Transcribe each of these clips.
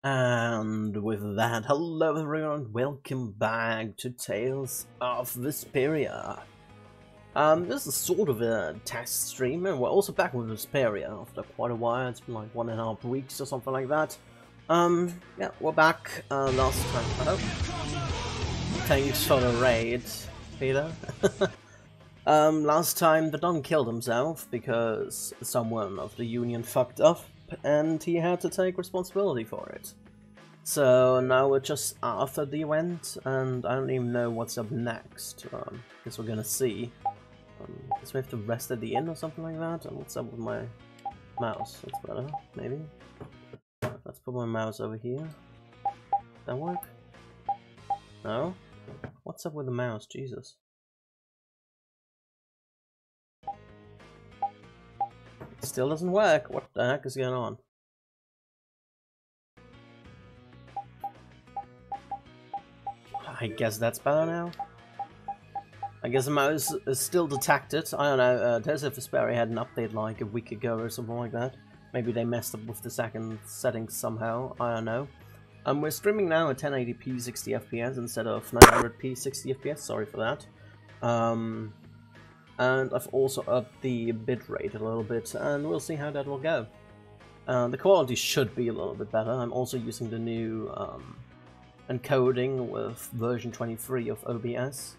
And with that, hello everyone, welcome back to Tales of Vesperia. This is sort of a test stream, and we're also back with Vesperia after quite a while. It's been like 1.5 weeks or something like that. Yeah, we're back. Last time, hello. Thanks for the raid, Peter. Last time the Don killed himself because someone of the Union fucked up, and he had to take responsibility for it. So now we're just after the event, and I don't even know what's up next. Guess we're gonna see. Guess we have to rest at the inn or something like that. And what's up with my mouse? That's better, maybe. Let's put my mouse over here. That work? No? What's up with the mouse? Jesus. Still doesn't work. What the heck is going on? I guess that's better now. I guess the mouse is still detected. I don't know. Tales of Vesperia had an update like a week ago or something like that. Maybe they messed up with the second settings somehow. I don't know. We're streaming now at 1080p 60 FPS instead of 900p 60 FPS. Sorry for that. And I've also upped the bitrate a little bit, and we'll see how that will go. The quality should be a little bit better. I'm also using the new encoding with version 23 of OBS.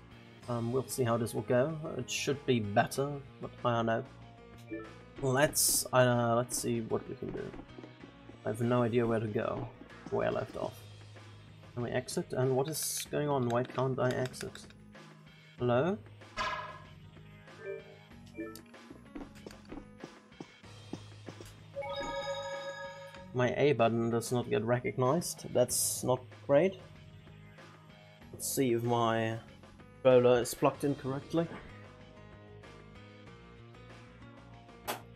We'll see how this will go. It should be better, but I don't know. Let's see what we can do. I have no idea where to go, where I left off. Can we exit? And what is going on? Why can't I exit? Hello? My A button does not get recognized. That's not great. Let's see if my controller is plugged in correctly.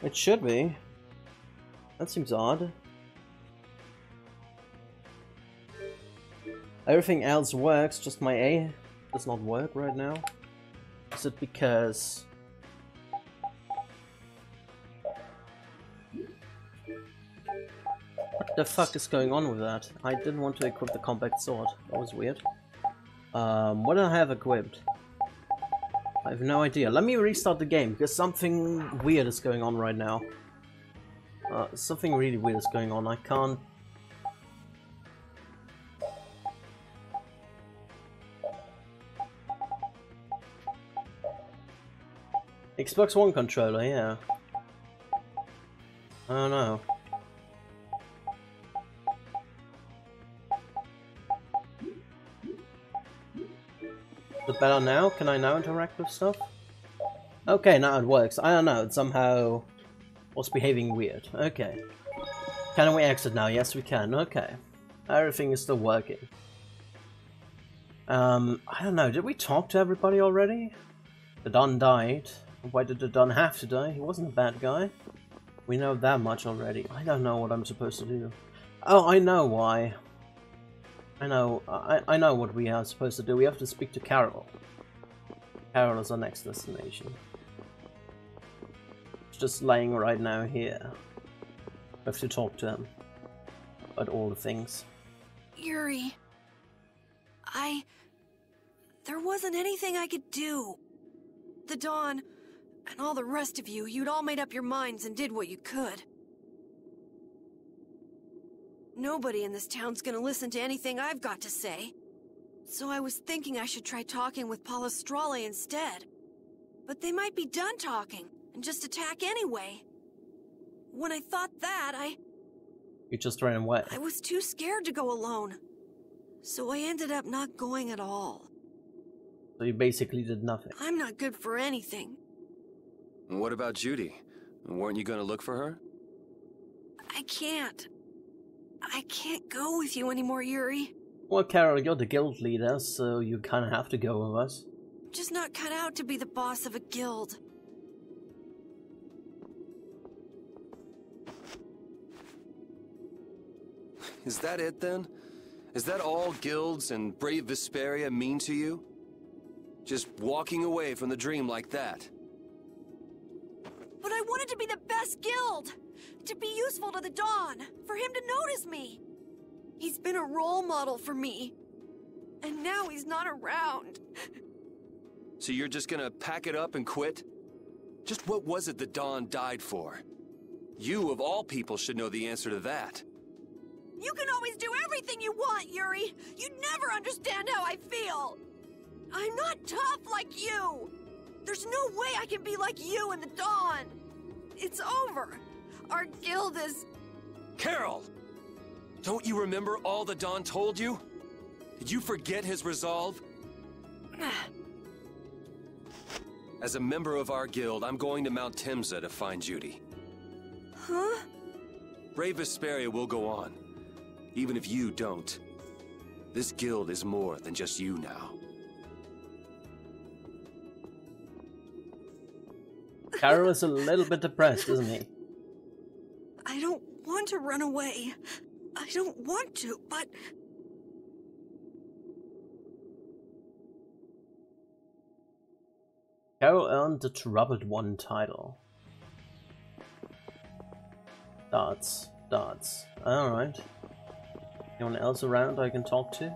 It should be. That seems odd. Everything else works, just my A does not work right now. Is it because... What the fuck is going on with that? I didn't want to equip the compact sword. That was weird. What do I have equipped? I have no idea. Let me restart the game, because something weird is going on right now. Something really weird is going on. I can't... Xbox One controller, yeah. I don't know. Is it better now? Can I now interact with stuff? Okay, now it works. I don't know, it somehow was behaving weird. Okay. Can we exit now? Yes, we can. Okay. Everything is still working. I don't know, did we talk to everybody already? The Don died. Why did the Don have to die? He wasn't a bad guy. We know that much already. I don't know what I'm supposed to do. Oh, I know why. I know what we are supposed to do. We have to speak to Carol. Carol is our next destination. It's just laying right now here. We have to talk to him about all the things. Yuri, there wasn't anything I could do. The Dawn, and all the rest of you, you'd all made up your minds and did what you could. Nobody in this town's gonna listen to anything I've got to say. So I was thinking I should try talking with Palestrale instead. But they might be done talking, and just attack anyway. When I thought that, You just ran away. I was too scared to go alone. So I ended up not going at all. So you basically did nothing. I'm not good for anything. What about Judy? Weren't you gonna look for her? I can't go with you anymore, Yuri. Well, Carol, you're the guild leader, so you kind of have to go with us. I'm just not cut out to be the boss of a guild. Is that it then? Is that all guilds and brave Vesperia mean to you? Just walking away from the dream like that? But I wanted to be the best guild! To be useful to the Dawn! For him to notice me! He's been a role model for me. And now he's not around. So you're just gonna pack it up and quit? Just what was it that Dawn died for? You, of all people, should know the answer to that. You can always do everything you want, Yuri! You'd never understand how I feel! I'm not tough like you! There's no way I can be like you and the Dawn! It's over! Our guild is... Carol! Don't you remember all the Dawn told you? Did you forget his resolve? As a member of our guild, I'm going to Mount Timsa to find Judy. Huh? Brave Vesperia will go on, even if you don't. This guild is more than just you now. Carol is a little bit depressed, isn't he? I don't want to run away. I don't want to, but... Carol earned the Troubled One title. Darts. Alright. Anyone else around I can talk to?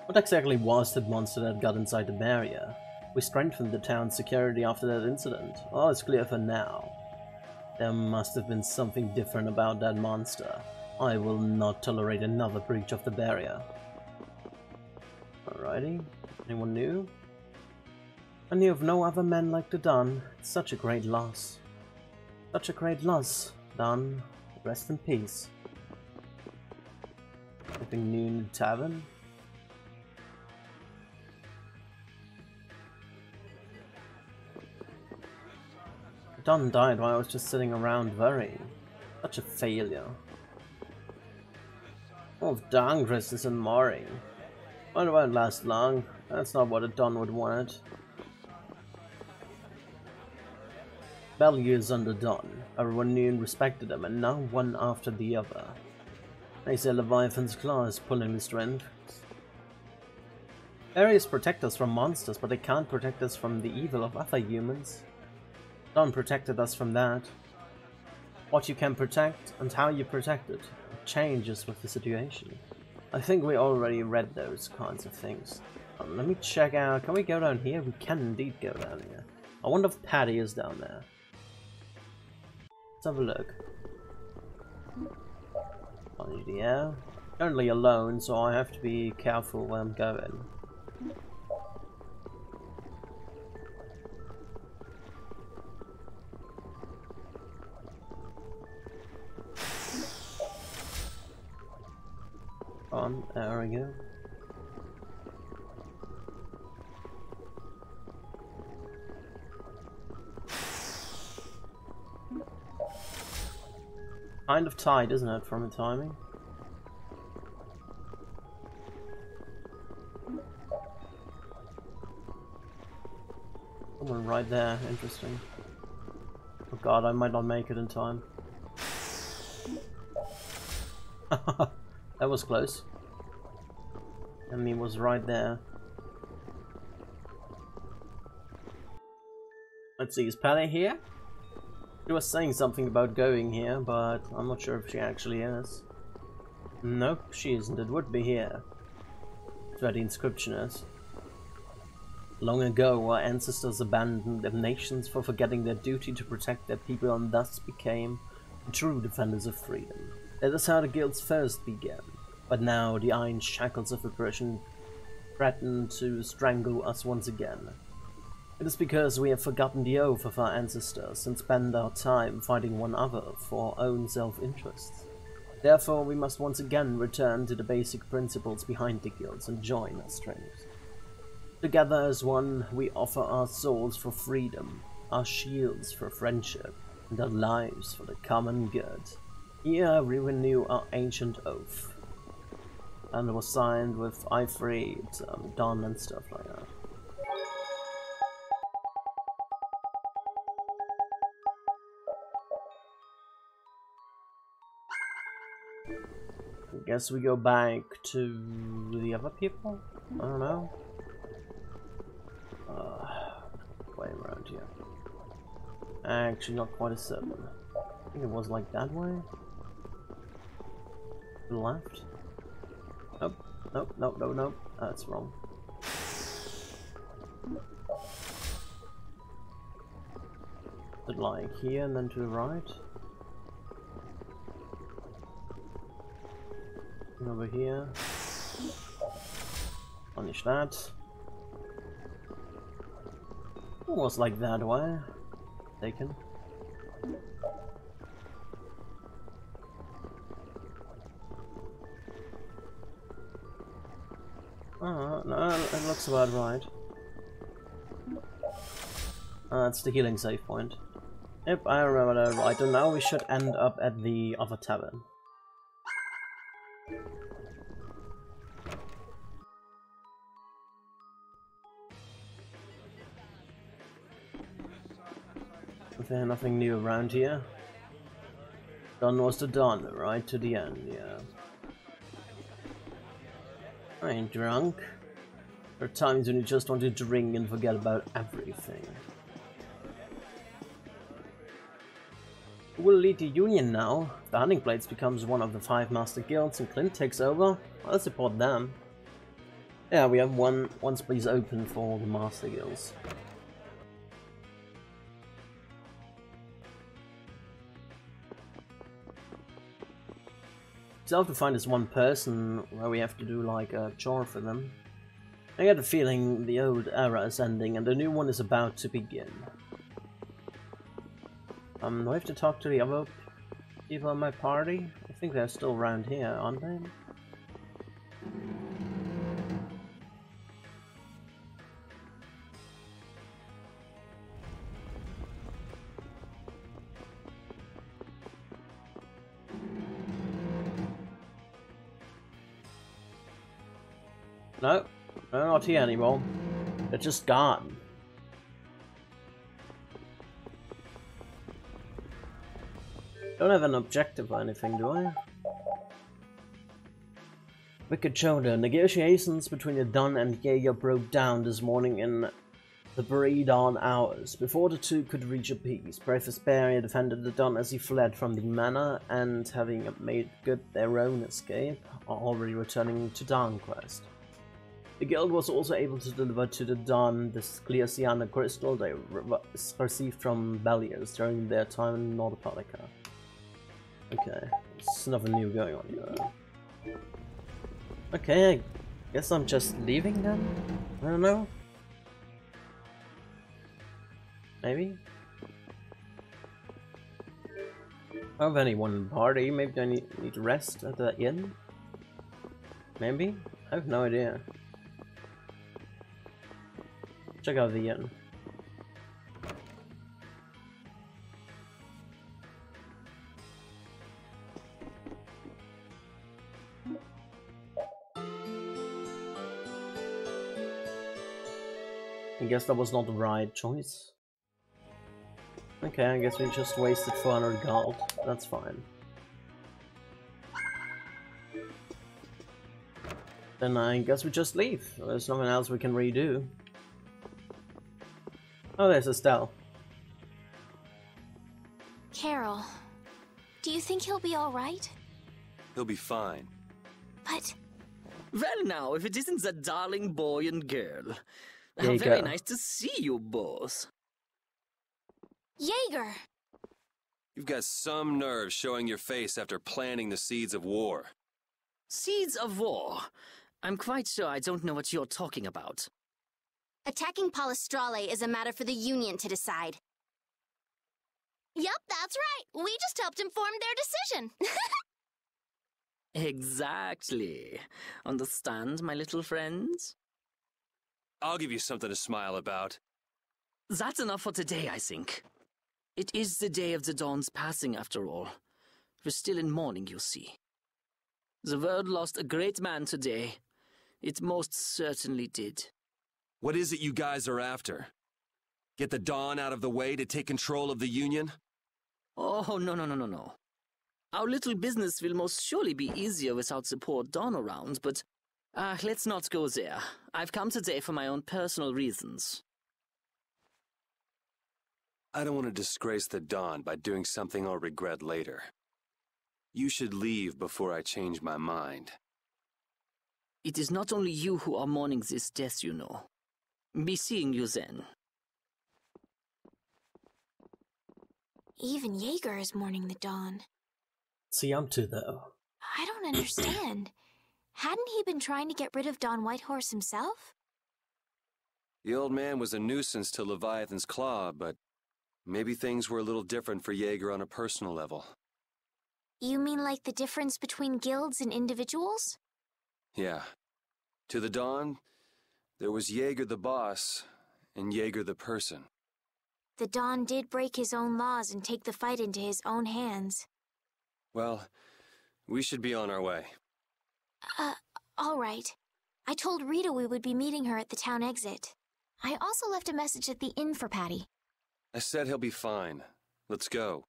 What exactly was that monster that got inside the barrier? We strengthened the town's security after that incident. All is clear for now. There must have been something different about that monster. I will not tolerate another breach of the barrier. Alrighty. Anyone new? I knew of no other men like the Don. It's such a great loss. Such a great loss, Don. Rest in peace. Anything new in the tavern? Don died while I was just sitting around worrying. Such a failure. All of Dangris and Mori. Well, it won't last long. That's not what a Don would want. Values under Don. Everyone knew and respected him, and now one after the other. They say Leviathan's claw is pulling the strength. Areas protect us from monsters, but they can't protect us from the evil of other humans. Don protected us from that. What you can protect and how you protect it changes with the situation. I think we already read those kinds of things. Let me check out. Can we go down here? We can indeed go down here. I wonder if Patty is down there. Let's have a look. Yeah. Currently alone, so I have to be careful where I'm going. There we go. Kind of tight, isn't it, from the timing? Someone right there, interesting. Oh god, I might not make it in time. That was close. Enemy was right there. Let's see, is Patty here? She was saying something about going here, but I'm not sure if she actually is. Nope, she isn't. It would be here. That's where the inscription is. Long ago, our ancestors abandoned their nations for forgetting their duty to protect their people and thus became true defenders of freedom. That is how the guilds first began. But now the iron shackles of oppression threaten to strangle us once again. It is because we have forgotten the oath of our ancestors and spent our time fighting one another for our own self-interests. Therefore, we must once again return to the basic principles behind the guilds and join our strength. Together as one, we offer our souls for freedom, our shields for friendship, and our lives for the common good. Here we renew our ancient oath. And it was signed with ivory, Dawn and stuff like that. I guess we go back to the other people? I don't know. Way around here. Actually, not quite a certain. I think it was like that way. To the left. Nope, nope, nope, nope. That's wrong. It lying here and then to the right. And over here. Punish that. Almost like that way. Taken. No, it looks about right. That's the healing save point. Yep, I remember that right, and now we should end up at the other tavern. Is there nothing new around here? Done was the done, right to the end, yeah. I ain't drunk. There are times when you just want to drink and forget about everything. Who will lead the Union now? If the Hunting Blades becomes one of the 5 Master Guilds and Clint takes over, I'll support them. Yeah, we have one space open for the Master Guilds. Still have to find this one person where we have to do like a chore for them. I get the feeling the old era is ending and the new one is about to begin. Do I have to talk to the other people in my party? I think they're still around here, aren't they? No, they're not here anymore. They're just gone. Don't have an objective or anything, do I? Wicked Shoulder. Negotiations between the Don and Jaeger broke down this morning in the pre-dawn hours. Before the two could reach a peace, brave Vesperia defended the Don as he fled from the manor, and having made good their own escape, are already returning to Dawnquest. The guild was also able to deliver to the Don this clear Sienna crystal they received from Belliers during their time in Nordopotica. Okay, there's nothing new going on here. Okay, I guess I'm just leaving then? I don't know. Maybe? I don't have anyone in the party, maybe I need to rest at the inn? Maybe? I have no idea. Check out the inn. I guess that was not the right choice. Okay, I guess we just wasted 400 gold. That's fine. Then I guess we just leave. There's nothing else we can redo. Oh, there's Estelle. Carol, do you think he'll be alright? He'll be fine. But... Well now, if it isn't that darling boy and girl. How Jaeger. very nice to see you both. Jaeger! You've got some nerve showing your face after planting the seeds of war. Seeds of war? I'm quite sure I don't know what you're talking about. Attacking Palestrale is a matter for the Union to decide. Yep, that's right. We just helped him form their decision. Exactly. Understand, my little friends? I'll give you something to smile about. That's enough for today, I think. It is the day of the Dawn's passing, after all. We're still in mourning, you see. The world lost a great man today. It most certainly did. What is it you guys are after? Get the Dawn out of the way to take control of the Union? Oh, no. Our little business will most surely be easier without support Dawn around, but let's not go there. I've come today for my own personal reasons. I don't want to disgrace the Dawn by doing something I'll regret later. You should leave before I change my mind. It is not only you who are mourning this death, you know. Be seeing you then. Even Jaeger is mourning the dawn. See, I'm too, though. I don't understand. Hadn't he been trying to get rid of Don Whitehorse himself? The old man was a nuisance to Leviathan's Claw, but maybe things were a little different for Jaeger on a personal level. You mean like the difference between guilds and individuals? Yeah. To the Dawn, there was Jaeger the boss, and Jaeger the person. The Dawn did break his own laws and take the fight into his own hands. Well, we should be on our way. All right. I told Rita we would be meeting her at the town exit. I also left a message at the inn for Patty. I said he'll be fine. Let's go.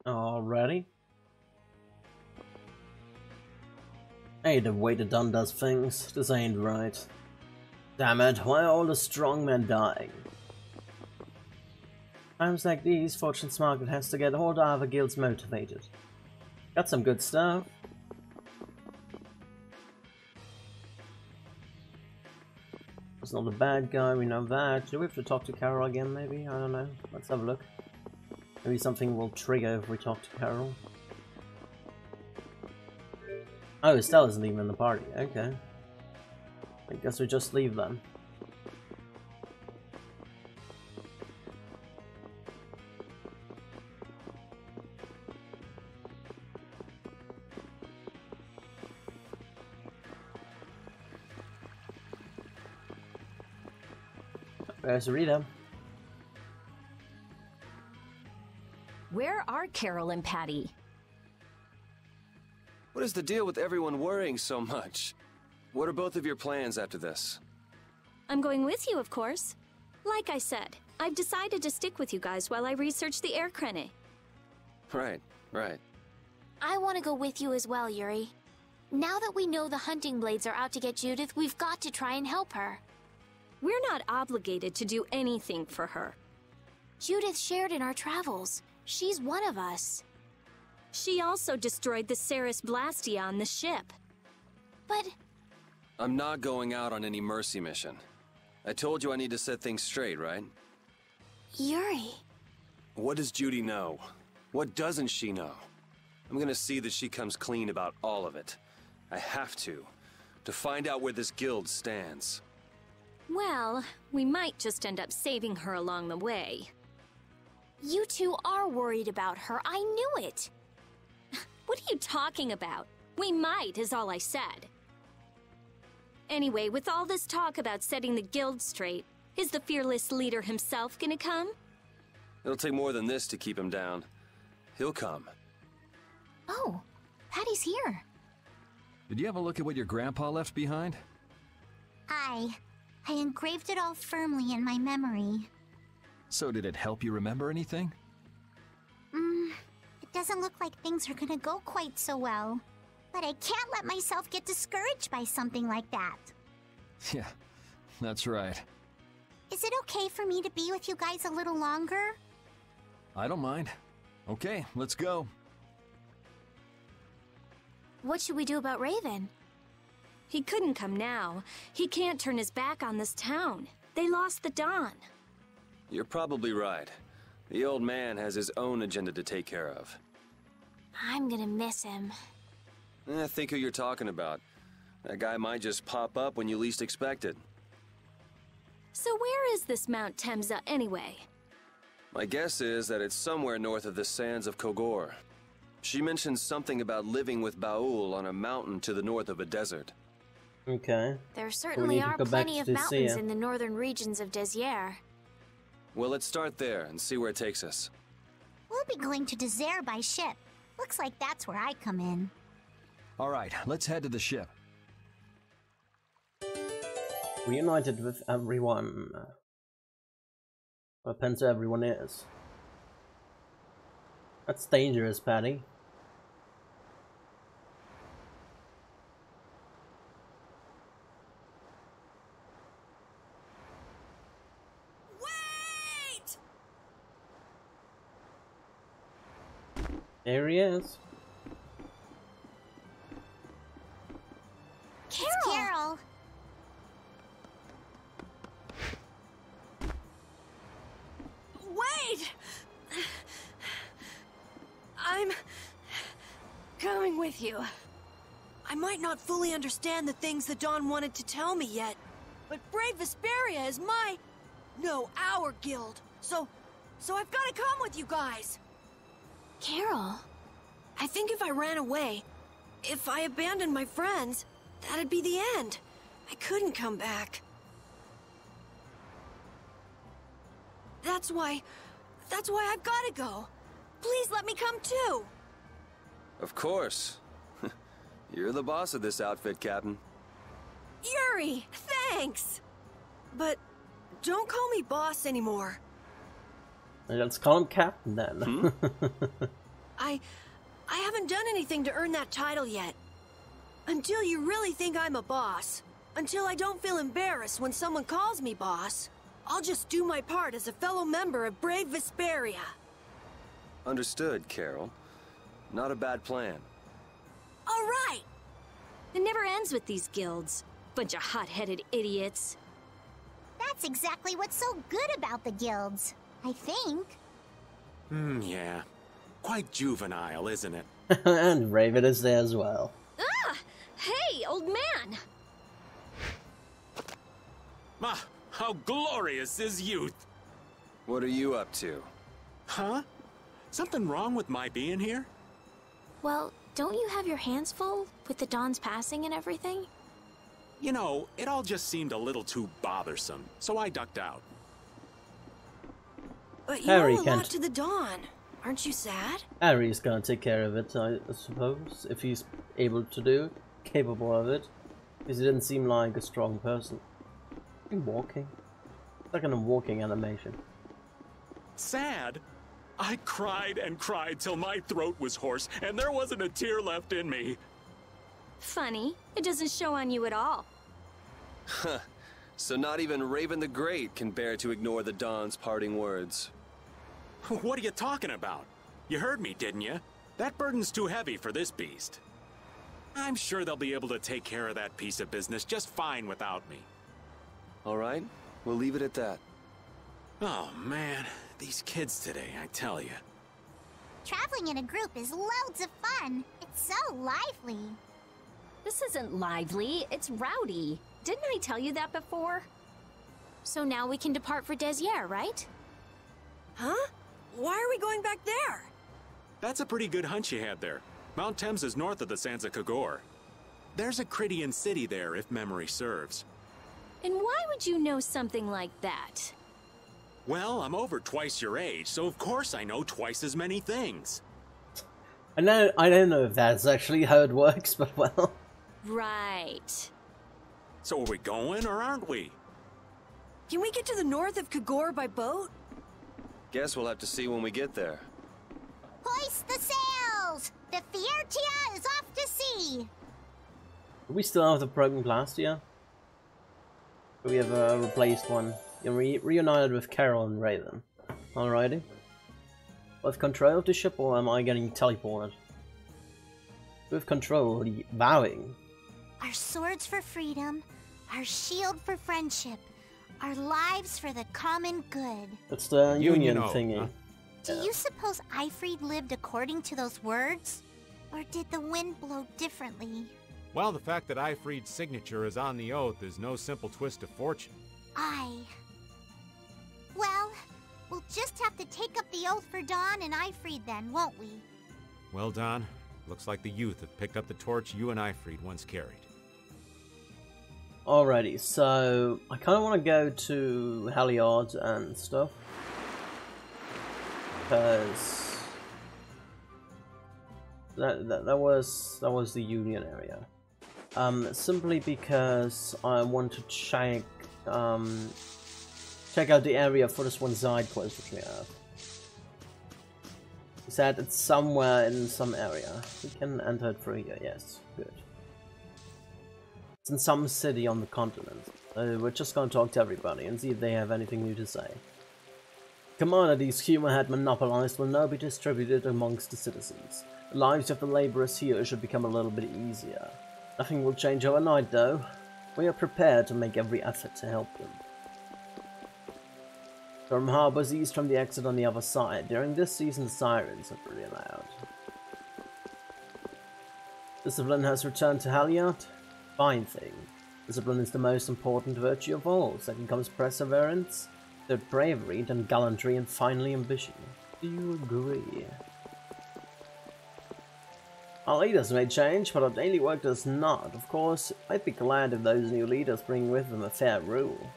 Alrighty. Hey, the way the Don does things, this ain't right. Damn it, why are all the strong men dying? Times like these, Fortune's Market has to get all the other guilds motivated. Got some good stuff. He's not a bad guy, we know that. Do we have to talk to Carol again, maybe? I don't know. Let's have a look. Maybe something will trigger if we talk to Carol. Oh, Estelle isn't even in the party. Okay. I guess we just leave then. There's Rita. Where are Carol and Patty? What is the deal with everyone worrying so much? What are both of your plans after this? I'm going with you, of course. Like I said, I've decided to stick with you guys while I research the air crane. Right. I want to go with you as well, Yuri. Now that we know the hunting blades are out to get Judith, we've got to try and help her. We're not obligated to do anything for her. Judith shared in our travels. She's one of us. She also destroyed the Ceres Blastia on the ship. But... I'm not going out on any mercy mission. I told you I need to set things straight, right? Yuri... What does Judy know? What doesn't she know? I'm gonna see that she comes clean about all of it. I have to find out where this guild stands. Well, we might just end up saving her along the way. You two are worried about her. I knew it. What are you talking about? We might, is all I said. Anyway, with all this talk about setting the guild straight, is the fearless leader himself gonna come? It'll take more than this to keep him down. He'll come. Oh, Patty's here. Did you have a look at what your grandpa left behind? I engraved it all firmly in my memory. So did it help you remember anything? It doesn't look like things are gonna go quite so well. But I can't let myself get discouraged by something like that. Yeah, that's right. Is it okay for me to be with you guys a little longer? I don't mind. Okay, let's go. What should we do about Raven? He couldn't come now. He can't turn his back on this town. They lost the Dawn. You're probably right. The old man has his own agenda to take care of. I'm gonna miss him. Think who you're talking about. That guy might just pop up when you least expect it. So where is this Mount Temza anyway? My guess is that it's somewhere north of the sands of Kogor. She mentioned something about living with Baul on a mountain to the north of a desert. Okay. There We certainly need to are go back plenty to of the mountains sea. in the northern regions of Desier. Well, let's start there and see where it takes us. We'll be going to Désert by ship. Looks like that's where I come in. All right, let's head to the ship. Reunited with everyone. What depends who everyone is. That's dangerous, Patty. Wait! There he is. Carol! It's Carol! Wait! I'm coming with you. I might not fully understand the things that Dawn wanted to tell me yet, but Brave Vesperia is our guild. So I've got to come with you guys. Carol? I think if I ran away, if I abandoned my friends, that'd be the end. I couldn't come back. That's why I've got to go. Please let me come too. Of course. You're the boss of this outfit, Captain. Yuri, thanks. But don't call me boss anymore. Let's call him Captain then. I haven't done anything to earn that title yet. Until you really think I'm a boss. Until I don't feel embarrassed when someone calls me boss. I'll just do my part as a fellow member of Brave Vesperia. Understood, Carol. Not a bad plan. All right. It never ends with these guilds. Bunch of hot-headed idiots. That's exactly what's so good about the guilds, I think. Yeah. Quite juvenile, isn't it? And Raven is there as well. Ah! Hey, old man! Ah, how glorious is youth! What are you up to? Huh? Something wrong with my being here? Well, don't you have your hands full with the Dawn's passing and everything? You know, it all just seemed a little too bothersome, so I ducked out. But you Harry owe a can't. lot to the Dawn. Aren't you sad? Harry's gonna take care of it, I suppose, if he's able to do it, capable of it. Because he didn't seem like a strong person. Walking. It's like in a walking animation. Sad? I cried and cried till my throat was hoarse, and there wasn't a tear left in me. Funny, it doesn't show on you at all. Huh. So not even Raven the Great can bear to ignore the Dawn's parting words. What are you talking about? You heard me, didn't you? That burden's too heavy for this beast. I'm sure they'll be able to take care of that piece of business just fine without me. All right, we'll leave it at that. Oh, man. These kids today, I tell you. Traveling in a group is loads of fun. It's so lively. This isn't lively, it's rowdy. Didn't I tell you that before? So now we can depart for Desier, right? Huh? Why are we going back there? That's a pretty good hunch you had there. Mount Thames is north of the Sands of Kagor. There's a Krydian city there, if memory serves. And why would you know something like that? Well, I'm over twice your age, so of course I know twice as many things. I don't know if that's actually how it works, but well. Right. So are we going, or aren't we? Can we get to the north of Kagor by boat? Guess we'll have to see when we get there. Hoist the sails! The Fiertia is off to sea! Do we still have the broken blast here? We have replaced one. You're reunited with Carol and Raven. Alrighty. With control of the ship, or am I getting teleported? With control, vowing. Our swords for freedom, our shield for friendship, our lives for the common good. That's the union Union thingy. huh? Do you suppose Eifried lived according to those words? Or did the wind blow differently? Well, the fact that Eifried's signature is on the oath is no simple twist of fortune. Well, we'll just have to take up the oath for Dawn and Eifried then, won't we? Well, Don, looks like the youth have picked up the torch you and Eifried once carried. Alrighty, so I kind of want to go to Heliod and stuff. Because that was the Union area. Simply because I want to check out the area for this one side quest which we have. He said it's somewhere in some area. We can enter it through here. Yes, good. It's in some city on the continent. We're just gonna talk to everybody and see if they have anything new to say. Commodities humor had monopolized will now be distributed amongst the citizens. The lives of the laborers here should become a little bit easier. Nothing will change overnight, though. We are prepared to make every effort to help them. Storm Harbor's east from the exit on the other side. During this season, the sirens are pretty loud. Discipline has returned to Halyard. Fine thing. Discipline is the most important virtue of all. Second comes perseverance, third bravery, then gallantry, and finally ambition. Do you agree? Our leaders may change, but our daily work does not. Of course, I'd be glad if those new leaders bring with them a fair rule.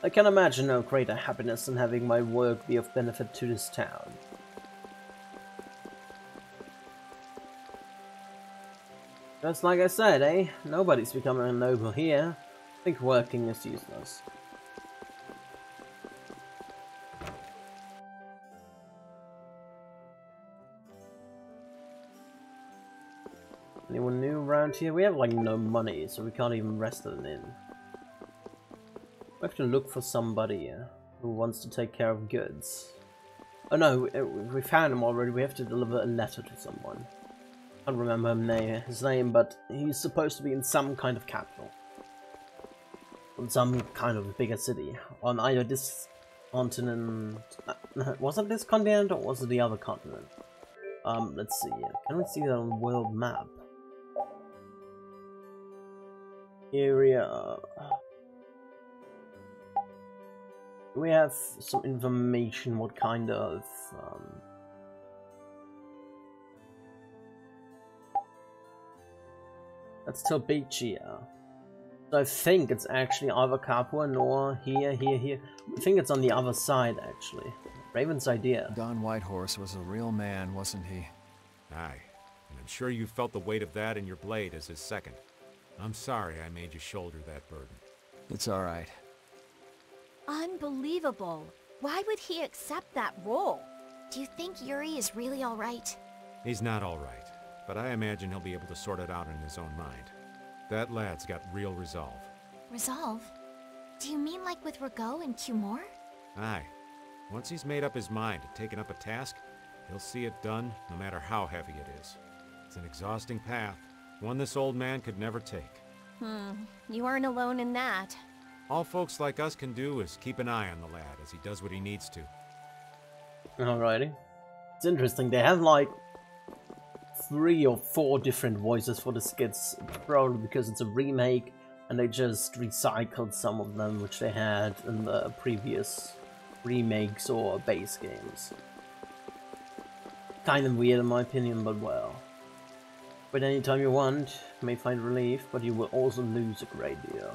I can imagine no greater happiness than having my work be of benefit to this town. Just like I said, eh? Nobody's becoming a noble here. I think working is useless. Anyone new around here? We have like no money, so we can't even rest at an inn. We have to look for somebody who wants to take care of goods. Oh no, we found him already. We have to deliver a letter to someone. I don't remember his name, but he's supposed to be in some kind of capital. In some kind of bigger city. On either this continent... was it this continent or was it the other continent? Let's see. Can we see that on the world map? Area... Do we have some information what kind of... That's Tilbeachia. So I think it's actually either Capua nor here. I think it's on the other side, actually. Raven's idea. Don Whitehorse was a real man, wasn't he? Aye, and I'm sure you felt the weight of that in your blade as his second. I'm sorry I made you shoulder that burden. It's all right. Unbelievable. Why would he accept that role? Do you think Yuri is really all right? He's not all right, but I imagine he'll be able to sort it out in his own mind. That lad's got real resolve. Resolve? Do you mean like with Rago and Cumore? Aye. Once he's made up his mind and taken up a task, he'll see it done no matter how heavy it is. It's an exhausting path, one this old man could never take. You aren't alone in that. All folks like us can do is keep an eye on the lad as he does what he needs to. Alrighty. It's interesting, they have like 3 or 4 different voices for the skits, probably because it's a remake and they just recycled some of them which they had in the previous remakes or base games. Kind of weird in my opinion, but well. But anytime you want, you may find relief, but you will also lose a great deal.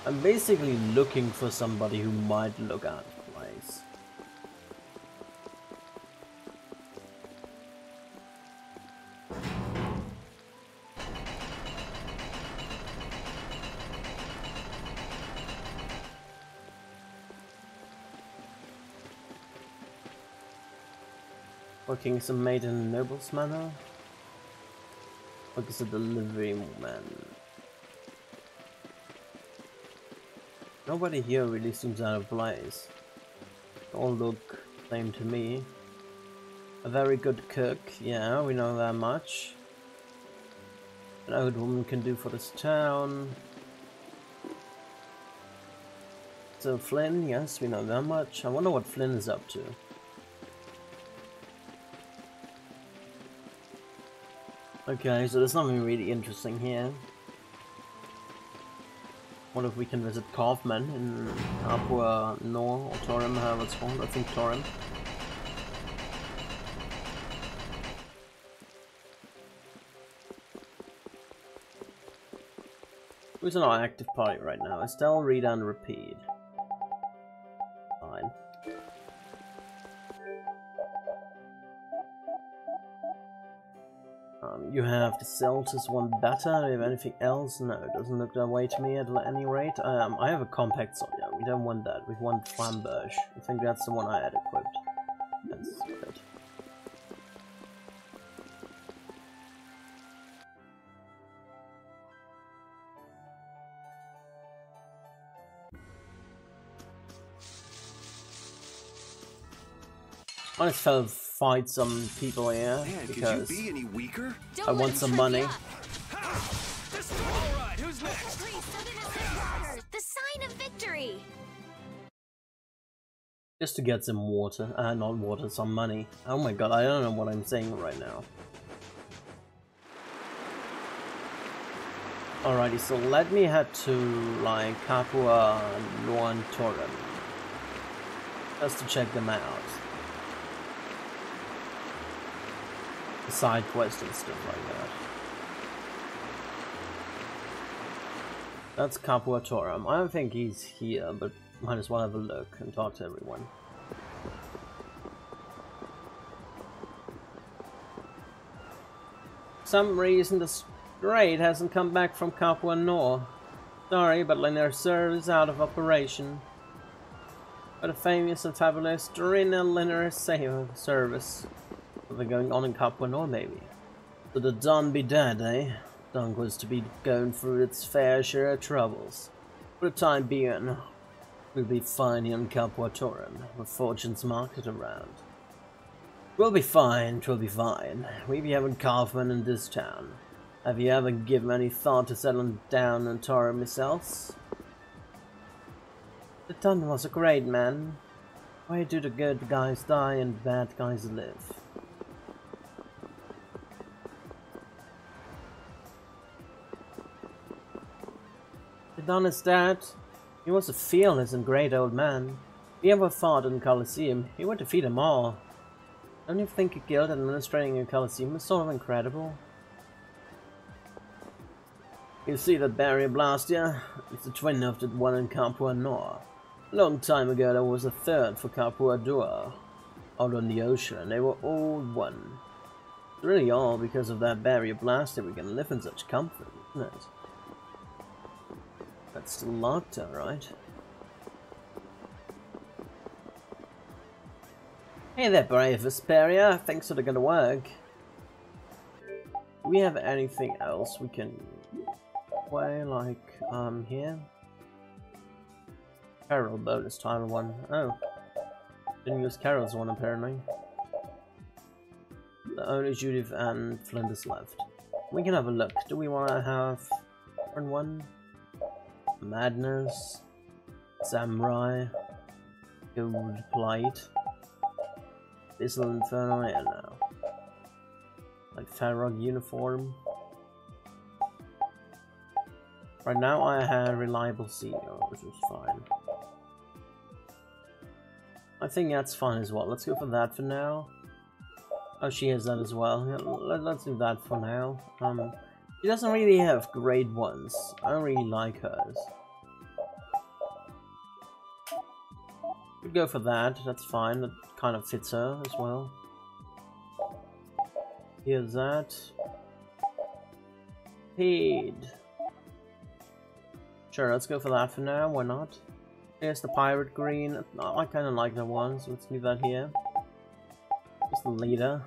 I'm basically looking for somebody who might look out of place. Working some maid in a noble's manor? What is a delivery man? Nobody here really seems out of place. They all look the same to me. A very good cook, yeah, we know that much. An old woman can do for this town. So Flynn, yes, we know that much. I wonder what Flynn is up to. Okay, so there's nothing really interesting here. What if we can visit Kaufman in Papua Nor or Torim, however it's called? I think Torim. Who's in our active party right now? Estelle, Rita, and Repeat. Fine. You have the Celtics one better. Do you have anything else? No, it doesn't look that way to me at any rate. I have a compact sword. Yeah, we don't want that. We want Flamberge. I think that's the one I had equipped. That's good. I just fell fight some people here Man, because could you be any weaker? I want some money. Alright, who's next? The sign of victory! Just to get some water, not water, some money. Oh my god, I don't know what I'm saying right now. Alrighty, so let me head to, like, Capua Luan Torin. Just to check them out. The side quest and stuff like that. That's Capua Torum. I don't think he's here, but might as well have a look and talk to everyone. For some reason the Strait hasn't come back from Capua Nor. Sorry, but Linear Serve is out of operation. But a famous and fabulous Linear Service. Something going on in Capua Nor, maybe. So the Dawn be dead, eh? Dunk was to be going through its fair share of troubles. For the time being, we'll be fine here in Capua Torin, with fortunes marked around. We'll be fine, 'twill be fine. We be having Kaufman in this town. Have you ever given any thought to settling down in Torin myself? The Dun was a great man. Why do the good guys die and the bad guys live? The Dun is dead. He was a fearless and great old man. If he ever fought in Colosseum, he would defeat them all. Don't you think a guild administrating a Colosseum is sort of incredible? You see that barrier blast here? It's the twin of the one in Capua Nor. A long time ago there was a third for Capua Dua. Out on the ocean, they were all one. It's really all because of that barrier blast that we can live in such comfort, isn't it? That's still locked, alright. Hey there, brave Vesperia. Thanks for the good work. Do we have anything else we can play, like, here? Carol bonus title 1. Oh. Didn't use Carol's one, apparently. The only Judith and Flinders left. We can have a look. Do we want to have one? Madness, Samurai, Gold Plate, Thistle Inferno, yeah, no. Like Farrog Uniform. Right now I have Reliable Senior, which is fine. I think that's fine as well. Let's go for that for now. Oh, she has that as well. Yeah, let's do that for now. She doesn't really have great ones. I don't really like hers. Could go for that, that's fine. That kind of fits her as well. Here's that. Paid. Sure, let's go for that for now, why not? Here's the pirate green. I kind of like that one, so let's leave that here. Here's the leader.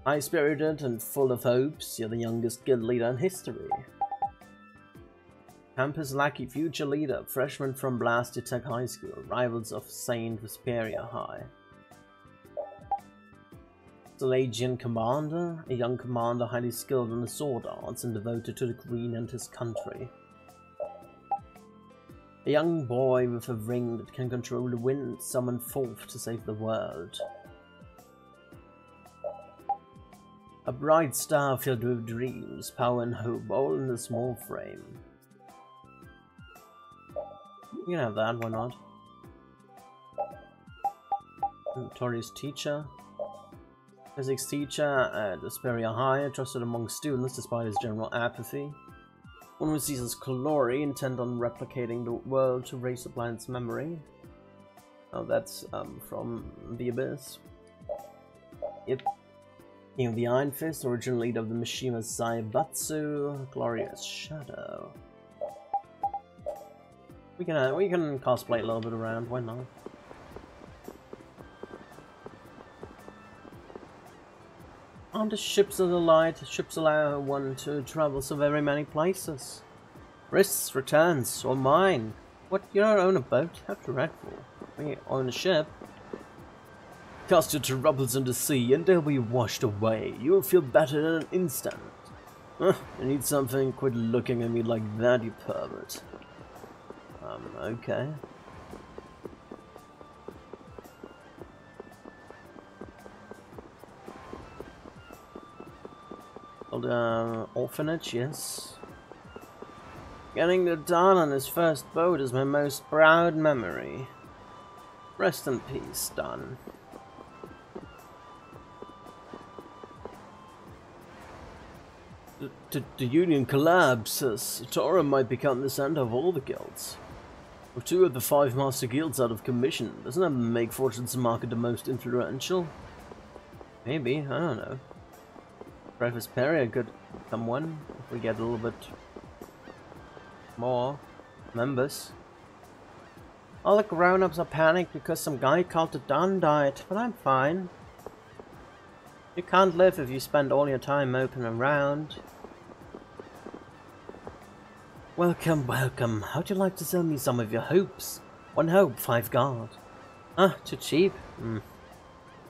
High-spirited and full of hopes, you're the youngest guild leader in history. Campus Lackey, future leader, freshman from Blasted Tech High School, rivals of St. Vesperia High. Selagian Commander, a young commander highly skilled in the sword arts and devoted to the Queen and his country. A young boy with a ring that can control the wind, summoned forth to save the world. A bright star filled with dreams, power and hope, all in a small frame. You can have that, why not? Notorious teacher. Physics teacher at Vesperia High, trusted among students despite his general apathy. One who sees his glory, intent on replicating the world to raise the planet's memory. Oh, that's from the Abyss. Yep. King of the Iron Fist, original leader of the Mishima Zaibatsu, Glorious Shadow. We can cosplay a little bit around, why not? On the ships of the light, ships allow one to travel so very many places. Risks, returns, or mine. What, you don't own a boat? How dreadful. We own a ship. cast your troubles in the sea and they'll be washed away. You'll feel better in an instant. You need something? Quit looking at me like that, you pervert. Okay. Well, orphanage, yes. Getting the Don on his first boat is my most proud memory. Rest in peace, Don. The Union collapses. Tora might become the center of all the guilds. With 2 of the 5 master guilds out of commission, doesn't that make Fortune's Market the most influential? Maybe, I don't know. Vesperia could become one if we get a little bit more members. All the grown-ups are panicked because some guy called the Don died, but I'm fine. You can't live if you spend all your time moping around. Welcome, welcome. How'd you like to sell me some of your hopes? 1 hope, 5 gold. Ah, too cheap?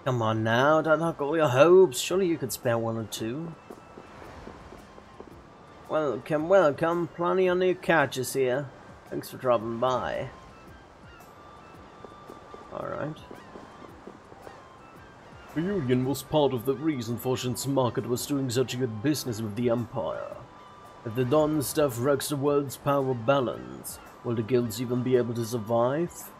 Come on now, don't knock all your hopes. Surely you could spare 1 or 2. Welcome, welcome. Plenty of new catches here. Thanks for dropping by. Alright. The Union was part of the reason Fortune's Market was doing such a good business with the Empire. If the Don stuff wrecks the world's power balance, will the guilds even be able to survive?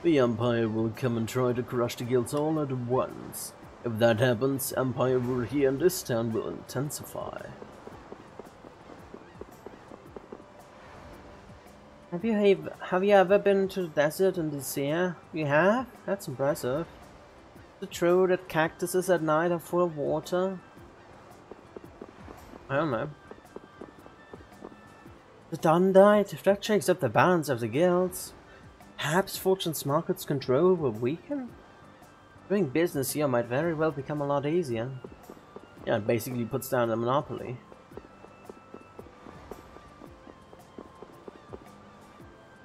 The Empire will come and try to crush the guilds all at once. If that happens, Empire rule here in this town will intensify. Have you ever been to the desert in this year? You have? That's impressive. Is it true that cactuses at night are full of water? I don't know. The Don died? If that shakes up the balance of the guilds, perhaps Fortune's Market's control will weaken? Doing business here might very well become a lot easier. Yeah, it basically puts down a monopoly.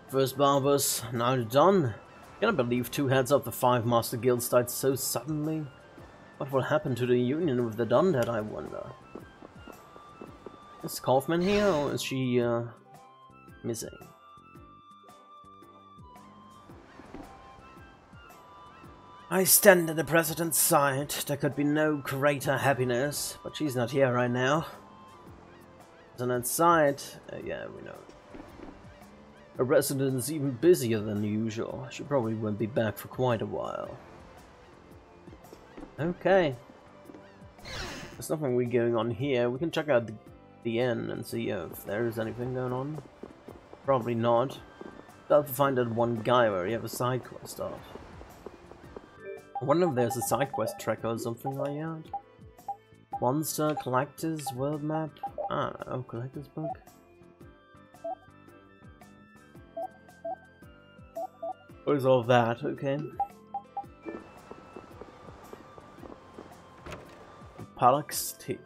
First Barbers, now the Don. Can I believe 2 heads of the 5 master guilds died so suddenly? What will happen to the Union with the Don dead, I wonder? Is Kaufman here, or is she missing? I stand at the President's side. There could be no greater happiness, but she's not here right now. President's side, yeah, we know. Her resident is even busier than usual. She probably won't be back for quite a while. Okay. There's nothing really going on here. We can check out the inn and see if there is anything going on. Probably not. I'll have to find that one guy where you have a side quest off. I wonder if there's a side quest tracker or something like that. Monster, Collector's, World Map? I don't know, Collector's Book? What is all that? Okay. Pollux tea.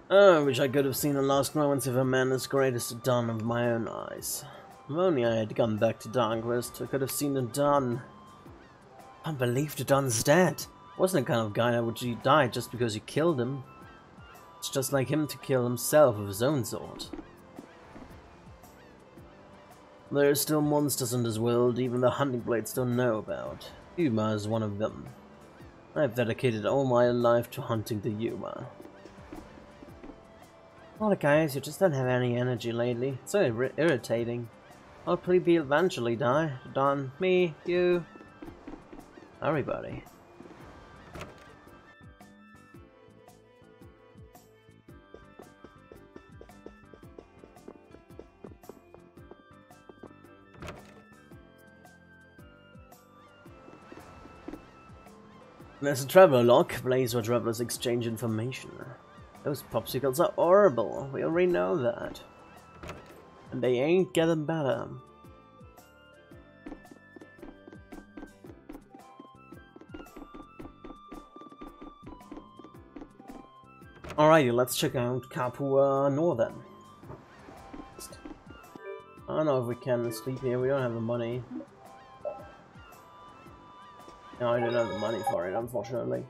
Oh, I wish I could have seen the last moments of a man as great as the Don with my own eyes. If only I had gone back to Darnquist, I could have seen the Don. I can't believe the Don's dead. Wasn't the kind of guy that would die just because you killed him. It's just like him to kill himself with his own sword. There are still monsters in this world even the hunting blades don't know about. Yuma is one of them. I've dedicated all my life to hunting the Yuma. Well, guys, you just don't have any energy lately. It's so irritating. I'll probably eventually die. Don, me, you, everybody. There's a traveler log, a place where travelers exchange information. Those popsicles are horrible, we already know that. And they ain't getting better. Alrighty, let's check out Capua Northern. I don't know if we can sleep here. We don't have the money. No, I don't have the money for it, unfortunately.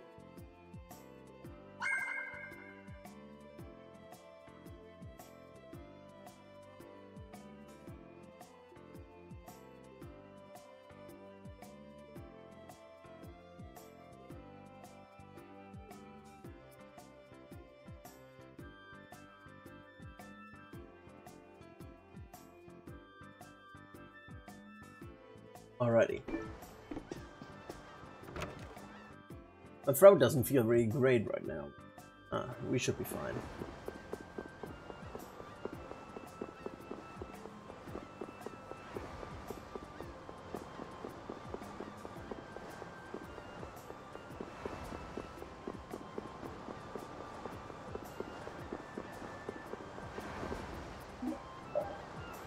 Alrighty. My throat doesn't feel really great right now. We should be fine.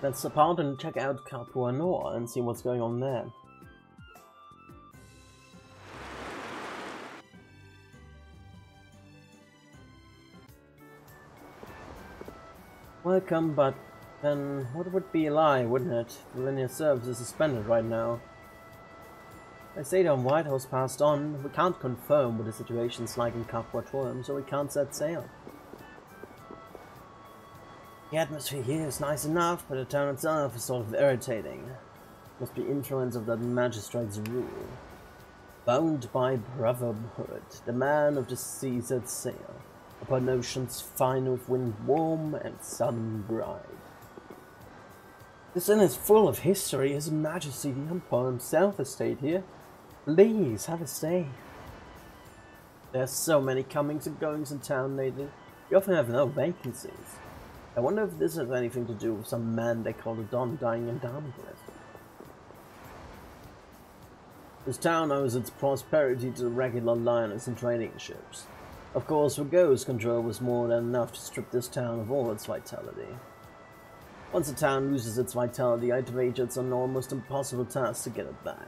Let's step out and check out Capua Nor and see what's going on there. Welcome, but then what would be a lie, wouldn't it? The linear service is suspended right now. They say on White House passed on. We can't confirm what the situation's like in Capua Torum, so we can't set sail. The atmosphere here is nice enough, but the town itself is sort of irritating. Must be influence of that magistrate's rule. Bound by brotherhood, the man of the sea sets sail, upon oceans fine with wind warm and sun bright. This inn is full of history. His Majesty the Emperor himself has stayed here. Please, have a stay. There's so many comings and goings in town lately. We often have no vacancies. I wonder if this has anything to do with some man they call the Don dying in Darmcliff. This town owes its prosperity to the regular liners and trading ships. Of course, for ghost control was more than enough to strip this town of all its vitality. Once a town loses its vitality, I'd wager it's an almost impossible task to get it back.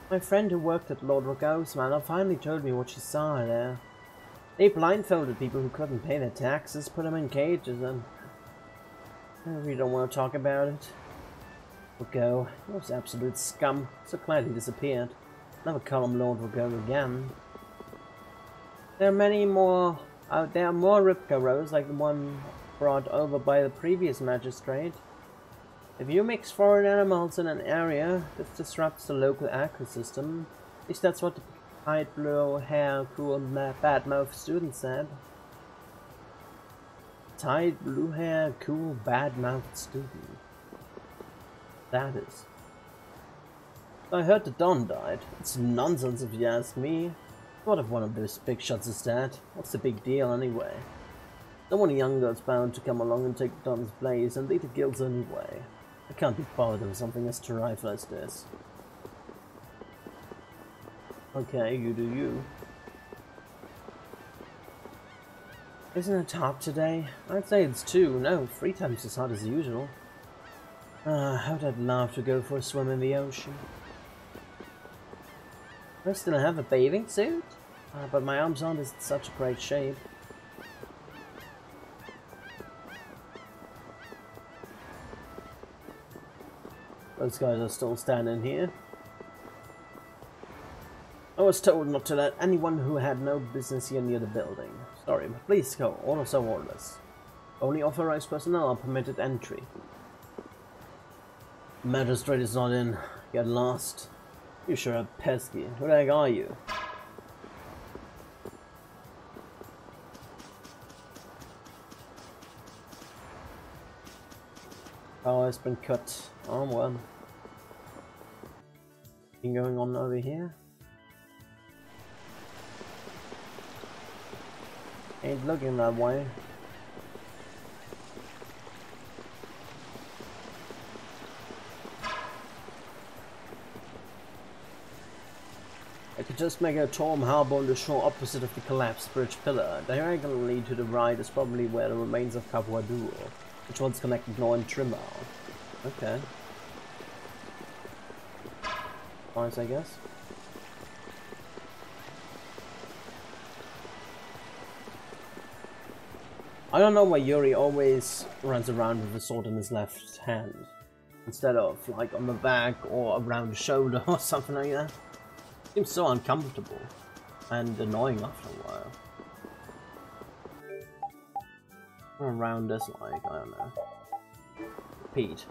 My friend who worked at Lord Rogo's manor finally told me what she saw there. They blindfolded people who couldn't pay their taxes, put them in cages, and we don't want to talk about it. Rogo, he was absolute scum. So glad he disappeared. Never call him Lord Rogo again. There are many more. There are more Ripgaros like the one brought over by the previous magistrate. If you mix foreign animals in an area, this disrupts the local ecosystem. At least that's what the tight blue hair, cool bad-mouthed student said. Tight blue hair, cool bad-mouthed student. That is. I heard the Don died. It's nonsense if you ask me. What if one of those big shots is dead? What's the big deal anyway? Someone younger is bound to come along and take Don's place and lead the guilds anyway. I can't be bothered with something as trifle as this. Okay, you do you. Isn't it hot today? I'd say it's 2, no, 3 times as hot as usual. How'd I'd love to go for a swim in the ocean. I still have a bathing suit, but my arms aren't in such great shape. Those guys are still standing here. I was told not to let anyone who had no business here near the building. Sorry, but please go. Orders are orders. Only authorized personnel are permitted entry. The magistrate is not in. Get lost. You sure are pesky. Who the heck are you? Power has been cut. Oh well. Anything going on over here? Ain't looking that way. I could just make a Torm harbor on the shore opposite of the collapsed bridge pillar. Diagonally to the right is probably where the remains of Capua Duo, which once connected Nor and Trimmer. Okay. Nice, I guess. I don't know why Yuri always runs around with a sword in his left hand, instead of like on the back or around the shoulder or something like that. Seems so uncomfortable and annoying after a while. Around this, like, I don't know. Pete.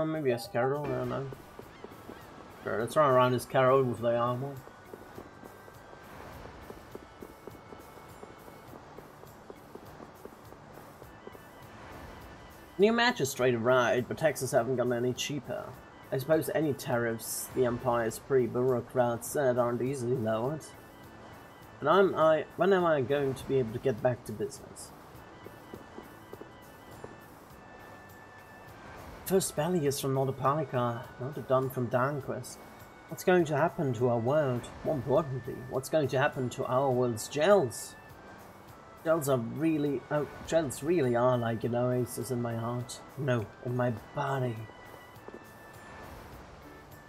Maybe a Scarrow, I don't know. Sure, let's run around this Carroll with the armor. New magistrate arrived, but taxes haven't gotten any cheaper. I suppose any tariffs the Empire's pre-bureaucrats said aren't easily lowered. And when am I going to be able to get back to business? First Bellius from Nordopanica, not a Don from Danquist. What's going to happen to our world? More importantly, what's going to happen to our world's gels? Gels really are like an oasis in my heart. No, in my body.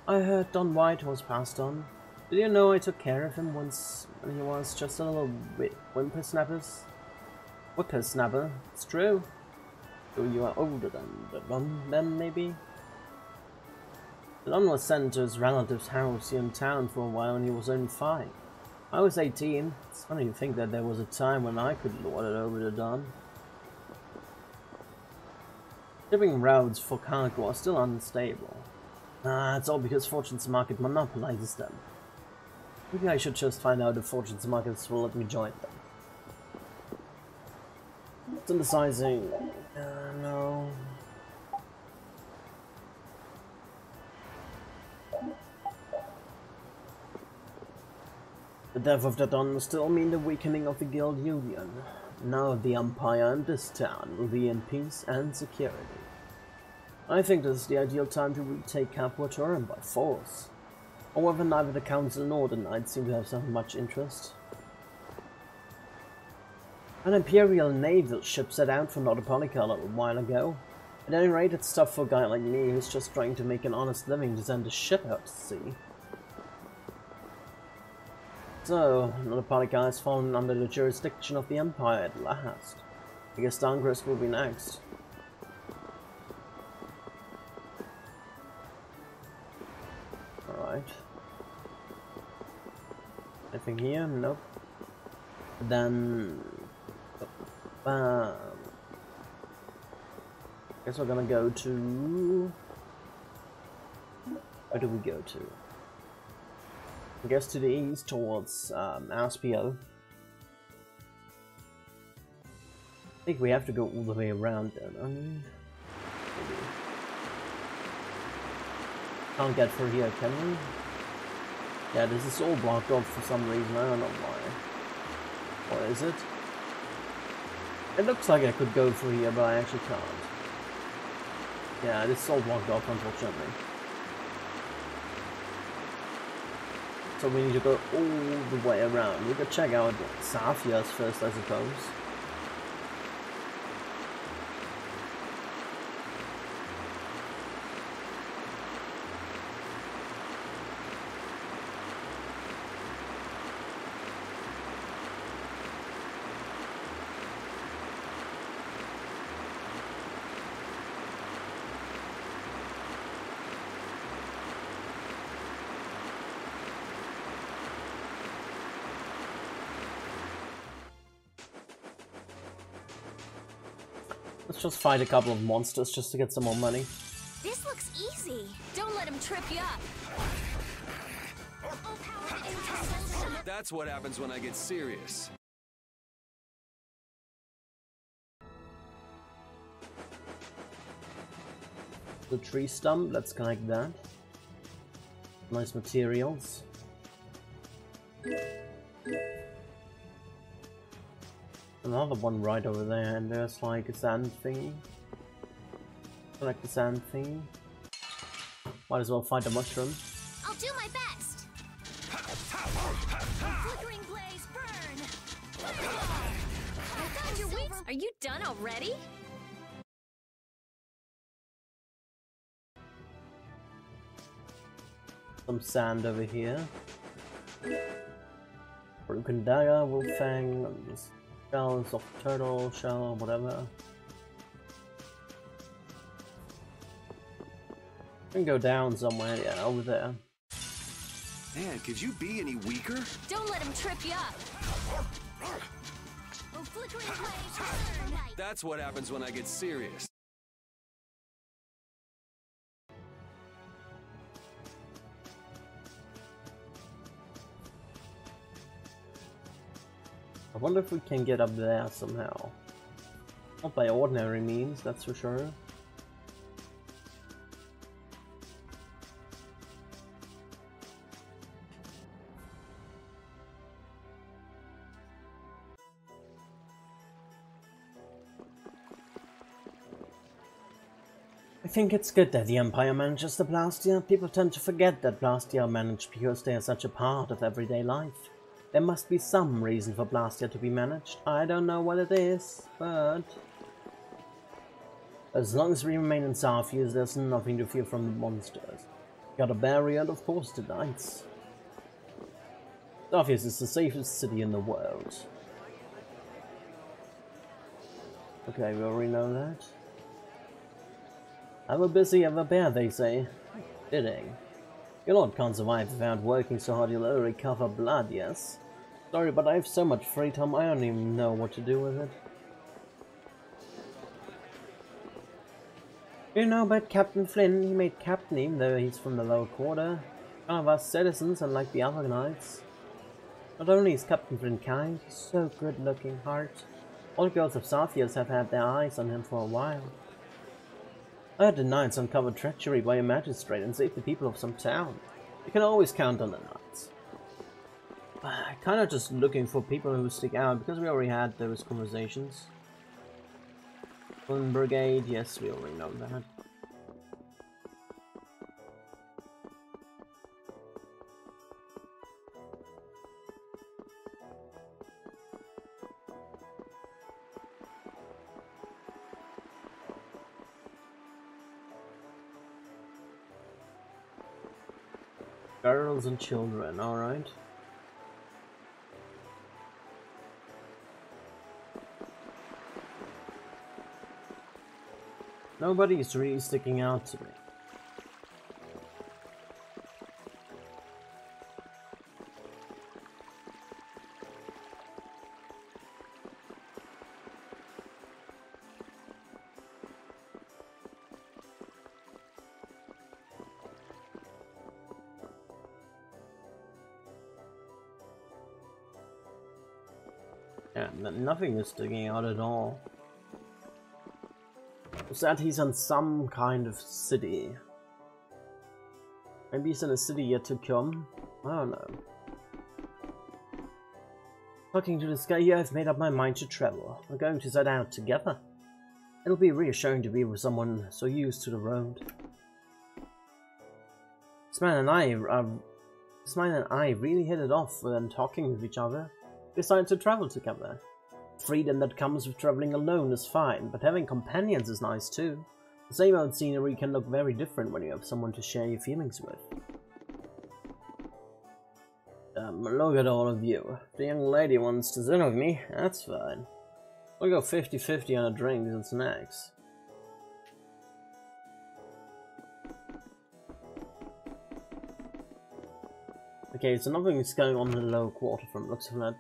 I heard Don White was passed on. Did you know I took care of him once when he was just a little whippersnapper? It's true. So you are older than the Don then, maybe? The Don was sent to his relative's house here in town for a while and he was only 5. I was 18. It's funny to think that there was a time when I could lord it over the Don. Shipping routes for cargo are still unstable. It's all because Fortune's Market monopolizes them. Maybe I should just find out if Fortune's Markets will let me join them. Synthesizing. No. The death of the Don will still mean the weakening of the Guild Union. Now the Empire and this town will be in peace and security. I think this is the ideal time to retake Cap-Watorum by force. However, neither the Council nor the Knights seem to have so much interest. An Imperial naval ship set out from Nordopanica a little while ago. At any rate, it's tough for a guy like me who's just trying to make an honest living to send a ship out to sea. So, Nordopanica has fallen under the jurisdiction of the Empire at last. I guess Danquist will be next. Alright. Anything here? Nope. Then... guess we're gonna go to... Where do we go to? I guess to the east towards Aspio. I think we have to go all the way around then. Can't get through here, can we? Yeah, this is all blocked off for some reason, I don't know why. Or is it? It looks like I could go through here, but I actually can't. Yeah, this is all blocked off, unfortunately. So we need to go all the way around. We could check out Safias first, I suppose. Let's just fight a couple of monsters just to get some more money. This looks easy. Don't let him trip you up. That's what happens when I get serious. The tree stump, let's collect that. Nice materials. Another one right over there, and there's like a sand thingy. Collect the sand thingy. Might as well find a mushroom. I'll do my best. Flickering blaze, burn. I found your wings. Are you done already? some sand over here. Broken dagger, wolf fang, shell, soft turtle, shell, whatever. Can go down somewhere, yeah, over there. Man, could you be any weaker? Don't let him trip you up. Oh, flickering flame, turn. That's what happens when I get serious. I wonder if we can get up there somehow. Not by ordinary means, that's for sure. I think it's good that the Empire manages the Blastia. People tend to forget that Blastia are managed because they are such a part of everyday life. There must be some reason for Blastia to be managed. I don't know what it is, but... as long as we remain in Sarfius, there's nothing to fear from the monsters. Got a barrier and of course the knights. Sarfius is the safest city in the world. Okay, we already know that. Ever busy, ever bare, they say. Fitting. Your lord can't survive without working so hard you'll recover blood, yes? Sorry, but I have so much free time I don't even know what to do with it. You know about Captain Flynn? He made captain even though he's from the lower quarter. None of us citizens, unlike the other knights. Not only is Captain Flynn kind, he's so good looking, heart. All girls of Sarfius have had their eyes on him for a while. I heard the knights uncovered treachery by a magistrate and saved the people of some town. You can always count on the knights. Kind of just looking for people who stick out, because we already had those conversations. One brigade, yes, we already know that. Girls and children, alright. Nobody is really sticking out to me. Yeah, nothing is sticking out at all. Is that he's in some kind of city? Maybe he's in a city yet to come? I don't know. Talking to this guy here, I've made up my mind to travel. We're going to set out together. It'll be reassuring to be with someone so used to the road. This man and I really hit it off when talking with each other. We decided to travel together. Freedom that comes with traveling alone is fine, but having companions is nice too. The same old scenery can look very different when you have someone to share your feelings with. Look at all of you. If the young lady wants to sit with me, that's fine. We'll go 50-50 on drinks and snacks. Okay, so nothing's going on in the lower quarter from looks of that.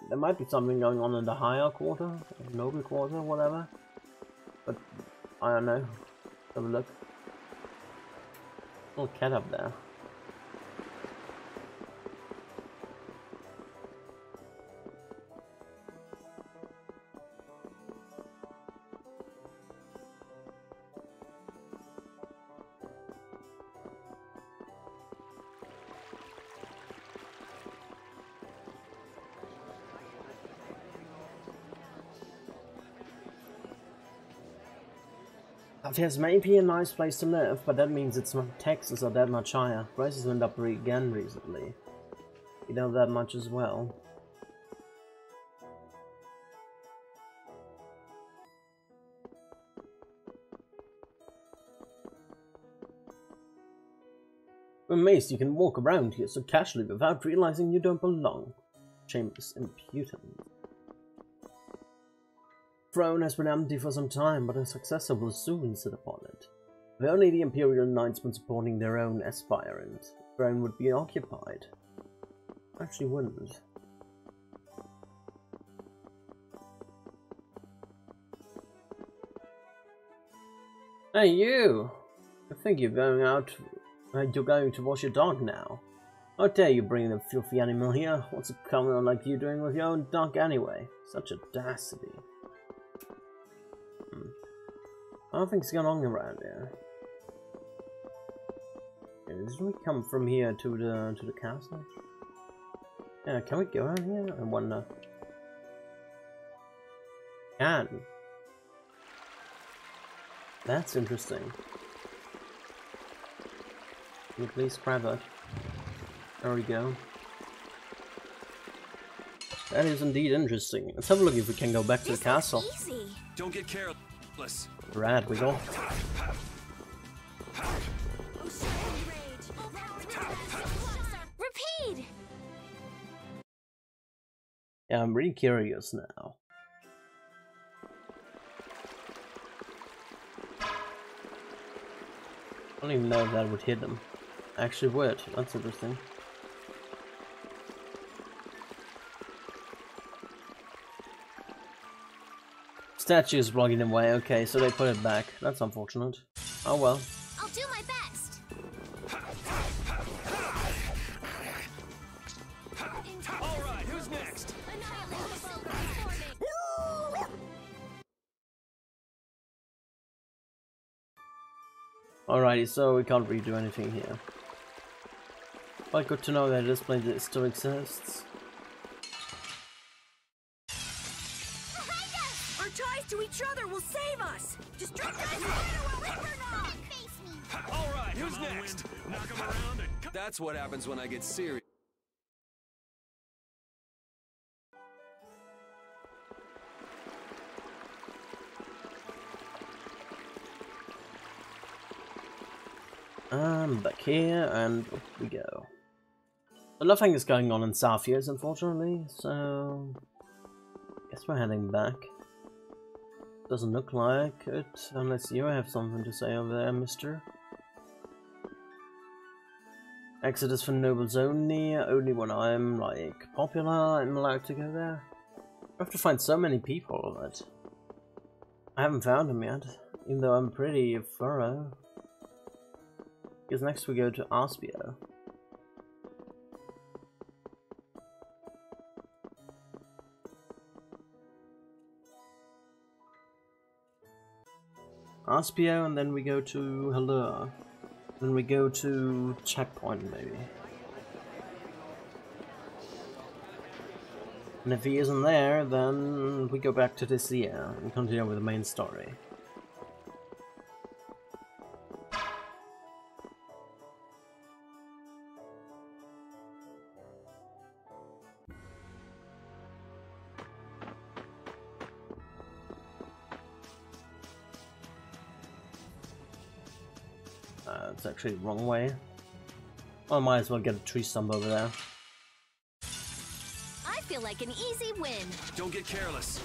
There might be something going on in the higher quarter, noble quarter, whatever. But I don't know. Have a look. Little cat up there. Yes, maybe a nice place to live, but that means its taxes are that much higher. Prices went up again recently. You know that much as well. I'm amazed you can walk around here so casually without realizing you don't belong. Shameless impudence. The throne has been empty for some time, but a successor will soon sit upon it. If only the Imperial Knights were supporting their own aspirant, the throne would be occupied. Actually wouldn't. Hey you! I think you're going to wash your dog now. How dare you bring the filthy animal here? What's a commoner like you doing with your own dog anyway? Such audacity. I don't think it's going on around here. Did we come from here to the castle? Yeah, can we go around here? I wonder. Can. That's interesting. Can you please grab it? There we go. That is indeed interesting. Let's have a look if we can go back to the castle. Easy. Don't get careless. Rad, we go. Repeat. Yeah, I'm really curious now. I don't even know if that would hit them. Actually would. That's interesting. Statue is blocking them way. Okay, so they put it back. That's unfortunate. Oh well. I'll do my best. All right, who's next? Alrighty, so we can't really do anything here. But good to know that this place still exists. Our ties to each other will save us! Just drop guys together while we burn off! Face me. All right, who's next? Knock him around and... That's what happens when I get serious. Back here, and up we go. But nothing is going on in South Years, unfortunately, so... guess we're heading back. Doesn't look like it, unless you have something to say over there, mister. Exit is for nobles only, only when I'm, like, popular, I'm allowed to go there. I have to find so many people that I haven't found them yet, even though I'm pretty thorough. Because next we go to Aspio. Aspio, and then we go to Hello. Then we go to Checkpoint, maybe. And if he isn't there, then we go back to this year and continue with the main story. It's actually the wrong way. I might as well get a tree stump over there. I feel like an easy win. Don't get careless.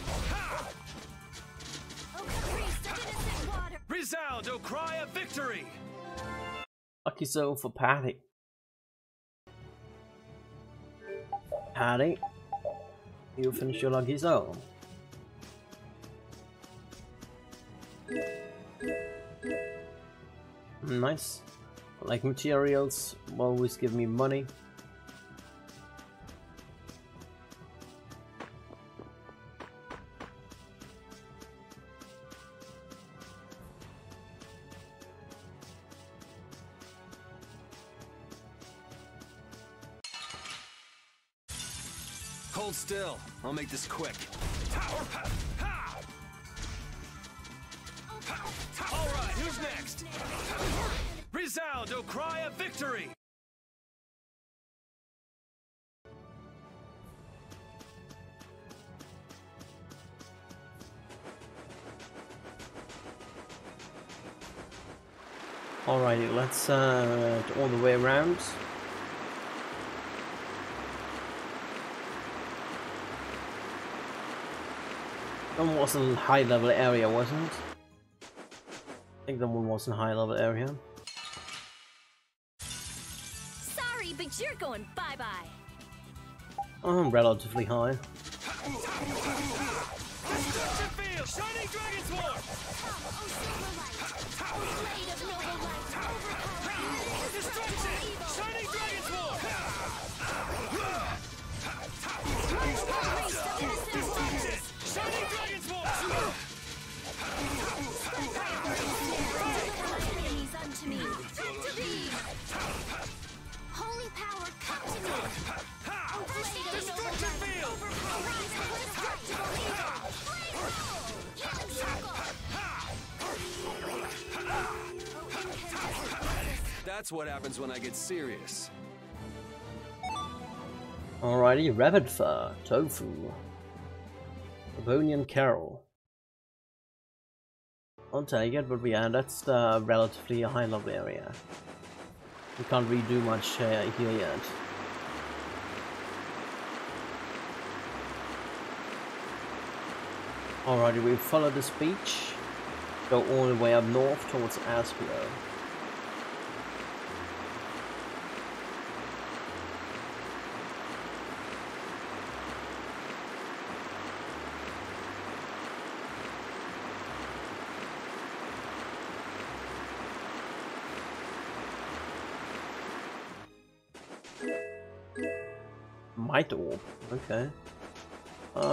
Oh, Resound, O cry of victory! Lucky soul for Patty. Patty, you finish your lucky soul. Nice. Like materials, always give me money. Hold still. I'll make this quick. All right, who's next? Resound, O cry of victory! Alrighty, let's all the way around. That one was a high level area, wasn't it? I think that one was a high level area. Sorry, but you're going bye-bye. I'm relatively high. Shining Dragon's War! Destruction! Shining Dragon's War! Shining Dragon's War! Enemies unto me. Holy power, come to me! Destruction field! That's what happens when I get serious. Alrighty, rabbit fur, tofu, Livonian Carol. I'll take it, but yeah, that's the relatively high level area. We can't really do much here yet. Alrighty, we follow this beach, go all the way up north towards Aspio. Might orb, okay.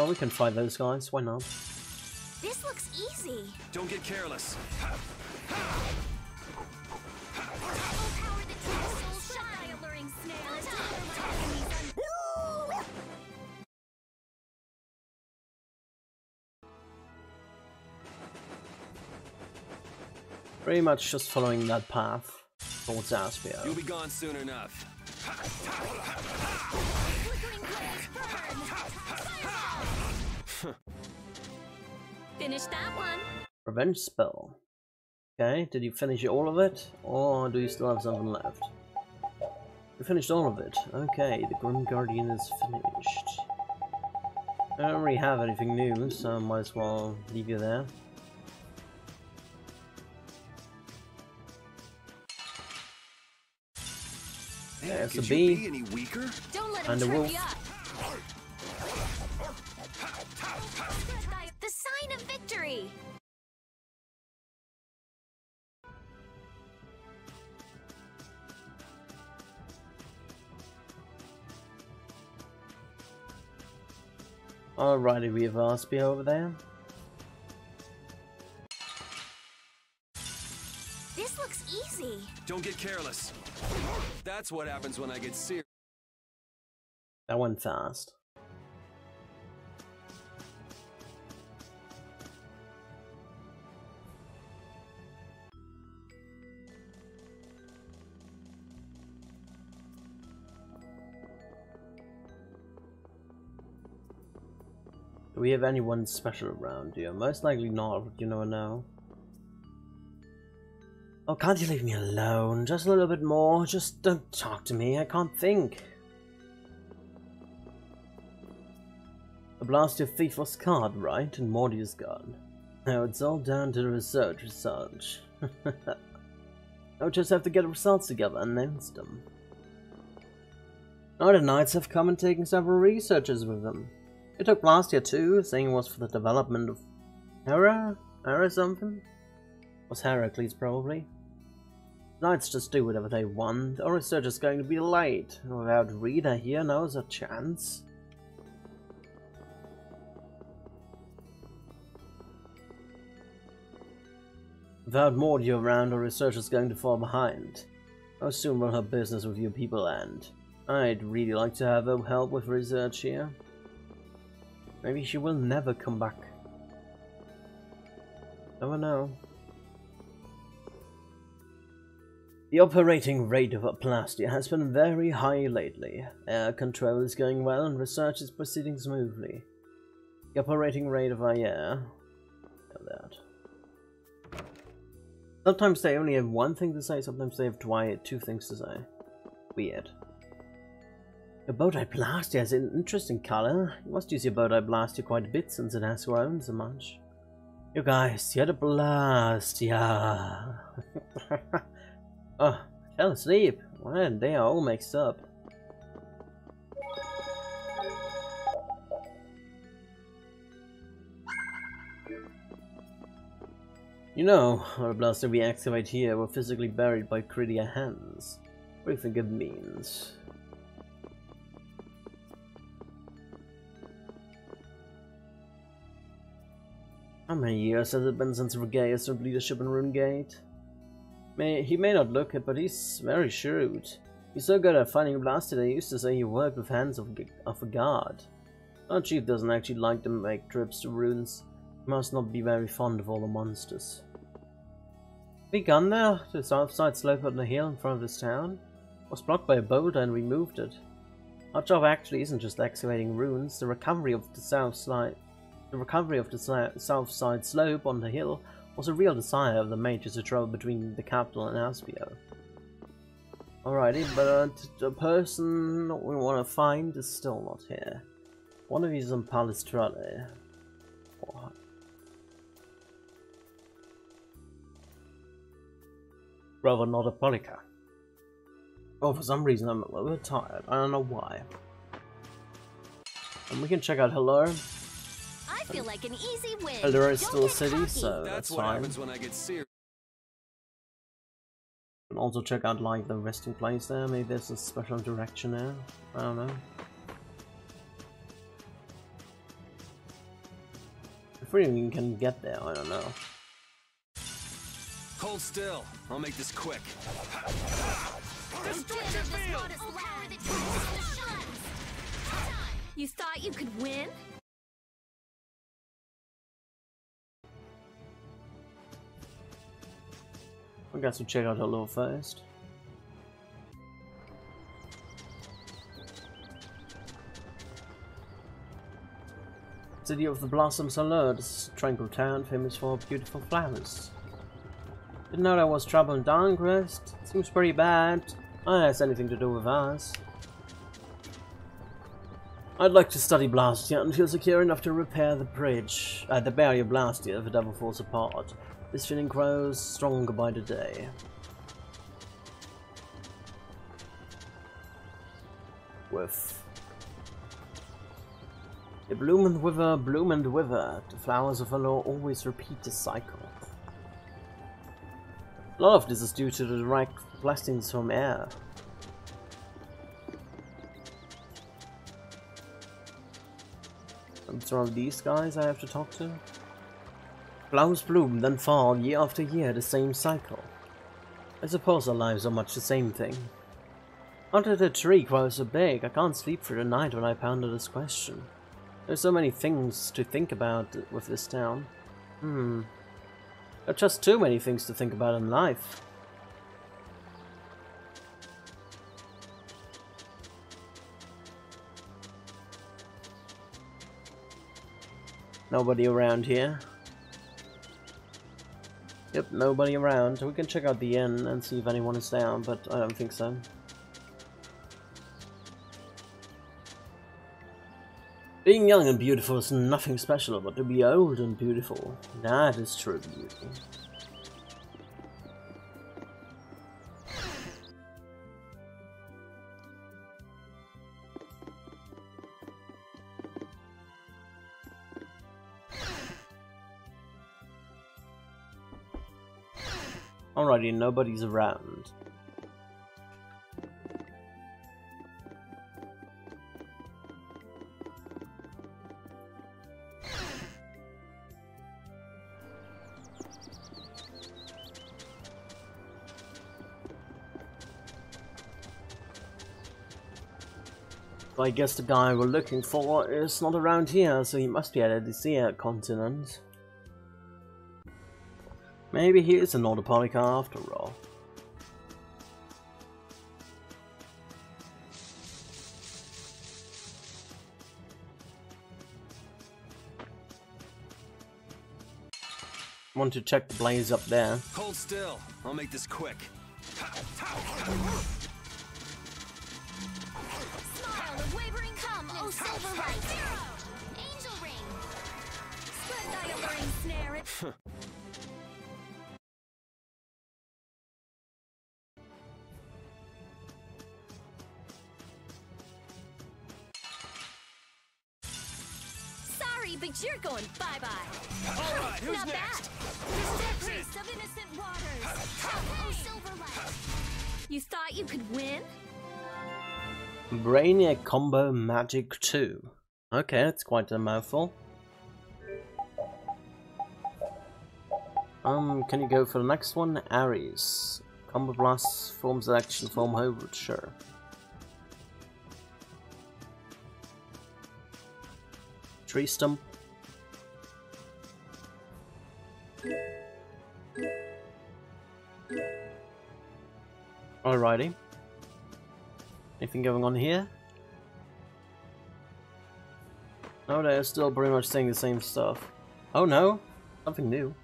We can fight those guys, why not? This looks easy. Don't get careless. Pretty much just following that path towards Aspio. You'll be gone soon enough. Finish that one. Revenge spell. Okay, did you finish all of it? Or do you still have something left? You finished all of it. Okay, the Grim Guardian is finished. I don't really have anything new, so I might as well leave you there. There's a bee any weaker? Don't let and a him trip wolf. you up. The sign of victory! Alrighty, we have Aspio over there. This looks easy. Don't get careless. That's what happens when I get serious. That went fast. Do we have anyone special around here? Most likely not, but you never know. Oh, can't you leave me alone? Just a little bit more. Just don't talk to me. I can't think. The blast your thief was caught, right? And Morty is gone. Now it's all down to the research. I'll just have to get the results together and announce them. Now the Knights have come and taken several researchers with them. They took Blastia too, saying it was for the development of Hera? Hera something? Was Heracles probably. Knights just do whatever they want. Our research is going to be late. Without Rita here, now's a chance. Without Morty around, our research is going to fall behind. How soon will her business with you people end? I'd really like to have her help with research here. Maybe she will never come back. Never know. The operating rate of Plastia has been very high lately. Air control is going well and research is proceeding smoothly. The operating rate of our air... that. Sometimes they only have one thing to say, sometimes they have two things to say. Weird. Your bow-tie blaster has an interesting color. You must use your bow-tie blaster quite a bit since it has grown so much. You guys, you had a blast, yeah. Oh, I fell asleep. Man, they are all mixed up. You know, our blaster we activate here were physically buried by grittier hands. What do you think it means? How many years has it been since Regay assumed leadership in Runegate? He may not look it, but he's very shrewd. He's so good at finding a blaster that he used to say he worked with hands of a god. Our chief doesn't actually like to make trips to ruins. He must not be very fond of all the monsters. Have we gone there? To the south side slope on the hill in front of this town? It was blocked by a boulder and we moved it. Our job actually isn't just excavating ruins. The recovery of the south side slope on the hill was a real desire of the mages to travel between the capital and Aspio. Alrighty, but the person we want to find is still not here. One of you is on Palestrale. What? Rather not a Polica. Oh, for some reason I'm a little bit tired. I don't know why. And we can check out Hello. I feel like an easy win. Hello is still a city, so that's what fine. happens when I get serious. And also check out like the resting place there. Maybe there's a special direction there. I don't know. If we even can get there, I don't know. Hold still. I'll make this quick. Destruction field! You thought you could win? I guess we'll check out Hello first. City of the Blossoms Hello, this tranquil town famous for beautiful flowers. Didn't know there was trouble in Downcrest. Seems pretty bad. Oh, it has anything to do with us. I'd like to study Blastia and feel secure enough to repair the bridge, the barrier Blastia if it ever falls apart. This feeling grows stronger by the day. With they bloom and wither. The flowers of Hello always repeat the cycle. A lot of this is due to the direct blastings from air. And some of these guys I have to talk to. Flowers bloom, then fall, year after year, the same cycle. I suppose our lives are much the same thing. How did a tree grow so big? I can't sleep through the night when I ponder this question. There's so many things to think about with this town. There are just too many things to think about in life. Nobody around here. Yep, nobody around. We can check out the inn and see if anyone is down, but I don't think so. Being young and beautiful is nothing special, but to be old and beautiful, that is true beauty. Alrighty, nobody's around. I guess the guy we're looking for is not around here, so he must be at the Sea continent. Maybe he is an Autopolica after all. Want to check the blaze up there. Hold still. I'll make this quick. Smile, the wavering come, oh silver light. Angel ring. Spread thy alluring snare. Sorry, but you're going bye-bye. All right, who's Not next? bad. Priest of innocent waters. Oh silver light. You thought you could win? Brainiac Combo Magic 2. Okay, that's quite a mouthful. Can you go for the next one? Ares. Combo Blast, Form Selection, Form Hybrid, sure. Tree Stump. Alrighty. Anything going on here? No, they're still pretty much saying the same stuff. Oh no, something new.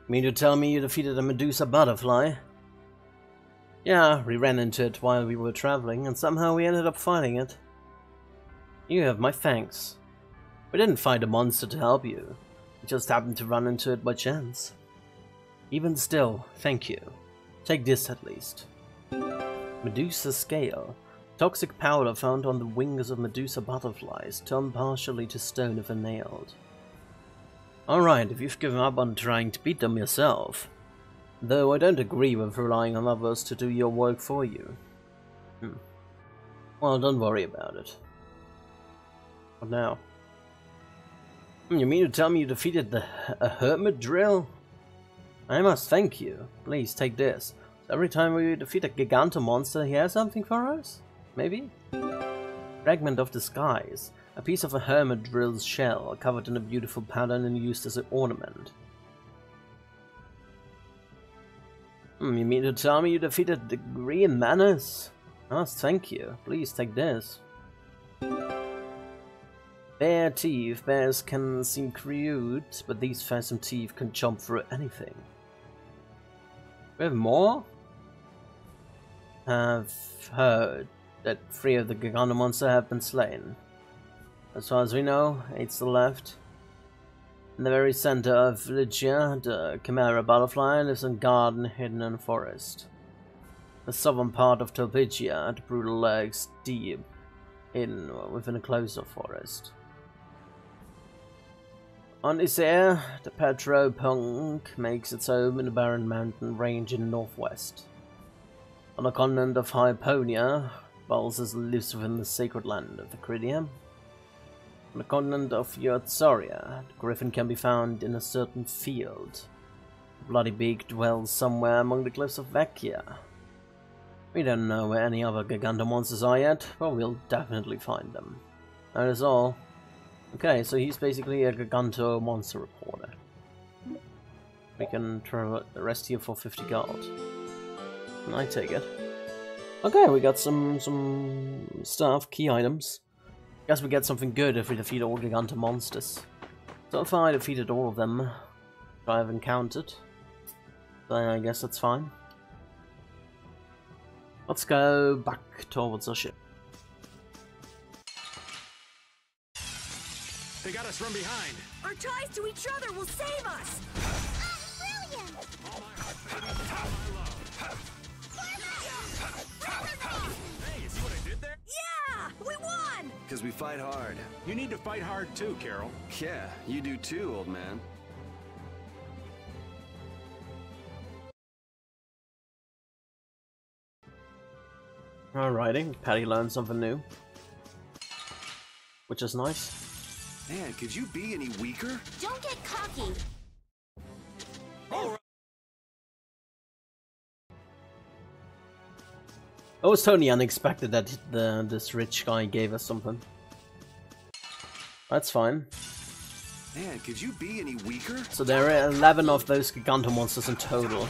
Mean to tell me you defeated a Medusa butterfly? Yeah, we ran into it while we were traveling, and somehow we ended up fighting it. You have my thanks. We didn't fight a monster to help you. We just happened to run into it by chance. Even still, thank you. Take this at least. Medusa Scale. Toxic powder found on the wings of Medusa butterflies, turned partially to stone if nailed. Alright, if you've given up on trying to beat them yourself. Though I don't agree with relying on others to do your work for you. Well, don't worry about it. What now? You mean to tell me you defeated a hermit drill? I must thank you. Please take this. Every time we defeat a Giganto monster, he has something for us? Maybe? Fragment of the Skies. A piece of a hermit drill's shell, covered in a beautiful pattern and used as an ornament. You mean to tell me you defeated the Green Menace? Oh, thank you. Please take this. Bare teeth. Bears can seem cute, but these fearsome teeth can jump through anything. We have more? Have heard that 3 of the Giganto monster have been slain. As far as we know, 8 still left. In the very center of Lygia, the Chimera butterfly lives in a garden hidden in a forest. The southern part of Tulpigia, the brutal lags deep within a closer forest. On Isere, the Petropunk makes its home in the barren mountain range in the northwest. On the continent of Hyponia, Balsas lives within the sacred land of the Cridium. On the continent of Yotzaria, the griffin can be found in a certain field. The Bloody Beak dwells somewhere among the cliffs of Vecchia. We don't know where any other Giganto monsters are yet, but we'll definitely find them. That is all. Okay, so he's basically a Giganto monster reporter. We can try the rest here for 50 gold. I take it. Okay, we got some stuff, key items. Guess we get something good if we defeat all Giganto monsters. So far I defeated all of them I have encountered. Then I guess that's fine. Let's go back towards our ship. They got us from behind. Our ties to each other will save us! Brilliant! Hey, you see what I did there? Yeah! We won! Because we fight hard. You need to fight hard too, Carol. Yeah, you do too, old man. Alrighty, Patty learned something new. Which is nice. Man, could you be any weaker? Don't get cocky. It was totally unexpected that this rich guy gave us something. That's fine. Man, could you be any weaker? So there are 11 of those Giganto monsters in total.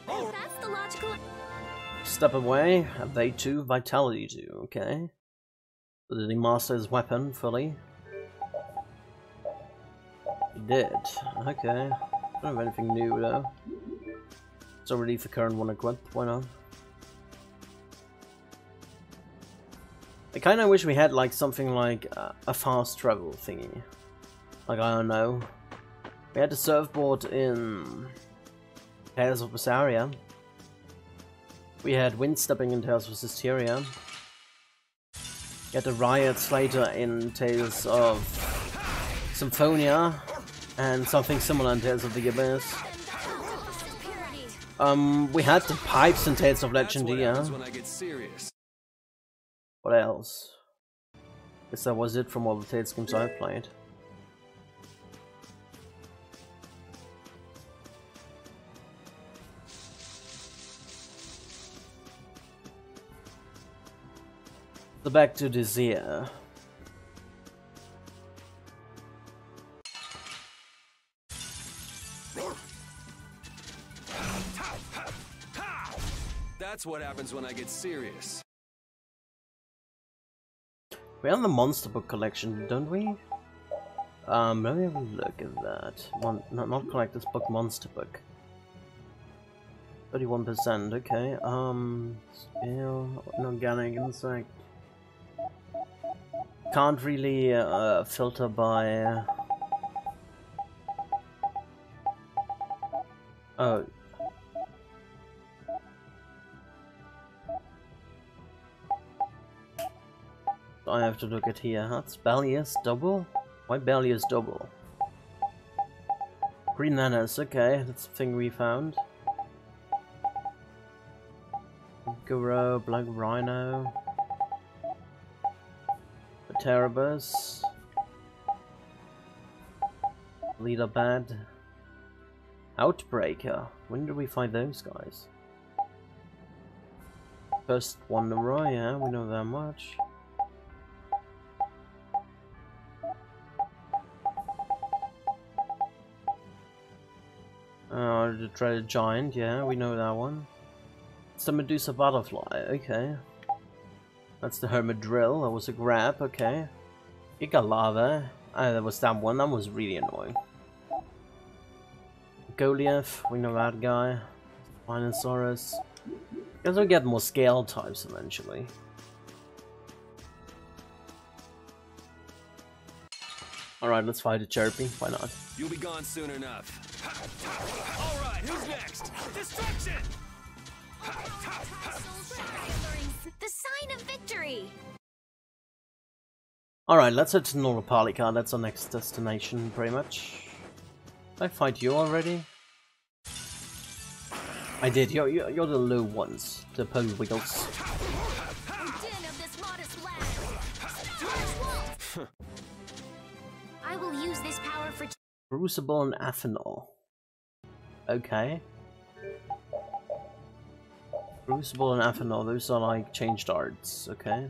That's the logical... Step away, and they too, Vitality 2, okay. So did he master his weapon fully? You did. Okay. Don't have anything new though. It's already the current one equipped. Why not? I kind of wish we had like something like a fast travel thingy. Like, I don't know. We had the surfboard in Tales of Vesperia. We had wind stepping in Tales of Vesperia. We had the riots later in Tales of Symphonia, and something similar in Tales of the Abyss. We had the pipes in Tales of Legendia. What else? Guess that was it from all the Tales games I've played. So back to Desire. That's what happens when I get serious. We have the Monster Book collection, don't we? Let me have a look at that. Not Collector's Book, Monster Book. 31%, okay. Scale, inorganic insect. Can't really filter by... Oh. I have to look at here. That's Bellius double? Why Bellius double? Green Nanas, okay, that's the thing we found. Guru, Black Rhino. Terrabus. Leader Bad. Outbreaker. When did we find those guys? First Wanderer, yeah, we know that much. The Dreaded Giant, yeah, we know that one. It's the Medusa Butterfly, okay. That's the Hermit Drill, that was a grab, okay. Giga Lava, there was that one, that was really annoying. Goliath, we know that guy. Spinosaurus. Guess we'll get more scale types eventually. Alright, let's fight a Chirpy, why not? You'll be gone soon enough. Alright, who's next? Destruction! The sign of victory! Alright, let's head to Norapalika, that's our next destination, pretty much. Did I fight you already? I did, you're the low ones, the pole wheels. I will use this power for... Crucible and Athanol. Okay. Crucible and Athanol, those are like changed arts, okay.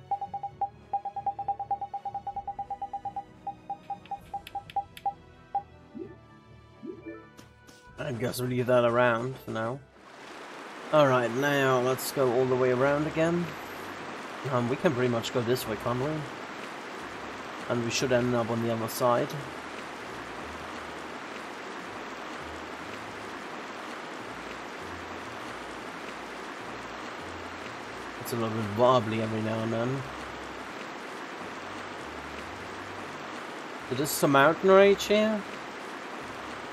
I guess we'll leave that around for now. Alright, now let's go all the way around again. We can pretty much go this way, can't we? And we should end up on the other side. It's a little bit wobbly every now and then. Is this the mountain range here?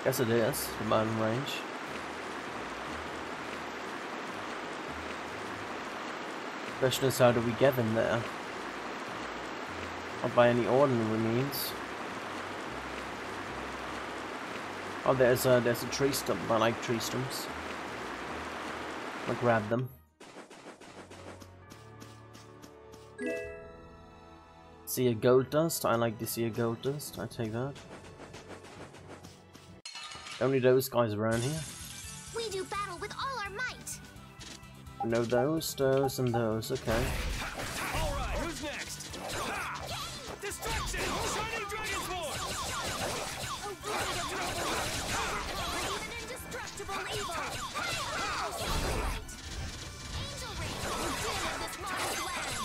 Guess it is, the mountain range. Question is, how do we get in there? Not by any ordinary means. Oh, there's a tree stump. I like tree stumps. I'll grab them. See a gold dust. I like to see a gold dust. I take that. Only those guys around here. We do battle with all our might. No, those, and those. Okay. Alright, who's next? Destruction! Shining Dragon Sword! Even indestructible evil. Angel Ring, the din of this modest land.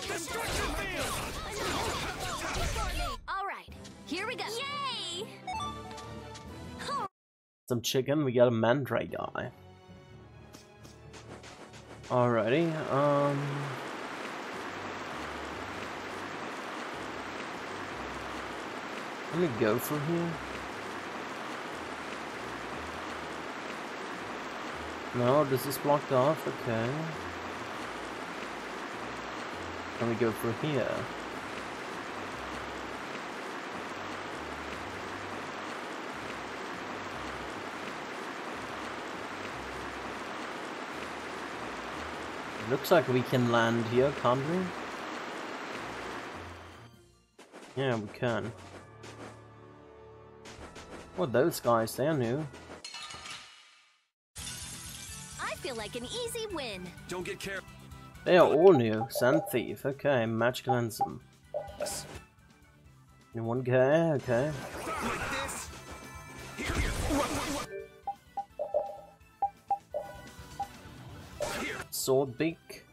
Destruction Field! Some chicken, we got a mandrake guy. Alrighty, let me go from here. No, this is blocked off, okay. Let me go through here. Looks like we can land here, can't we? Yeah, we can. Well, those guys, they're new. I feel like an easy win. Don't get careful. They are all new. Sand Thief, okay. Magical Ensign. In one guy, okay. Sword beak.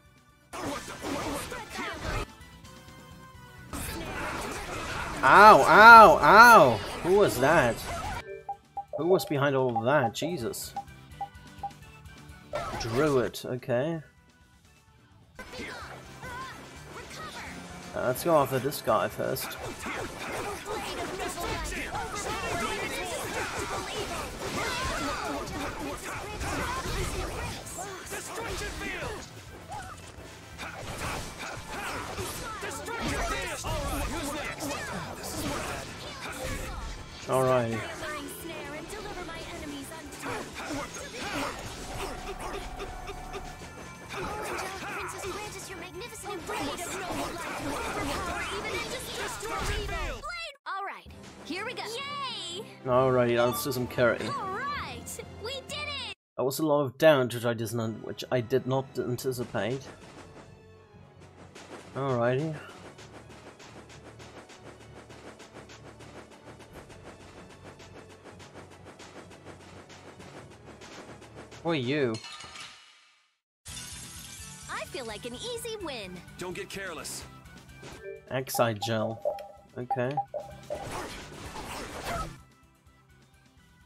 Ow, ow, ow! Who was that? Who was behind all of that? Jesus. Druid, okay. Let's go after this guy first. Alright. Alright, here we go. Yay! Alright, let's do some curry. Alright, we did it! That was a lot of damage which I did not anticipate. Alrighty. Who are you? I feel like an easy win. Don't get careless. Exide gel. Okay.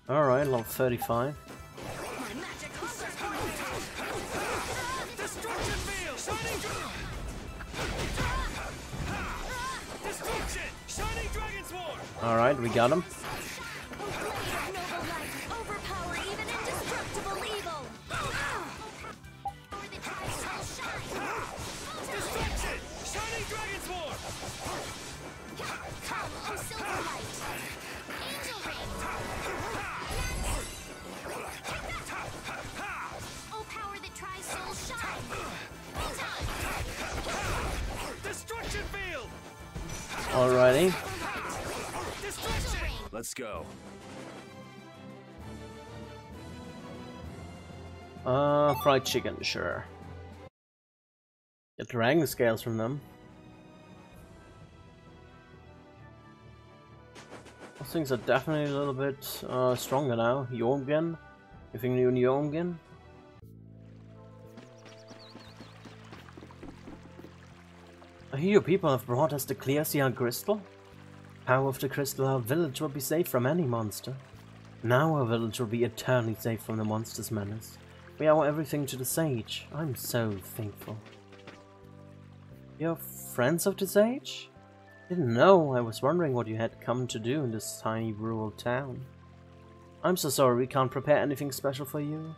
Alright, level 35. Alright, we got him. Alrighty. Let's go. Fried chicken, sure. Get dragon scales from them. Those things are definitely a little bit stronger now. Jorgen? You think you need Jorgen? I hear your people have brought us the clear Cyan crystal. Power of the crystal, our village will be safe from any monster. Now our village will be eternally safe from the monster's menace. We owe everything to the sage. I'm so thankful. You're friends of the sage? Didn't know. I was wondering what you had come to do in this tiny rural town. I'm so sorry we can't prepare anything special for you.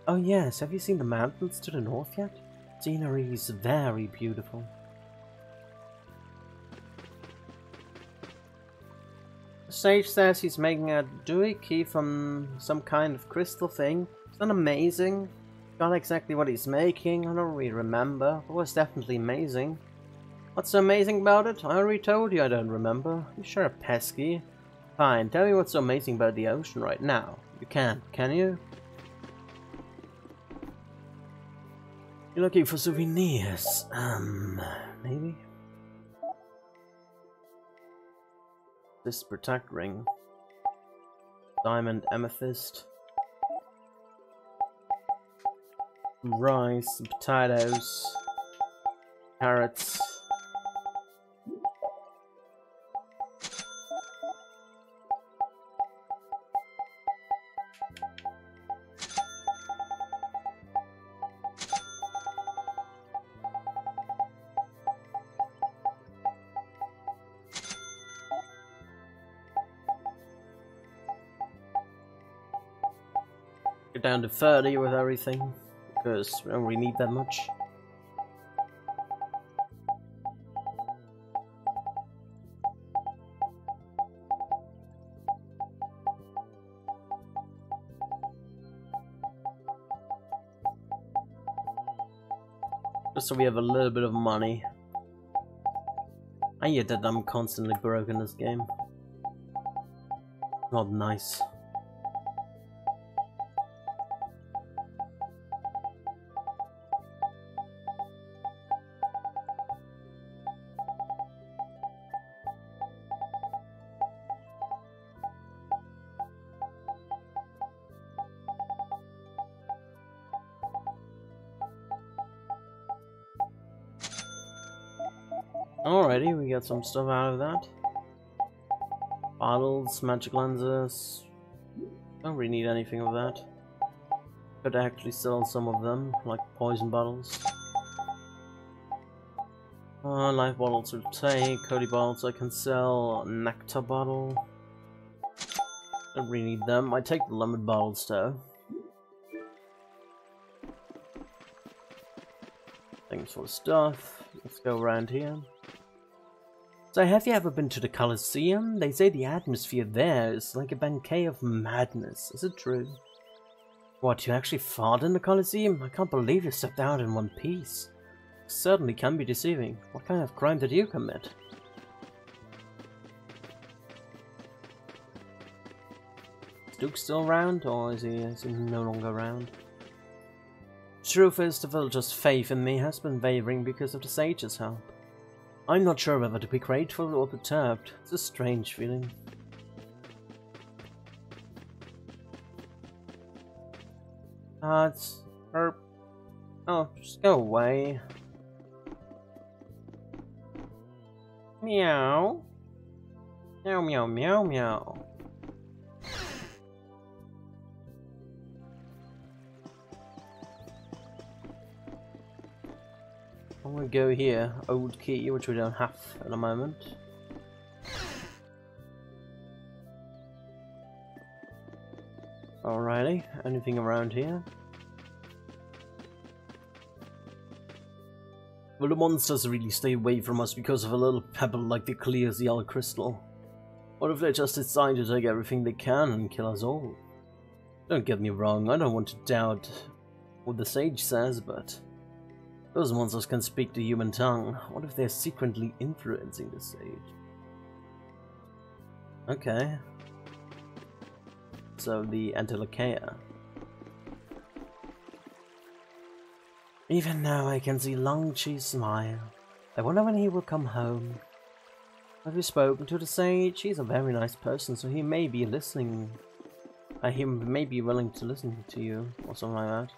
Oh yes, have you seen the mountains to the north yet? Scenery is very beautiful. The sage says he's making a dewy key from some kind of crystal thing. Isn't that amazing? Not exactly what he's making, I don't really remember, but it was definitely amazing. What's so amazing about it? I already told you I don't remember. You sure are pesky. Fine, tell me what's so amazing about the ocean right now. You can't, can you? You're looking for souvenirs. Maybe? This protect ring. Diamond amethyst. Rice, potatoes, carrots. down to 30 with everything, because we don't really need that much. Just so we have a little bit of money. I hate that I'm constantly broke in this game. Not nice. Alrighty, we got some stuff out of that. Bottles, magic lenses. Don't really need anything of that. Could actually sell some of them, like poison bottles. Life bottles will take. Cody bottles I can sell. Nectar bottle. Don't really need them. I take the lemon bottles though. Thanks for the stuff. Let's go around here. So have you ever been to the Colosseum? They say the atmosphere there is like a bouquet of madness. Is it true? What, you actually fought in the Colosseum? I can't believe you stepped out in one piece. It certainly can be deceiving. What kind of crime did you commit? Is Duke still around, or is he no longer around? Truth is, the villagers' faith in me has been wavering because of the sage's help. I'm not sure whether to be grateful or perturbed. It's a strange feeling. Oh, just go away. Meow. Meow, meow, meow, meow. I'm gonna go here, old key, which we don't have at the moment. Alrighty, anything around here? Will the monsters really stay away from us because of a little pebble like the clear Zeal crystal? What if they just decide to take everything they can and kill us all? Don't get me wrong, I don't want to doubt what the sage says, but those monsters can speak the human tongue. What if they're secretly influencing the sage? Okay. So the Antilochea. Even now I can see Long Chi smile. I wonder when he will come home. Have you spoken to the sage? He's a very nice person, so he may be listening. He may be willing to listen to you, or something like that.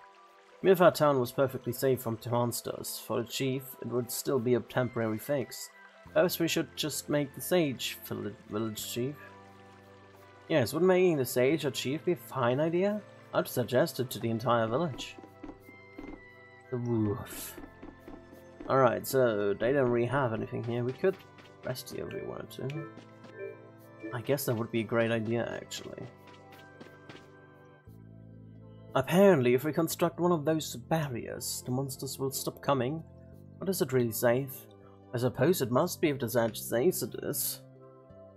If our town was perfectly safe from monsters, for the chief, it would still be a temporary fix. Perhaps we should just make the sage village chief. Yes, would making the sage a chief be a fine idea? I'd suggest it to the entire village. The roof. Alright, so they don't really have anything here. We could rest here if we wanted to. I guess that would be a great idea, actually. Apparently, if we construct one of those barriers, the monsters will stop coming. But is it really safe? I suppose it must be if the sage says it is.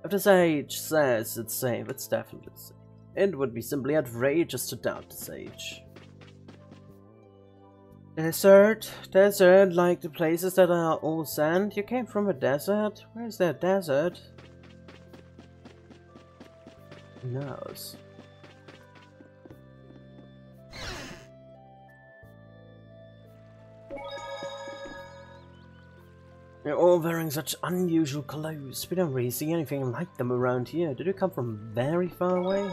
If the sage says it's safe, it's definitely safe. It would be simply outrageous to doubt the sage. Desert? Desert, like the places that are all sand? You came from a desert? Where's that desert? Who knows? They're all wearing such unusual clothes. We don't really see anything like them around here. Did you come from very far away?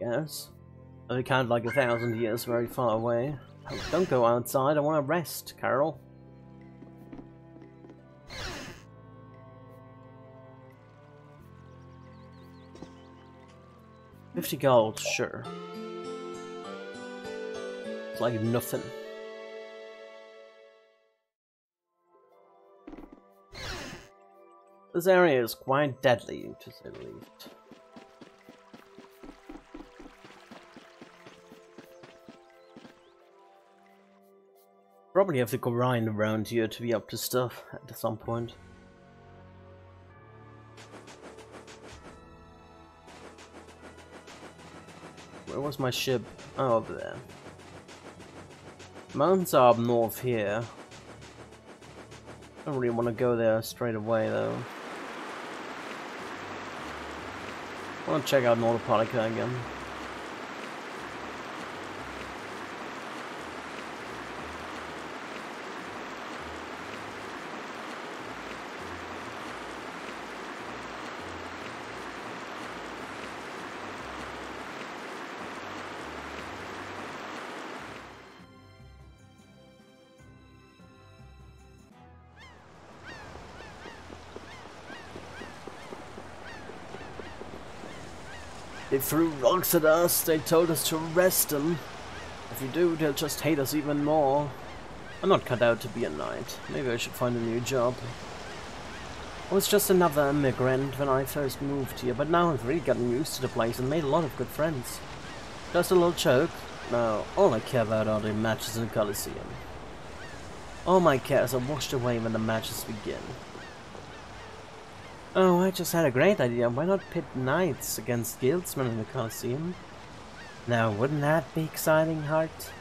Yes. We can't like 1,000 years very far away. Oh, don't go outside, I want to rest, Carol. $50 gold, sure. It's like nothing. This area is quite deadly, to say the least. Probably have to go grind around here to be up to stuff at some point. Where was my ship? Oh, over there. Mountains are up north here. I don't really want to go there straight away though. I want to check out Nordopolica again. They threw rocks at us, they told us to arrest them. If we do, they'll just hate us even more. I'm not cut out to be a knight. Maybe I should find a new job. I was just another immigrant when I first moved here, but now I've really gotten used to the place and made a lot of good friends. Just a little joke. No, all I care about are the matches in the Coliseum. All my cares are washed away when the matches begin. Oh, I just had a great idea. Why not pit knights against guildsmen in the Coliseum? Now, wouldn't that be exciting, Heart?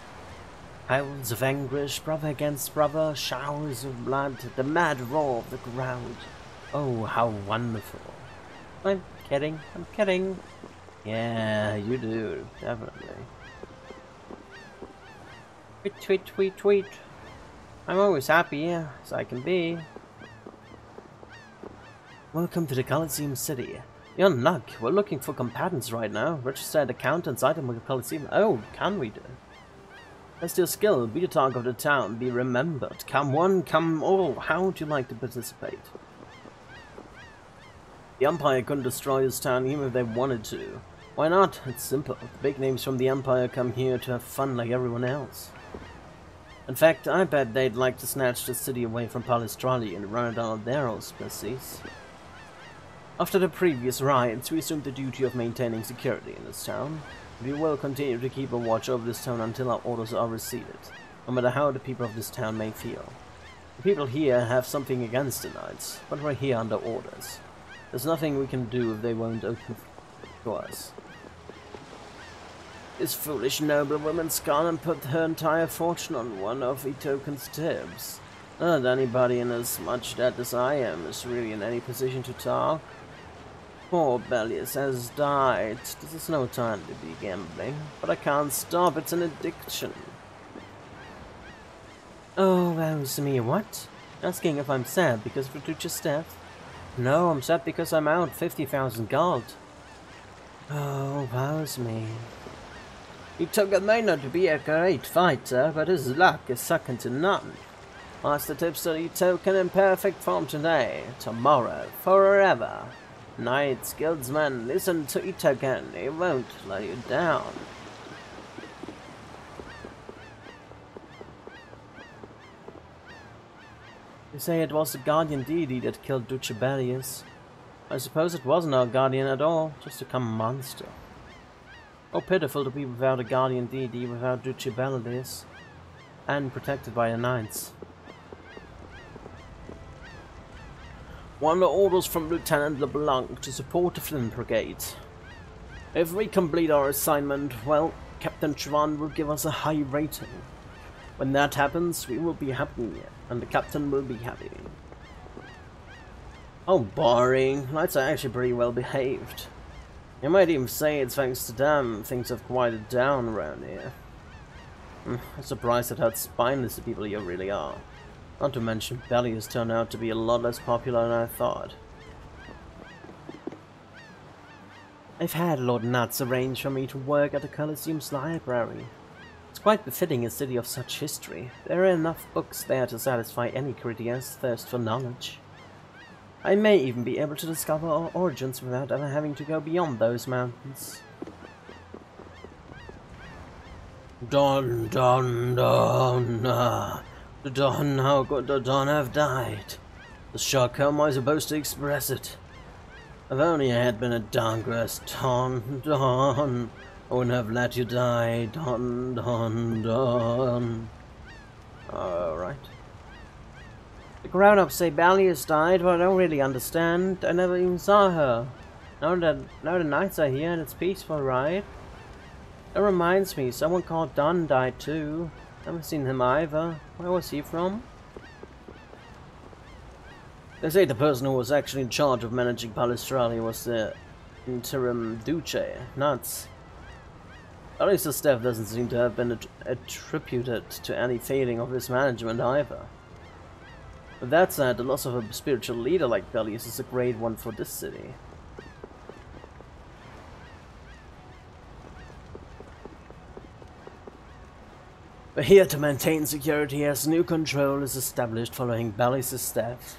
Howls of anguish, brother against brother, showers of blood, the mad roar of the crowd. Oh, how wonderful. I'm kidding, I'm kidding. Yeah, you do, definitely. Tweet, tweet, tweet, tweet. I'm always happy as I can be. Welcome to the Coliseum City. You're in luck. We're looking for combatants right now. Registered accountants item with the Coliseum. Oh, can we do? Test your skill. Be the talk of the town. Be remembered. Come one, come all. How would you like to participate? The Empire couldn't destroy this town even if they wanted to. Why not? It's simple. The big names from the Empire come here to have fun like everyone else. In fact, I bet they'd like to snatch the city away from Palestrali and run it on their auspices. After the previous riots, we assumed the duty of maintaining security in this town. We will continue to keep a watch over this town until our orders are received, no matter how the people of this town may feel. The people here have something against the knights, but we're here under orders. There's nothing we can do if they won't open to us. This foolish noblewoman's gone and put her entire fortune on one of Itoken's tips. Not anybody in as much debt as I am is really in any position to talk. Poor Bellius has died. This is no time to be gambling, but I can't stop. It's an addiction. Oh, wows me, what? Asking if I'm sad because of Raducha's death? No, I'm sad because I'm out 50,000 gold. Oh, wows me. Itoken may not be a great fighter, but his luck is second to none. Master Tipster Itoken in perfect form today, tomorrow, forever. Knights, guildsmen, listen to Itoken, he won't let you down. You say it was the guardian deity that killed Duce Bellius. I suppose it wasn't our guardian at all, just a common monster. Oh, pitiful to be without a guardian deity, without Duce Bellius, and protected by the knights. One orders from Lieutenant LeBlanc to support the Flint Brigade. If we complete our assignment, well, Captain Tron will give us a high rating. When that happens, we will be happy, and the captain will be happy. Oh, boring. Knights are actually pretty well behaved. You might even say it's thanks to them things have quieted down around here. I'm surprised at how spineless the people here really are. Not to mention, Belly has turned out to be a lot less popular than I thought. I've had Lord Nuts arrange for me to work at the Coliseum's library. It's quite befitting a city of such history. There are enough books there to satisfy any courtier's thirst for knowledge. I may even be able to discover our origins without ever having to go beyond those mountains. Don, don, don, the Don, how could the Don have died? The shock, how am I supposed to express it? If only I had been a Dahngrest, Don, Don, I wouldn't have let you die, Don, Don, Don. Alright. The grown-ups say Ballius died, but I don't really understand. I never even saw her. Now the nights are here and it's peaceful, right? That reminds me, someone called Don died too. Haven't seen him either. Where was he from? They say the person who was actually in charge of managing Palestralia was the interim Duce. Nuts. At least the staff doesn't seem to have been attributed to any failing of his management either. With that said, the loss of a spiritual leader like Bellius is a great one for this city. We're here to maintain security as new control is established following Bellius' death.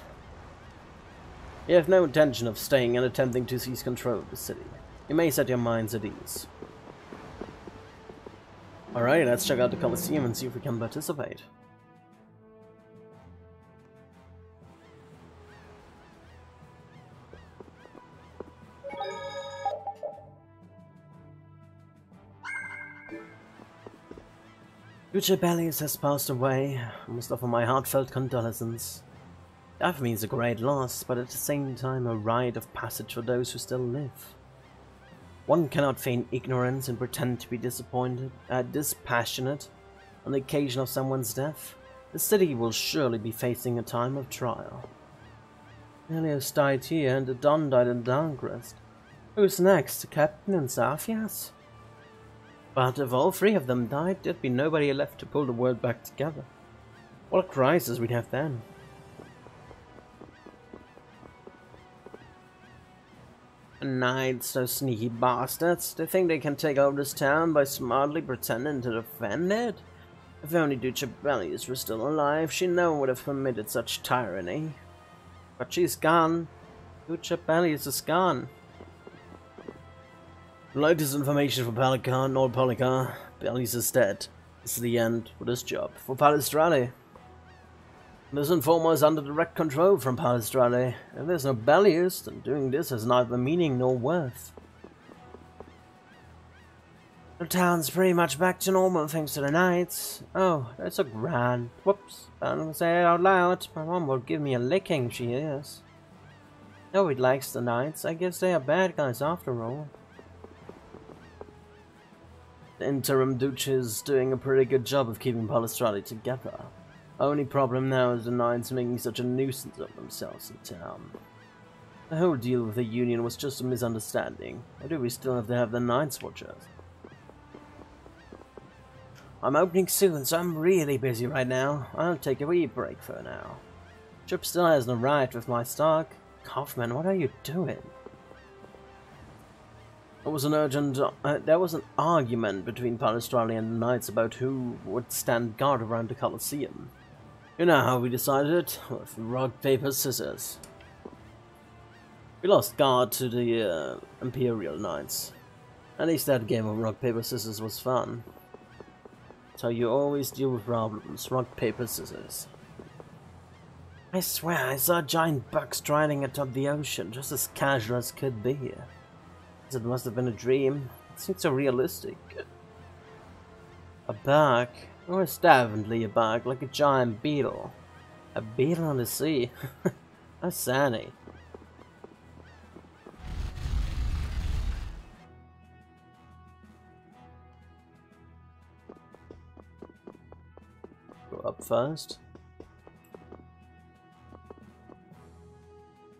You have no intention of staying and attempting to seize control of the city. You may set your minds at ease. Alright, let's check out the Colosseum and see if we can participate. Duce Bellius has passed away. I must offer my heartfelt condolences. Death means a great loss, but at the same time a rite of passage for those who still live. One cannot feign ignorance and pretend to be dispassionate on the occasion of someone's death. The city will surely be facing a time of trial. Helios died here and the Don died in Downcrest. Who's next? The Captain and Zaphias? But if all three of them died, there'd be nobody left to pull the world back together. What a crisis we'd have then. Knights, those sneaky bastards. They think they can take over this town by smartly pretending to defend it? If only Duce Bellius were still alive, she never would have permitted such tyranny. But she's gone. Duce Bellius is gone. Latest information from Pelican, Old Pelican. Bellius is dead. This is the end for this job. For Palestralia. This informer is under direct control from Palestralia. If there's no Bellius, then doing this has neither meaning nor worth. The town's pretty much back to normal thanks to the Knights. Oh, that's a grand. Whoops. I don't say it out loud. My mom will give me a licking if she hears. Nobody likes the Knights. I guess they are bad guys after all. The interim Duce is doing a pretty good job of keeping Palestralia together. Only problem now is the Knights making such a nuisance of themselves in town. The whole deal with the Union was just a misunderstanding. Why do we still have to have the Knights watch us? I'm opening soon, so I'm really busy right now. I'll take a wee break for now. Ship still hasn't arrived with my stock. Kaufman, what are you doing? There was an argument between Palestralia and the Knights about who would stand guard around the Colosseum. You know how we decided? With rock, paper, scissors. We lost guard to the Imperial Knights. At least that game of rock, paper, scissors was fun. That's how you always deal with problems. Rock, paper, scissors. I swear I saw a giant bug striding atop the ocean, just as casual as could be. It must have been a dream. It seems so realistic. A bug? Oh, it's definitely a bug, like a giant beetle. A beetle on the sea? That's sunny. Go up first.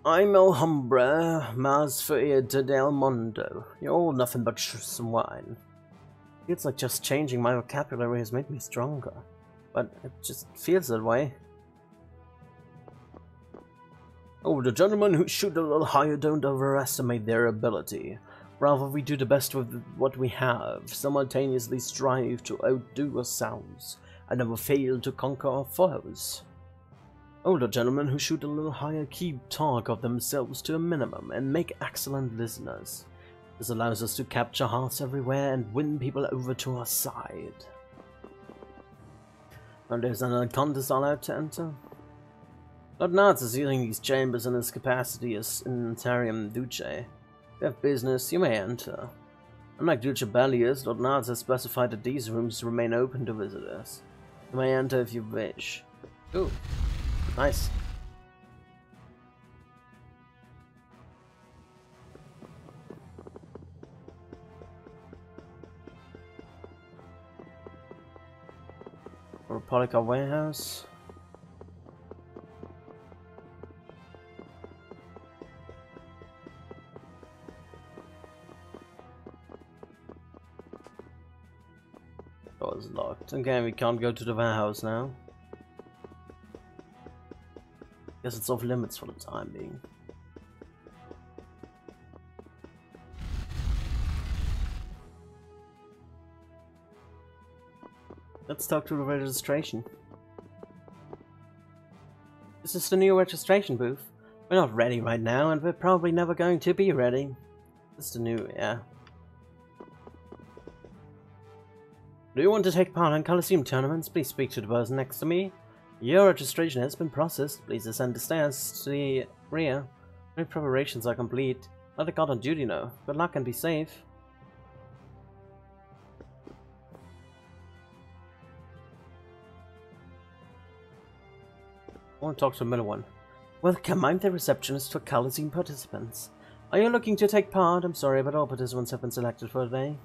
I'm Alhambra, Vesperia del Mundo. You're all nothing but some wine. Feels like just changing my vocabulary has made me stronger. But it just feels that way. Oh, the gentlemen who shoot a little higher don't overestimate their ability. Rather, we do the best with what we have, simultaneously strive to outdo ourselves, and never fail to conquer our foes. Older gentlemen who shoot a little higher keep talk of themselves to a minimum and make excellent listeners. This allows us to capture hearts everywhere and win people over to our side. And there's another contest allowed to enter. Lord Nartz is using these chambers in his capacity as Interim Duce. If you have business, you may enter. Unlike Duce Bellius, Lord Nartz has specified that these rooms remain open to visitors. You may enter if you wish. Ooh, nice. Or a polycar warehouse. Door's locked. Okay, we can't go to the warehouse now. Guess it's off limits for the time being. Let's talk to the registration. This is the new registration booth. We're not ready right now, and we're probably never going to be ready. This is the new, yeah. Do you want to take part in Coliseum tournaments? Please speak to the person next to me. Your registration has been processed. Please ascend the stairs to the rear. My preparations are complete. Let the guard on duty know. Good luck and be safe. I want to talk to the middle one. Welcome, I'm the receptionist for Coliseum participants. Are you looking to take part? I'm sorry, but all participants have been selected for today.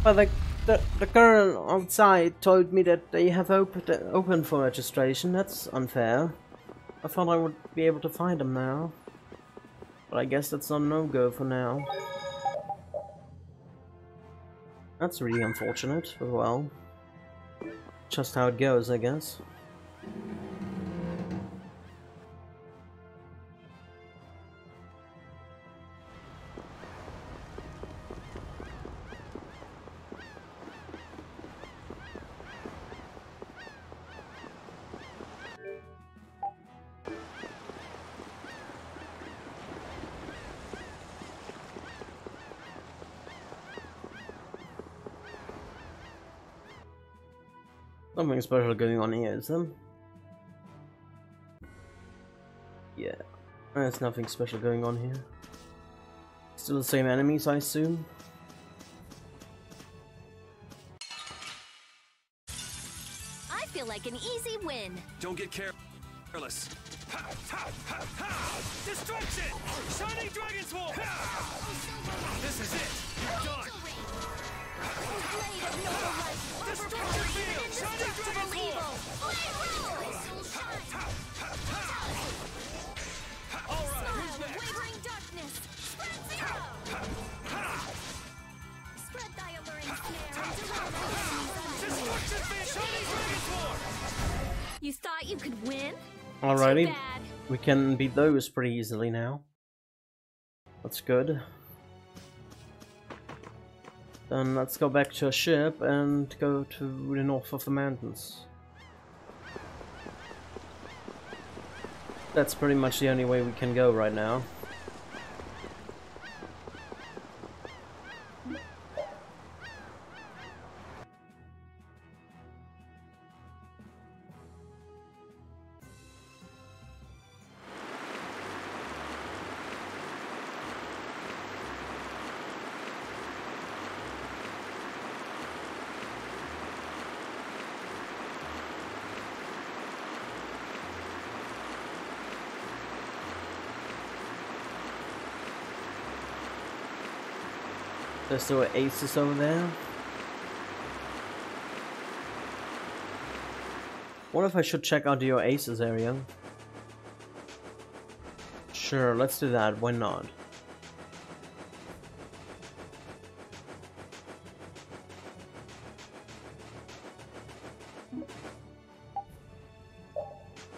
But the girl outside told me that they have open for registration. That's unfair. I thought I would be able to find them now. But I guess that's not a no-go for now. That's really unfortunate, but well. Just how it goes, I guess. Something special going on here, is there? Yeah, there's nothing special going on here. Still the same enemies, I assume? I feel like an easy win. Don't get careless. Ha, ha, ha, ha! Destruction! Shining Dragon Swarm! This is it! You're done! Destruction field! Shining Dragon Swarm! Alright, who's next? Wavering darkness! Spread zero! Spread thy alluring snare and Destruction field! Shining Dragon Swarm! You thought you could win? Alrighty, Too bad. we can beat those pretty easily now. That's good. Then let's go back to our ship and go to the north of the mountains. That's pretty much the only way we can go right now. There's still aces over there. What if I should check out your aces area? Sure, let's do that. Why not?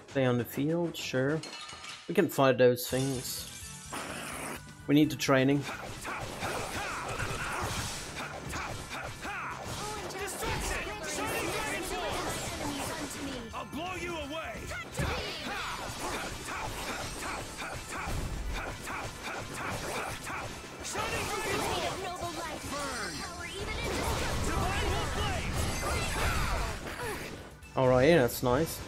Stay on the field, sure. We can fight those things. We need the training. Alright, yeah, that's nice.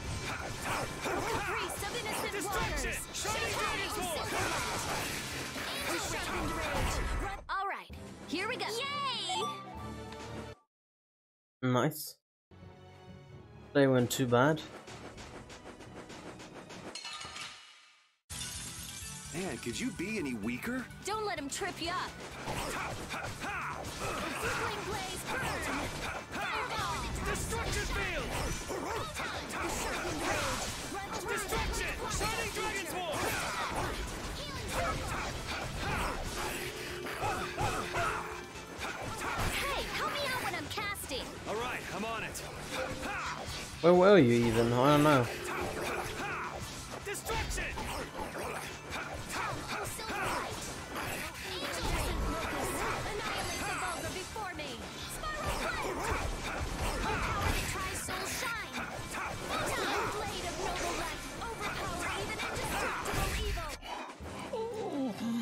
Alright, Here we go. Yay! Nice. They weren't too bad. Man, could you be any weaker? Don't let him trip you up. Flickering blaze burn. Destruction field! Destruction! Shining Dragon's War! Hey, help me out when I'm casting. Alright, I'm on it. Where were you even? I don't know. Destruction! Annihilate the vulgar before me. Spiral blade. Tri-soul shine. Blade of noble light. Overpower even indestructible evil.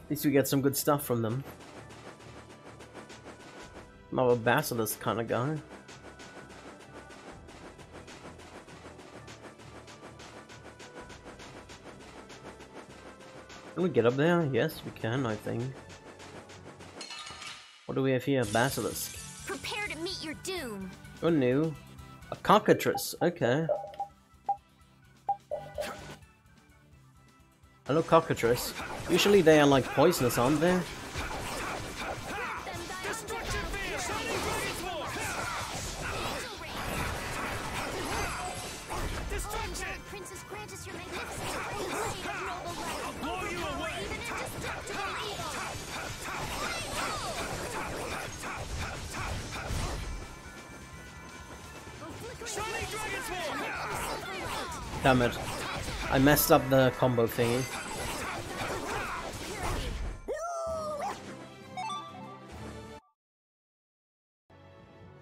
At least we get some good stuff from them. I'm a basilisk kind of guy. Can we get up there? Yes, we can, I think. What do we have here? Basilisk. Prepare to meet your doom. Oh, new. A cockatrice. Okay. Hello, cockatrice. Usually they are like poisonous, aren't they? Princess, grant us your magnificent blade of noble light. I'll blow you away! Even indestructible evil. Shining Dragon's War! Damn it. I messed up the combo thingy.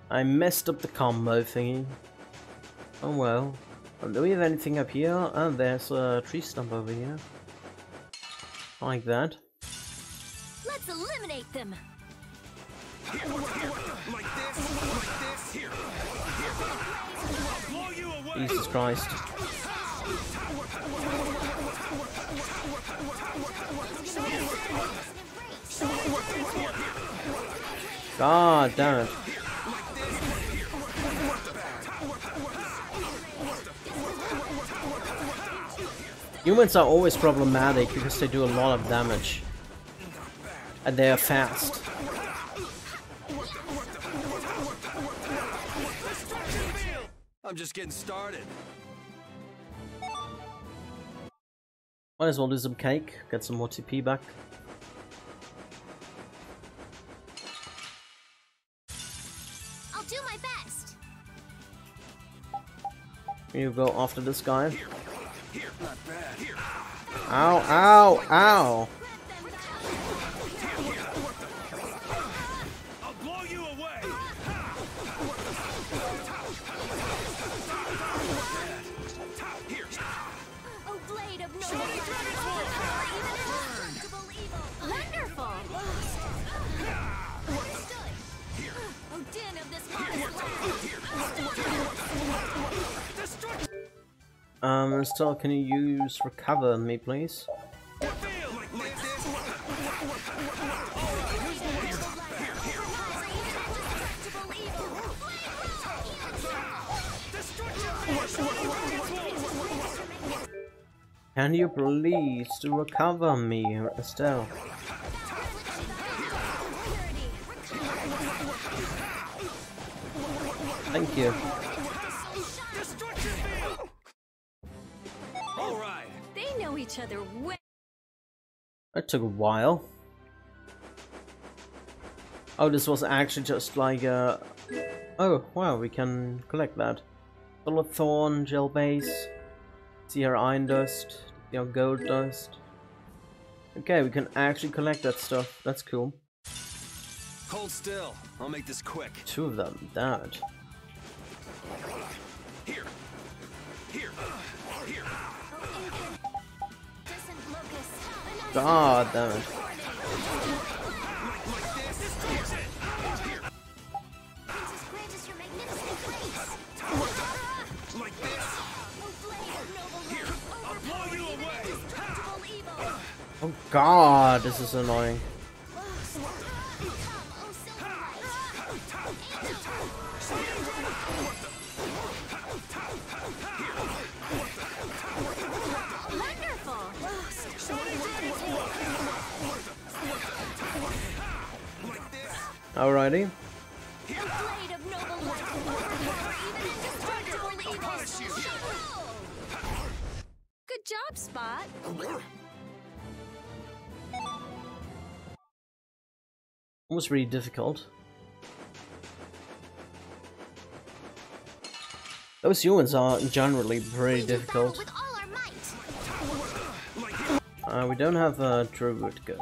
I messed up the combo thingy. Oh well. Do we have anything up here? Oh, there's a tree stump over here. Like that. Let's eliminate them. Like this, here. I'll blow you away! Jesus Christ. God damn it. Humans are always problematic because they do a lot of damage. And they are fast. I'm just getting started. Might as well do some cake, get some more TP back. I'll do my best. You go after this guy. Ow, ow, ow! I'll blow you away! Oh, blade of noble light. Overpower even indestructible evil. Wonderful. Understood. Oh, din of this modest Still, can you use recover me, please? Can you please to recover me, Estelle? Thank you. They know each other well. That took a while. Oh, this was actually just like oh, wow, we can collect that. Bullet thorn, gel base, CR iron dust, gold dust. Okay, we can actually collect that stuff. That's cool. Hold still. I'll make this quick. 2 of them, that. Here. God damn it. Oh god, this is annoying. Alrighty. Good job, Spot. It was really difficult. Those humans are generally pretty difficult. We don't have a druid, good.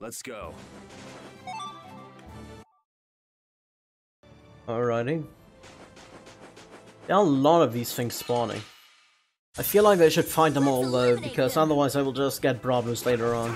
Let's go. Alrighty. There are a lot of these things spawning. I feel like I should fight them all though, because otherwise I will just get problems later on.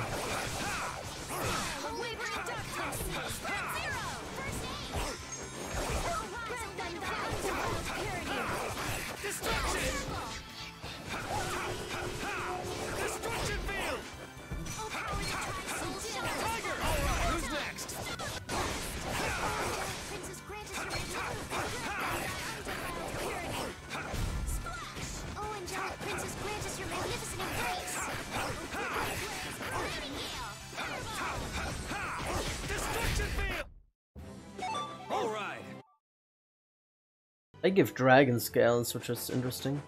They give dragon scales, which is interesting.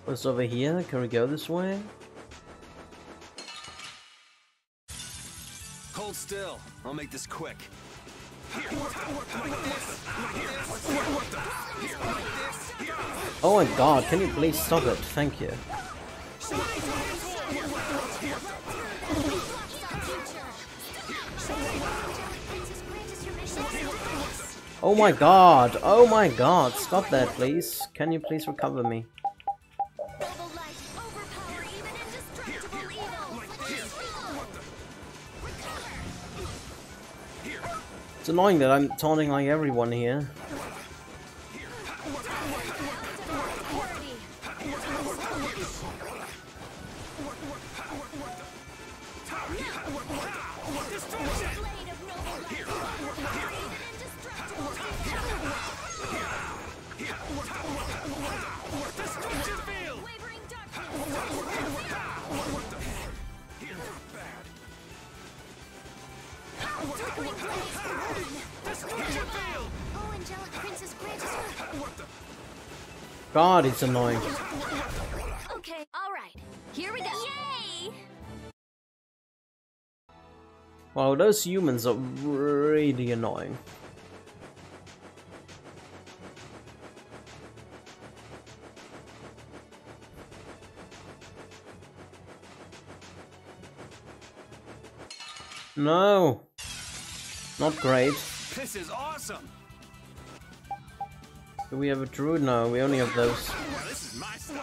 What's over here? Can we go this way? Hold still. I'll make this quick. Oh my god, can you please stop it? Thank you. Oh my god! Oh my god! Stop that, please. Can you please recover me? It's annoying that I'm taunting like everyone here. God, it's annoying. Okay, alright. Here we go. Yay! Wow, those humans are really annoying. No! Not great. This is awesome. Do we have a druid? No, we only have those. This is my style.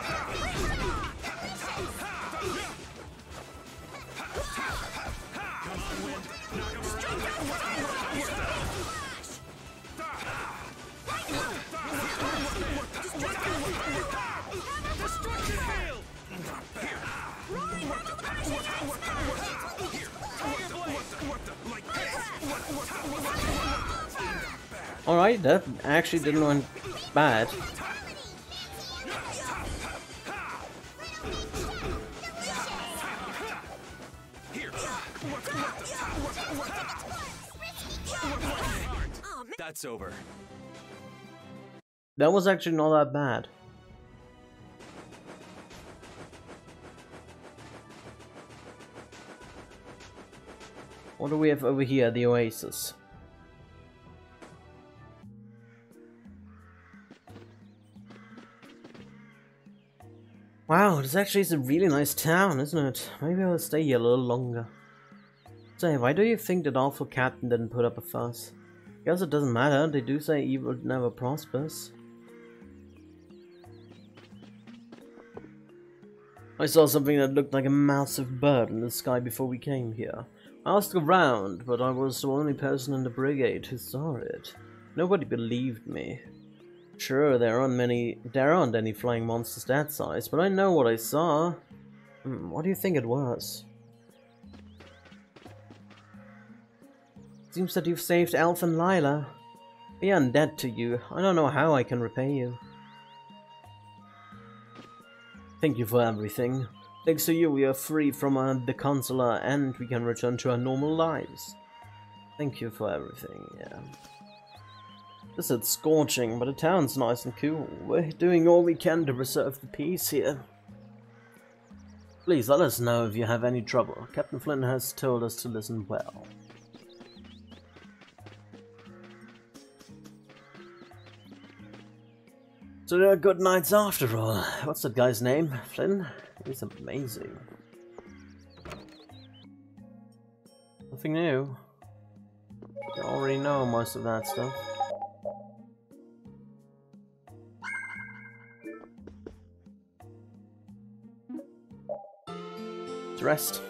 Alright, that actually didn't went bad. That's over. That was actually not that bad. What do we have over here? The oasis. Wow, this actually is a really nice town, isn't it? Maybe I'll stay here a little longer. Say, why do you think that awful captain didn't put up a fuss? Guess it doesn't matter, they do say evil never prospers. I saw something that looked like a massive bird in the sky before we came here. I asked around, but I was the only person in the brigade who saw it. Nobody believed me. Sure, there aren't any flying monsters that size, but I know what I saw. What do you think it was? Seems that you've saved Elf and Lila. We are in debt to you. I don't know how I can repay you. Thank you for everything. Thanks to you, we are free from the consular and we can return to our normal lives. Thank you for everything, yeah. This is scorching, but the town's nice and cool. We're doing all we can to preserve the peace here. Please let us know if you have any trouble. Captain Flynn has told us to listen well. So they are good nights after all. What's that guy's name? Flynn? He's amazing. Nothing new. You already know most of that stuff. To rest.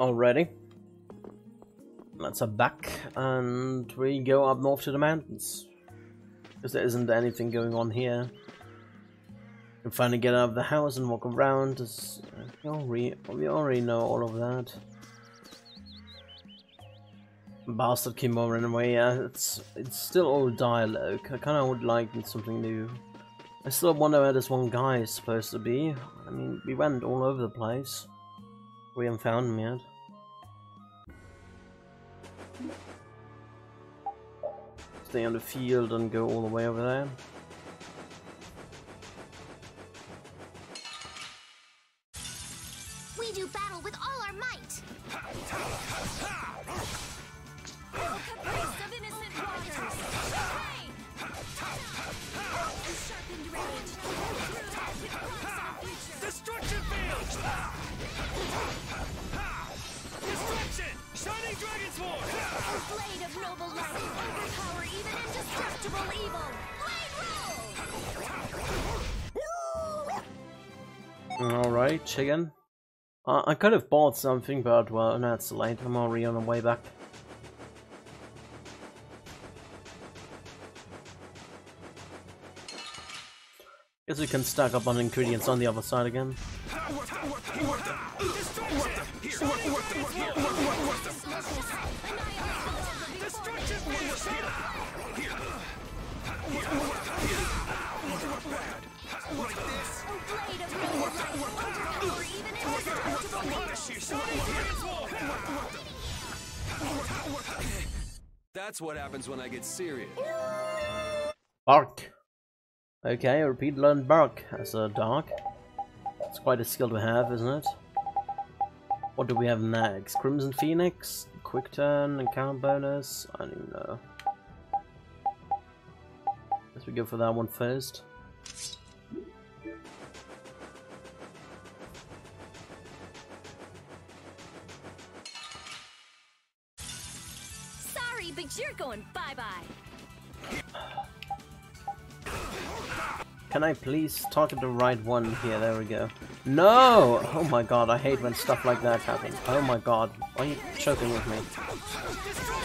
Already. Let's head back and we go up north to the mountains. Because there isn't anything going on here. We can finally get out of the house and walk around. We already know all of that. Bastard came over anyway. Yeah, it's still old dialogue. I kinda would like something new. I still wonder where this one guy is supposed to be. I mean, we went all over the place. We haven't found him yet. Stay on the field and go all the way over there. We do battle with all our might. Of innocent waters. Sharpened rage. Destruction field! Destruction! Shining Dragon Sword! Blade of noble light. Overpower even indestructible evil. Blade roll! Alright, chicken. I could have bought something, but well, now it's late. I'm already on the way back. Guess we can stack up on ingredients on the other side again. That's what happens when I get serious. Bark. Okay, repeat learn bark as a dog. It's quite a skill to have, isn't it? What do we have next? Crimson Phoenix, quick turn, encounter bonus. I don't even know. Guess we go for that one first. Sorry, but you're going bye-bye. Can I please target the right one here? There we go. No! Oh my god, I hate when stuff like that happens. Oh my god, why are you choking with me?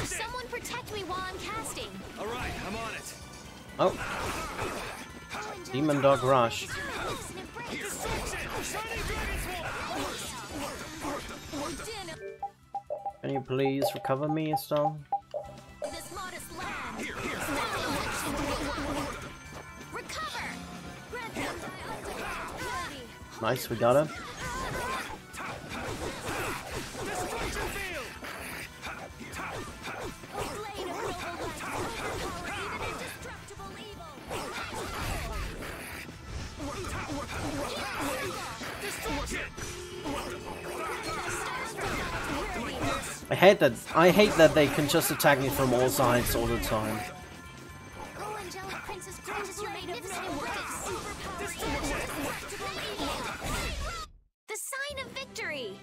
Someone protect me while I'm casting. Alright, I'm on it. Oh. Demon Dog Rush. Can you please recover me, Estelle? This modest land. Recover. Nice, we got him. I hate that they can just attack me from all sides all the time. The sign of victory!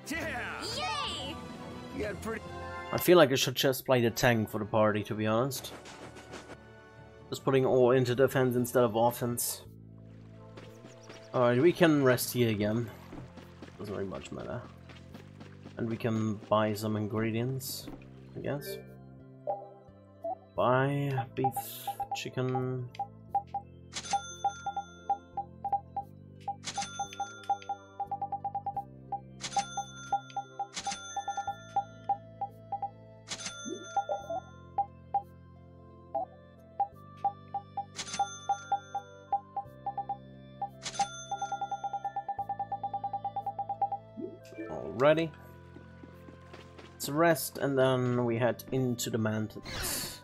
Yeah! Yay! You got pretty. I feel like I should just play the tank for the party, to be honest. Just putting all into defense instead of offense. Alright, we can rest here again. Doesn't really much matter. And we can buy some ingredients, I guess. Buy beef, chicken. Alrighty. Let's rest and then we head into the mountains.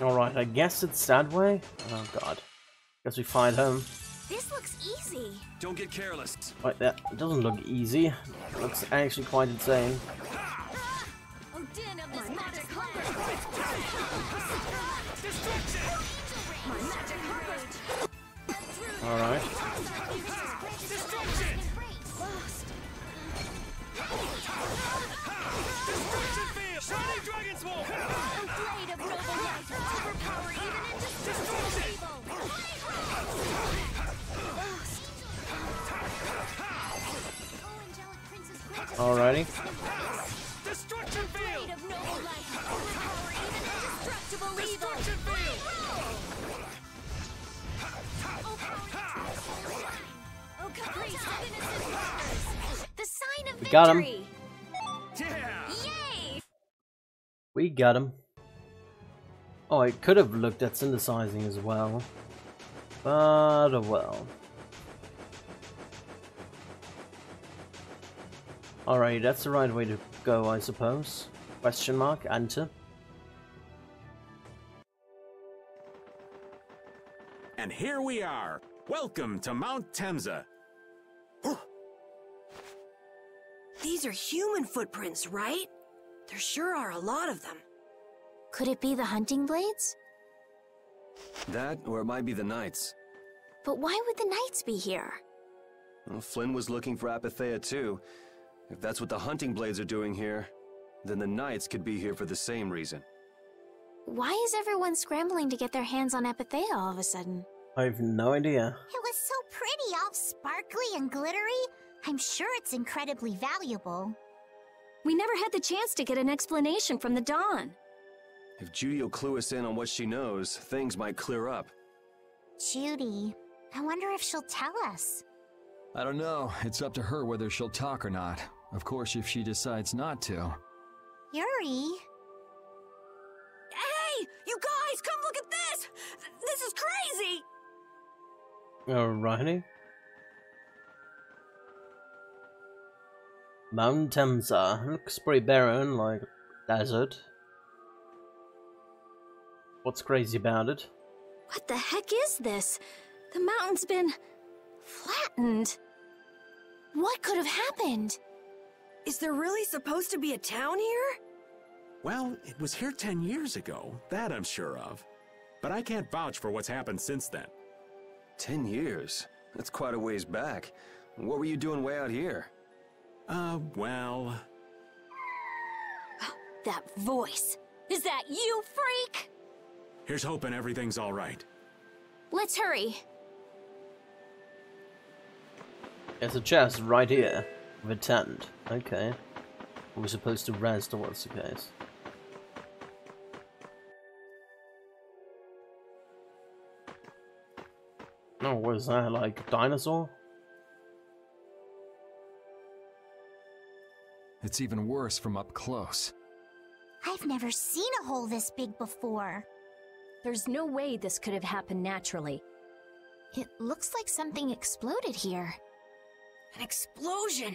Alright, I guess it's that way. Oh god. Guess we find him. This looks easy. Don't get careless. Right, that doesn't look easy. It looks actually quite insane. Oh, din of this magic hunger! My magic hunger! Alright. Destruction! Shining Dragon Swoop! Blade of noble light, overpower even indestructible evil. Alrighty. Destruction Field! Blade of noble light, overpower even indestructible evil. Destruction Field! Oh, caprice of innocent waters. The sign of We got him. victory. Yeah! Yay! We got him. Oh, I could have looked at synthesizing as well. But, oh well. Alright, that's the right way to go, I suppose. Question mark, enter. And here we are. Welcome to Mount Temza. These are human footprints, right? There sure are a lot of them. Could it be the hunting blades? That, or it might be the Knights. But why would the knights be here? Well, Flynn was looking for Apatheia too. If that's what the hunting blades are doing here, then the Knights could be here for the same reason. Why is everyone scrambling to get their hands on Apatheia all of a sudden? I have no idea. It was so pretty, all sparkly and glittery. I'm sure it's incredibly valuable. We never had the chance to get an explanation from the Dawn. If Judy will clue us in on what she knows, things might clear up. Judy. I wonder if she'll tell us. I don't know. It's up to her whether she'll talk or not. Of course, if she decides not to. Yuri? Hey! You guys, come look at this! This is crazy! Alrighty. Mount Temza. Looks pretty barren, like desert. What's crazy about it? What the heck is this? The mountain's been flattened. What could have happened? Is there really supposed to be a town here? Well, it was here 10 years ago. That I'm sure of. But I can't vouch for what's happened since then. 10 years? That's quite a ways back. What were you doing way out here? Well... That voice. Is that you, freak? Here's hoping everything's all right. Let's hurry. There's a chest right here with a tent. Okay. We're supposed to rest or what's the case? Oh, what is that? Like a dinosaur? It's even worse from up close. I've never seen a hole this big before. There's no way this could have happened naturally. It looks like something exploded here. An explosion!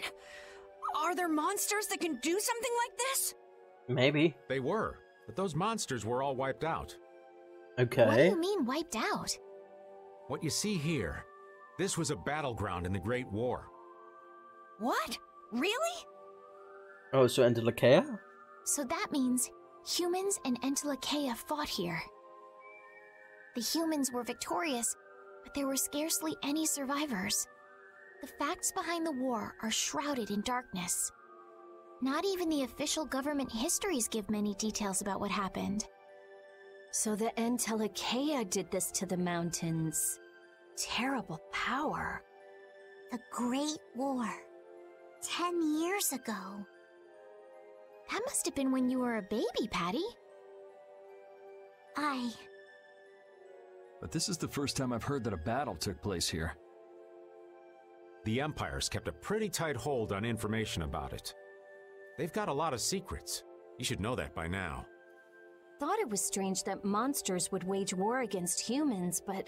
Are there monsters that can do something like this? Maybe. They were, but those monsters were all wiped out. Okay. What do you mean, wiped out? What you see here, this was a battleground in the Great War. What? Really? Oh, so Entelekea? So that means humans and Entelekea fought here. The humans were victorious, but there were scarcely any survivors. The facts behind the war are shrouded in darkness. Not even the official government histories give many details about what happened. So the Entelekea did this to the mountains. Terrible power. The Great War. 10 years ago. That must have been when you were a baby, Patty. But this is the first time I've heard that a battle took place here. The Empire's kept a pretty tight hold on information about it. They've got a lot of secrets. You should know that by now. Thought it was strange that monsters would wage war against humans, but...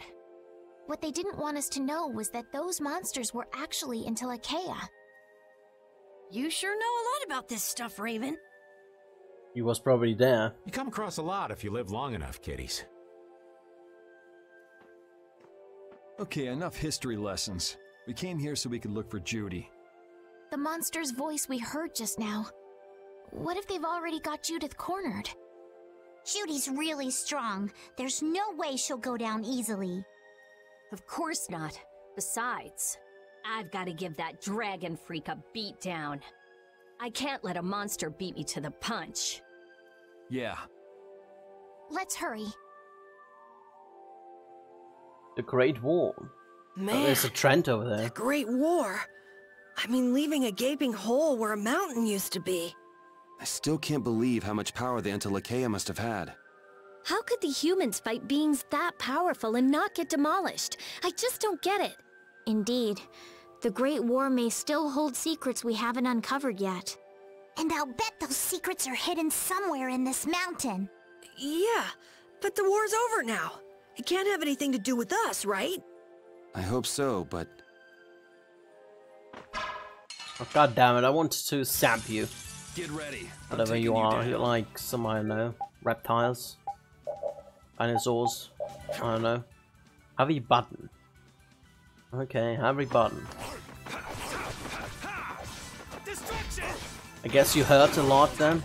What they didn't want us to know was that those monsters were actually Entelekea. You sure know a lot about this stuff, Raven. He was probably there. You come across a lot if you live long enough, kiddies. Okay, enough history lessons. We came here so we could look for Judy. The monster's voice we heard just now. What if they've already got Judith cornered? Judy's really strong. There's no way she'll go down easily. Of course not. Besides, I've got to give that dragon freak a beat down. I can't let a monster beat me to the punch. Yeah. Let's hurry. The Great War. Man, oh, there's a Trent over there. The Great War. I mean, leaving a gaping hole where a mountain used to be. I still can't believe how much power the Entelekea must have had. How could the humans fight beings that powerful and not get demolished? I just don't get it. Indeed. The Great War may still hold secrets we haven't uncovered yet. And I'll bet those secrets are hidden somewhere in this mountain. Yeah, but the war's over now. It can't have anything to do with us, right? I hope so, but... Oh, God damn it, I wanted to zap you. Get ready. Whatever you are, you're like some, I don't know, reptiles, dinosaurs, I don't know. Heavy button. Okay, heavy button. I guess you hurt a lot then?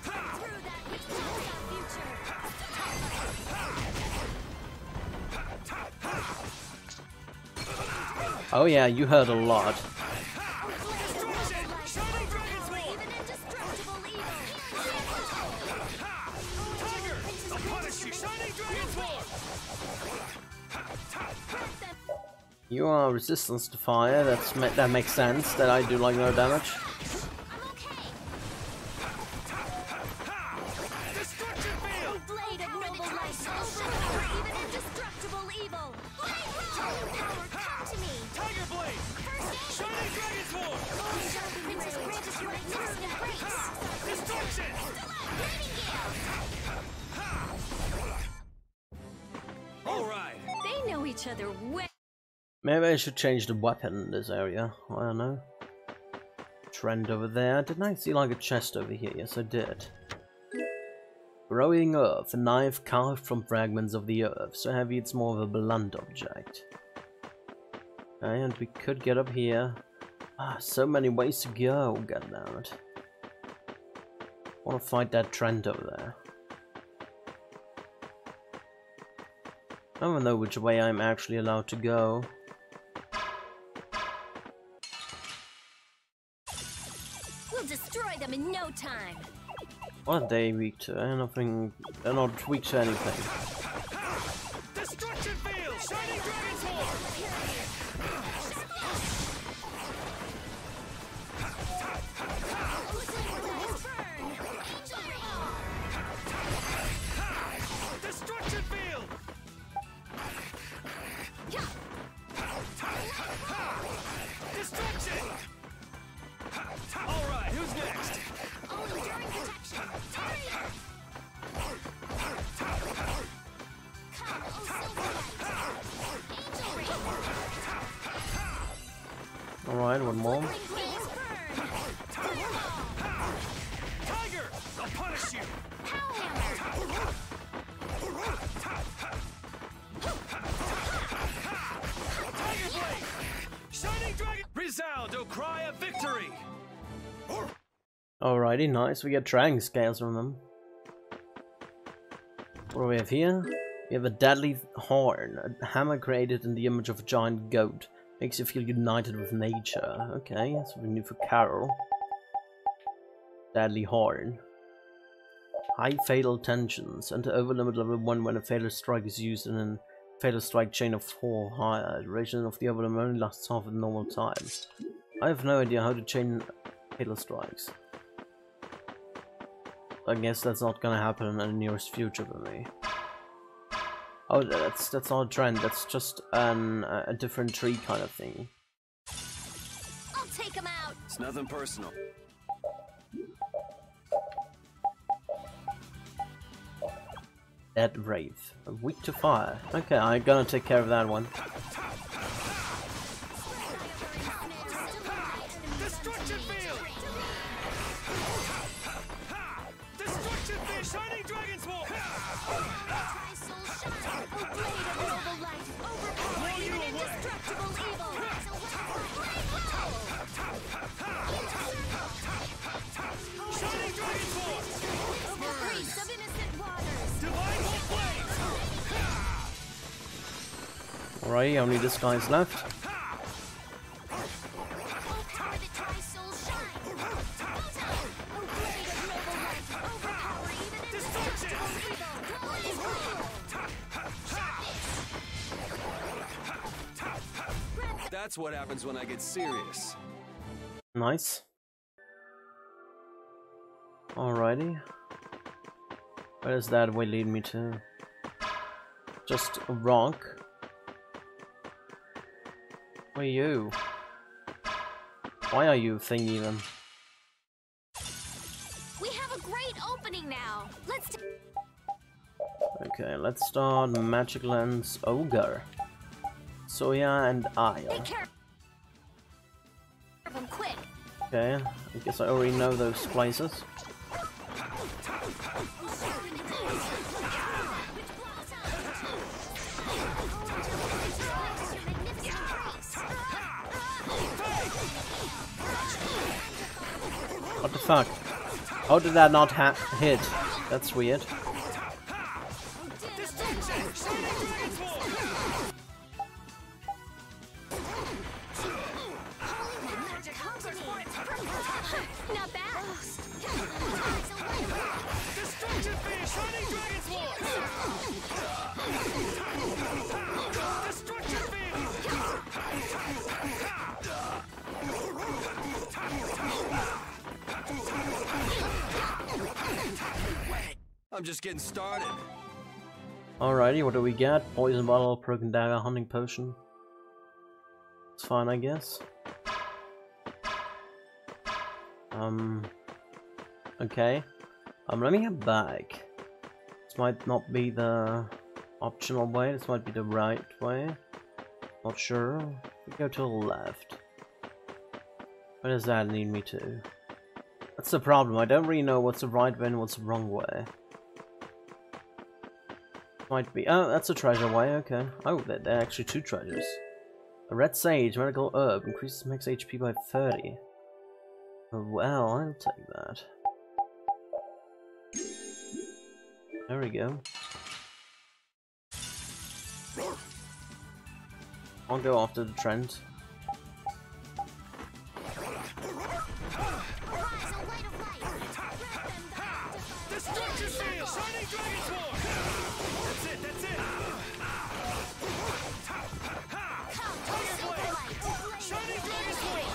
Oh yeah, you hurt a lot. You are resistance to fire, that makes sense, that I do like no damage. They know each other well. Maybe I should change the weapon in this area. I don't know. Trend over there. Didn't I see like a chest over here? Yes, I did. Growing earth. A knife carved from fragments of the earth. So heavy it's more of a blunt object. Okay, and we could get up here. Ah, so many ways to go. God damn it. I want to fight that trend over there. I don't know which way I'm actually allowed to go. We'll destroy them in no time. What are they weak to? Nothing. They're not weak to anything. Destruction field! Shining Dragon's War! Destruction field! One more. Tiger, I'll punish you. Tiger blade. Shining dragon. Resound, O cry of victory. Alrighty, nice. We get dragon scales from them. What do we have here? We have a deadly horn, a hammer created in the image of a giant goat. Makes you feel united with nature. Okay, that's what we need for Carol. Deadly horn. High fatal tensions. Enter over limit level 1 when a fatal strike is used in a fatal strike chain of 4 higher. Duration of the over limit only lasts half of the normal time. I have no idea how to chain fatal strikes. I guess that's not gonna happen in the nearest future for me. Oh, that's not a trend. That's just a different tree kind of thing. I'll take him out. It's nothing personal. Dead Wraith. Weak to fire. Okay, I'm gonna take care of that one. Destruction field. Destruction field. Shining dragon sword. Shining dragon sword. Of innocent waters. Divine flame. Alright, only this guy's left. That's what happens when I get serious. Nice. Alrighty. Where does that way lead me to? Just a rock. Who are you? Why are you thing even? We have a great opening now. Let's. Okay, let's start Magic Lens Ogre. Soya and Isle. Take care of him quick. Okay, I guess I already know those places. What the fuck? How did that not hit? That's weird. Not bad. Destruction field. Shining dragon sword. Destruction field. I'm just getting started. Alrighty, what do we get? Poison bottle, broken dagger, hunting potion. It's fine, I guess. Okay. Let me get back. This might not be the optional way, this might be the right way. Not sure. We go to the left. Where does that lead me to? That's the problem, I don't really know what's the right way and what's the wrong way. Might be. Oh, that's a treasure way, okay. Oh, there are actually 2 treasures. A red sage, medical herb, increases max HP by 30. Oh, well, I'll take that. There we go. I'll go after the trend. Destruction field. Shining dragon sword. That's it. That's it. Shining dragon sword.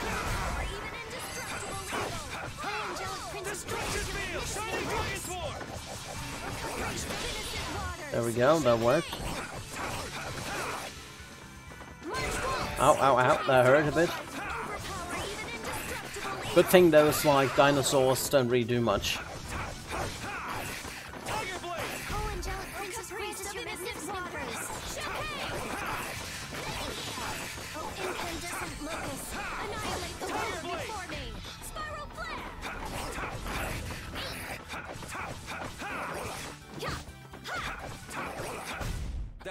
Destruction field. Shining dragon sword. There we go, that worked. Ow, ow, ow, that hurt a bit. Good thing those, like, dinosaurs don't really do much.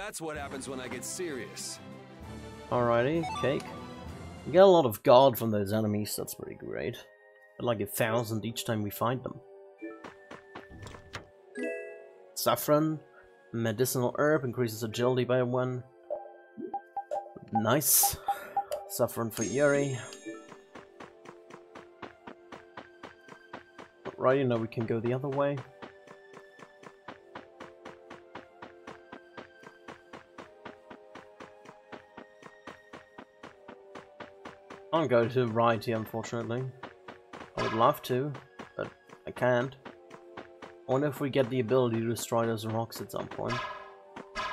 That's what happens when I get serious. Alrighty, cake. We get a lot of gold from those enemies, that's pretty great. But like 1,000 each time we find them. Saffron, medicinal herb, increases agility by 1. Nice. Saffron for Yuri. Right, now we can go the other way. Can't go to the right here, unfortunately. I would love to, but I can't. I wonder if we get the ability to destroy those rocks at some point.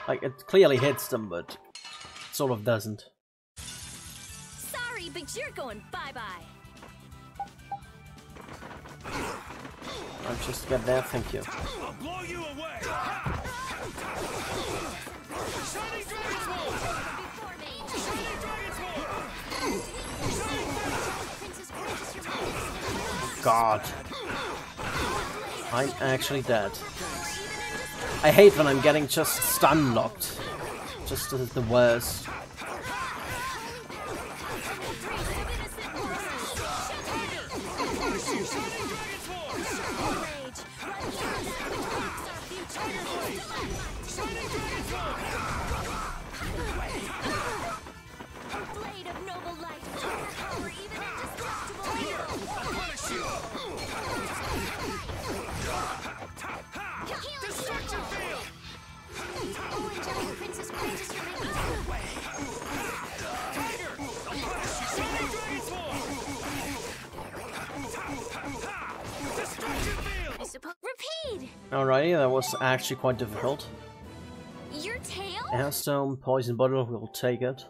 Like, it clearly hits them, but it sort of doesn't. Sorry, but you're going bye-bye. I'll just get there, thank you. I'll blow you away. Shining Dragon's Wall! Shining Dragon's Wall! God. I'm actually dead. I hate when I'm getting just stun locked. Just the worst. Alrighty, that was actually quite difficult. Your tail? Airstone, poison bottle, we'll take it.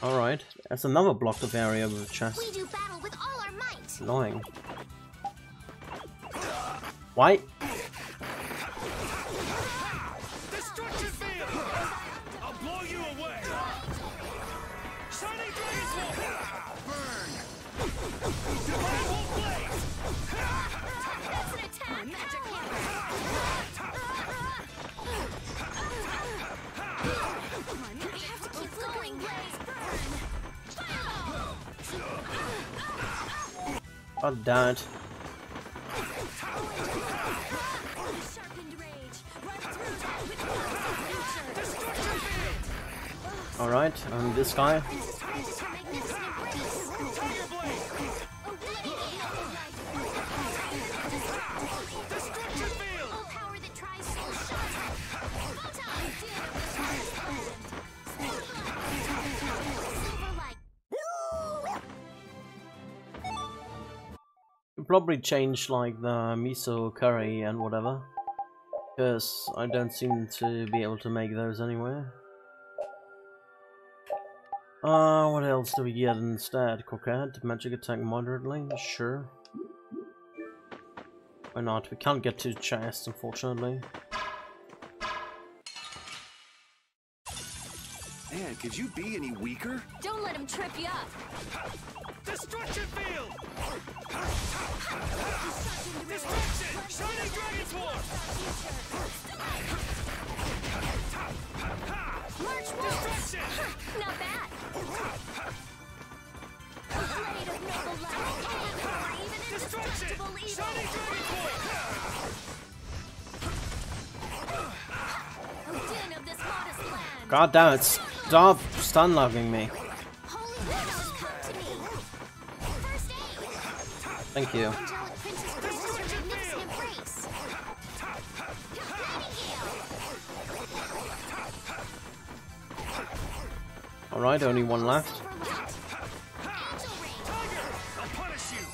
Alright, that's another blocked off area with a chest. We do battle with all our might. Annoying. Why? Destruction field! I'll blow you away! Shining Dragon's Wall! Burn! Fireball Blaze! That's an attack! Magic hammer! Come on, you have to keep going! Blaze, burn! Fireball! God damn it. Alright, this guy. Probably change like the miso curry and whatever, because I don't seem to be able to make those anywhere. What else do we get instead? Coquette, magic attack moderately, sure. Why not? We can't get to the chest, unfortunately. Man, could you be any weaker? Don't let him trip you up! Destruction field! Destruction! Shining Dragon's War! March Destruction! Not bad! A blade of noble light! Even Destruction! indestructible evil! Shining Dragon's War! O din of this modest land! God damn it! Stop stun logging me! Holy widows, come to me! First aid! Thank you. Angelic Princess grants her magnificent embrace. Alright, only one left. I'll punish you!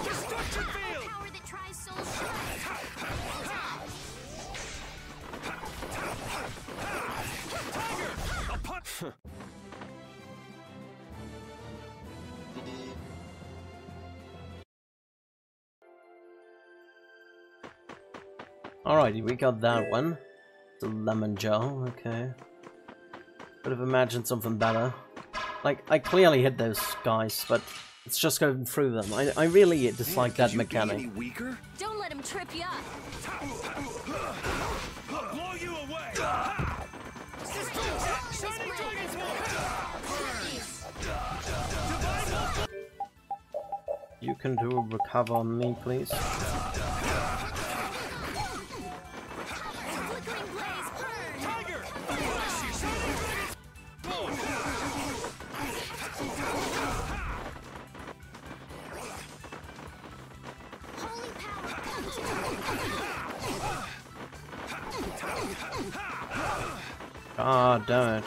Destruction field! Power that tries souls shut. I'll punch! Alrighty, we got that one. The lemon gel, okay. Could have imagined something better. Like, I clearly hit those guys, but It's just going through them. I really dislike that mechanic. Any weaker? Don't let him trip you up. I'll blow you away. Shining Dragon's War. You can do a recover on me, please. Ah, damn it.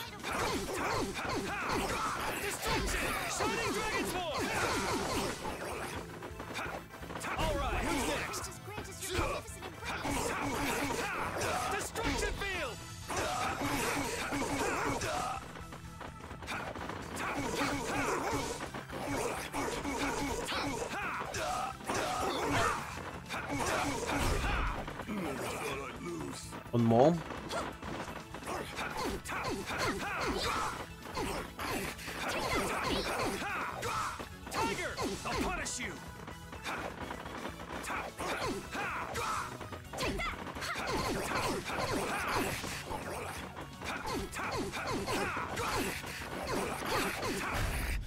Alright, who's next? Destruction field! One more. Tiger! I'll punish you!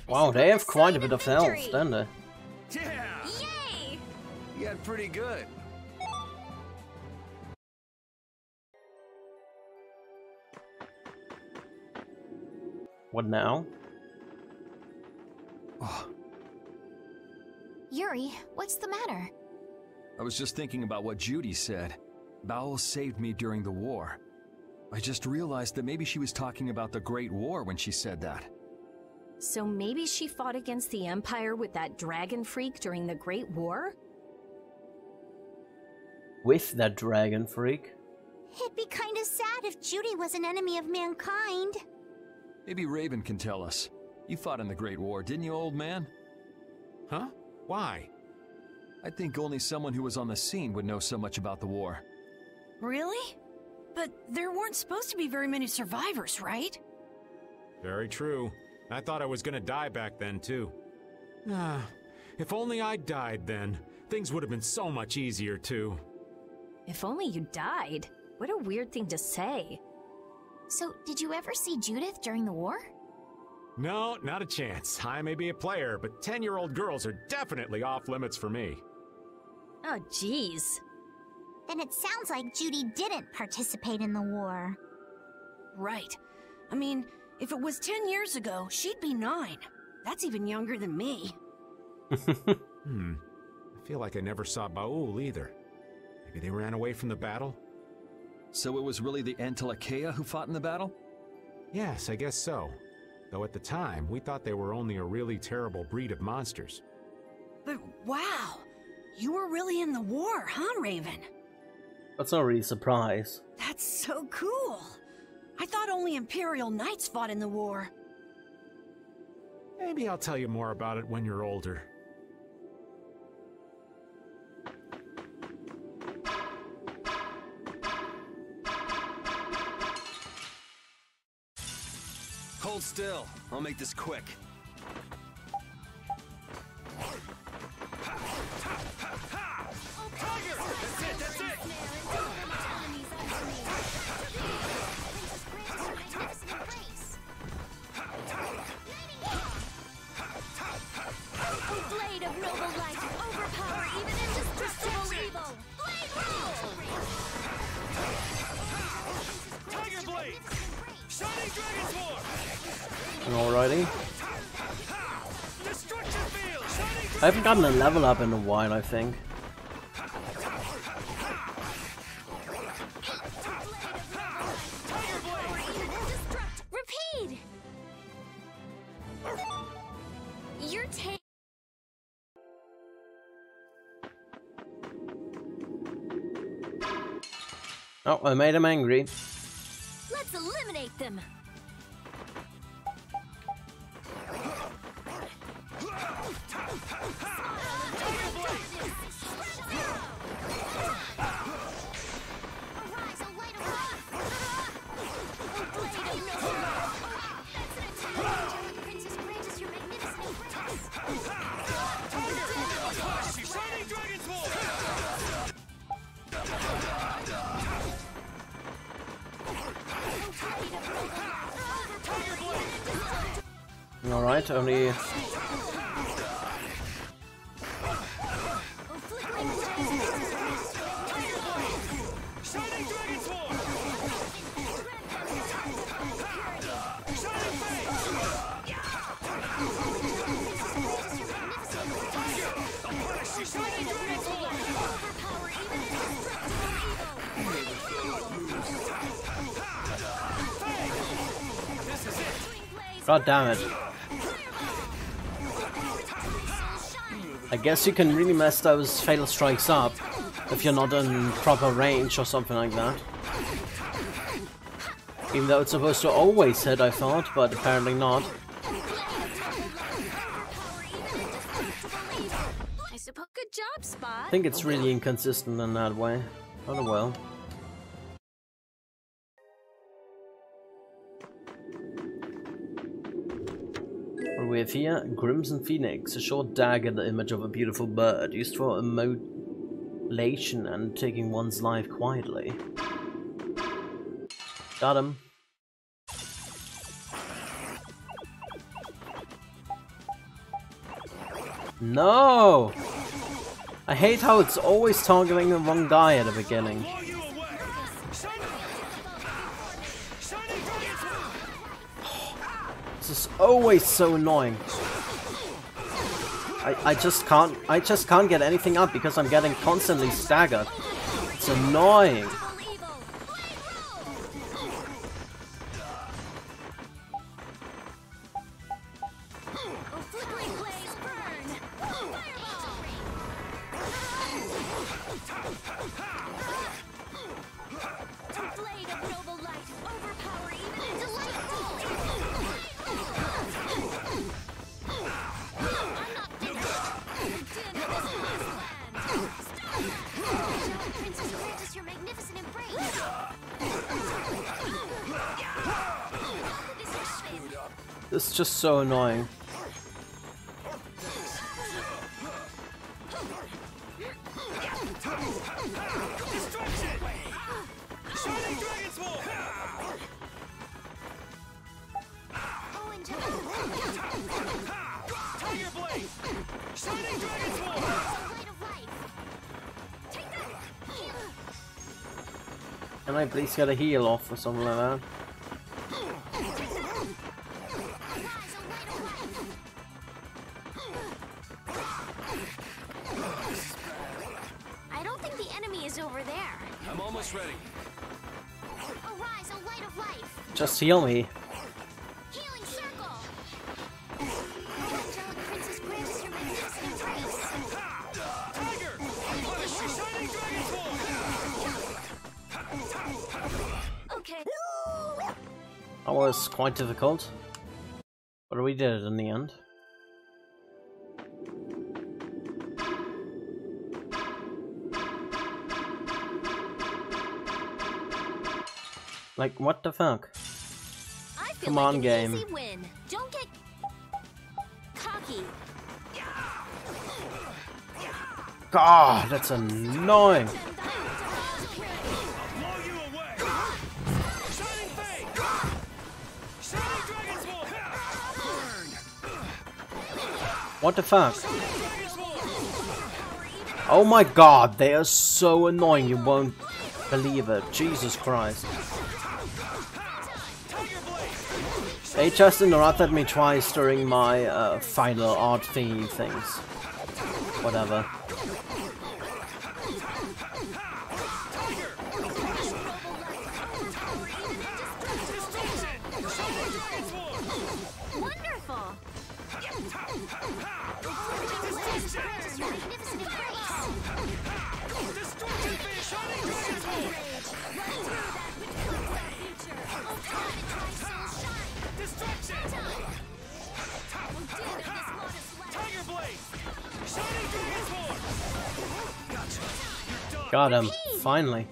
Wow, they have quite a bit of health, don't they? Yeah! Yay! You got pretty good. What now? Oh, Yuri, what's the matter? I was just thinking about what Judy said. Bowel saved me during the war. I just realized that maybe she was talking about the Great War when she said that. So maybe she fought against the Empire with that dragon freak during the Great War? With that dragon freak? It'd be kinda sad if Judy was an enemy of mankind. Maybe Raven can tell us. You fought in the Great War, didn't you, old man? Huh? Why? I think only someone who was on the scene would know so much about the war. Really? But there weren't supposed to be very many survivors, right? Very true. I thought I was gonna die back then, too. If only I died then, things would have been so much easier, too. If only you died. What a weird thing to say. So, did you ever see Judith during the war? No, not a chance. I may be a player, but 10-year-old girls are definitely off limits for me. Oh, jeez. Then it sounds like Judy didn't participate in the war. Right. I mean, if it was 10 years ago, she'd be 9. That's even younger than me. I feel like I never saw Baul either. Maybe they ran away from the battle? So it was really the Entelakea who fought in the battle? Yes, I guess so. Though at the time, we thought they were only a really terrible breed of monsters. But wow, you were really in the war, huh, Raven? That's not really a surprise. That's so cool. I thought only Imperial Knights fought in the war. Maybe I'll tell you more about it when you're older. Hold still. I'll make this quick. Tiger! That's it, that's it! Blade of noble light, overpower even indestructible evil. Tiger Blade! Shining Dragon's War! Alrighty. Destruction field! Shining I haven't gotten a level up in a while, I think. Repeat! You're Oh, I made him angry. Let's eliminate them! Alright, only... God damn it. I guess you can really mess those fatal strikes up if you're not in proper range or something like that. Even though it's supposed to always hit, I thought, but apparently not. I suppose. Good job, Spot. I think it's really inconsistent in that way. Oh well. What do we have here? Crimson Phoenix, a short dagger, the image of a beautiful bird, used for immolation and taking one's life quietly. Got him. No! I hate how it's always targeting the wrong guy at the beginning. This is always so annoying. I just can't get anything up because I'm getting constantly staggered. It's annoying. This is just so annoying. Can I please get a heal off or something like that? I don't think the enemy is over there. I'm almost ready. Arise, O light of life. Just heal me. Healing circle. Angelic princess grant us your magnificent embrace. Tiger! Shining dragon form! Okay. That was quite difficult, but we did it in the end. Like, what the fuck? I feel Come like on, an game. Easy win. Don't get cocky. God, that's annoying. What the fuck? Oh my god, they are so annoying, you won't believe it. Jesus Christ. They just interrupted me twice during my final art thingy things. Whatever. Wonderful. Got him. Finally.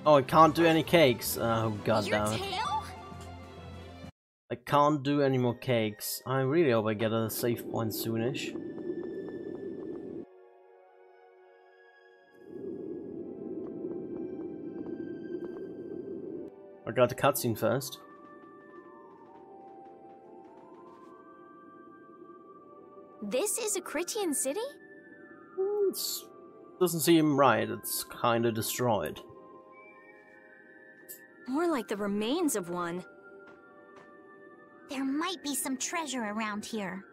Oh, I can't do any cakes. Oh, god damn it. I can't do any more cakes. I really hope I get a save point soonish. I got the cutscene first. This is a Critian city? Doesn't seem right. It's kinda destroyed. More like the remains of one. There might be some treasure around here.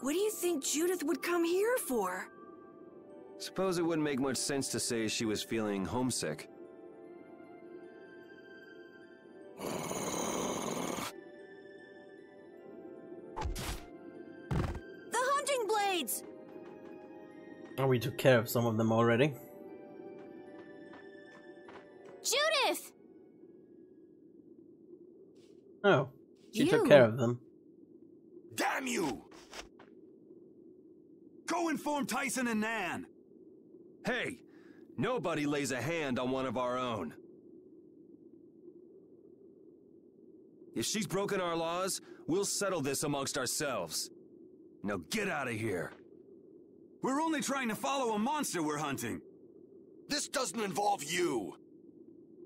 What do you think Judith would come here for? Suppose it wouldn't make much sense to say she was feeling homesick. The hunting blades! Oh, we took care of some of them already. Judith! Oh, she took You. care of them. Damn you! Go inform Tyson and Nan. Hey, nobody lays a hand on one of our own. If she's broken our laws, we'll settle this amongst ourselves. Now get out of here. We're only trying to follow a monster we're hunting. This doesn't involve you.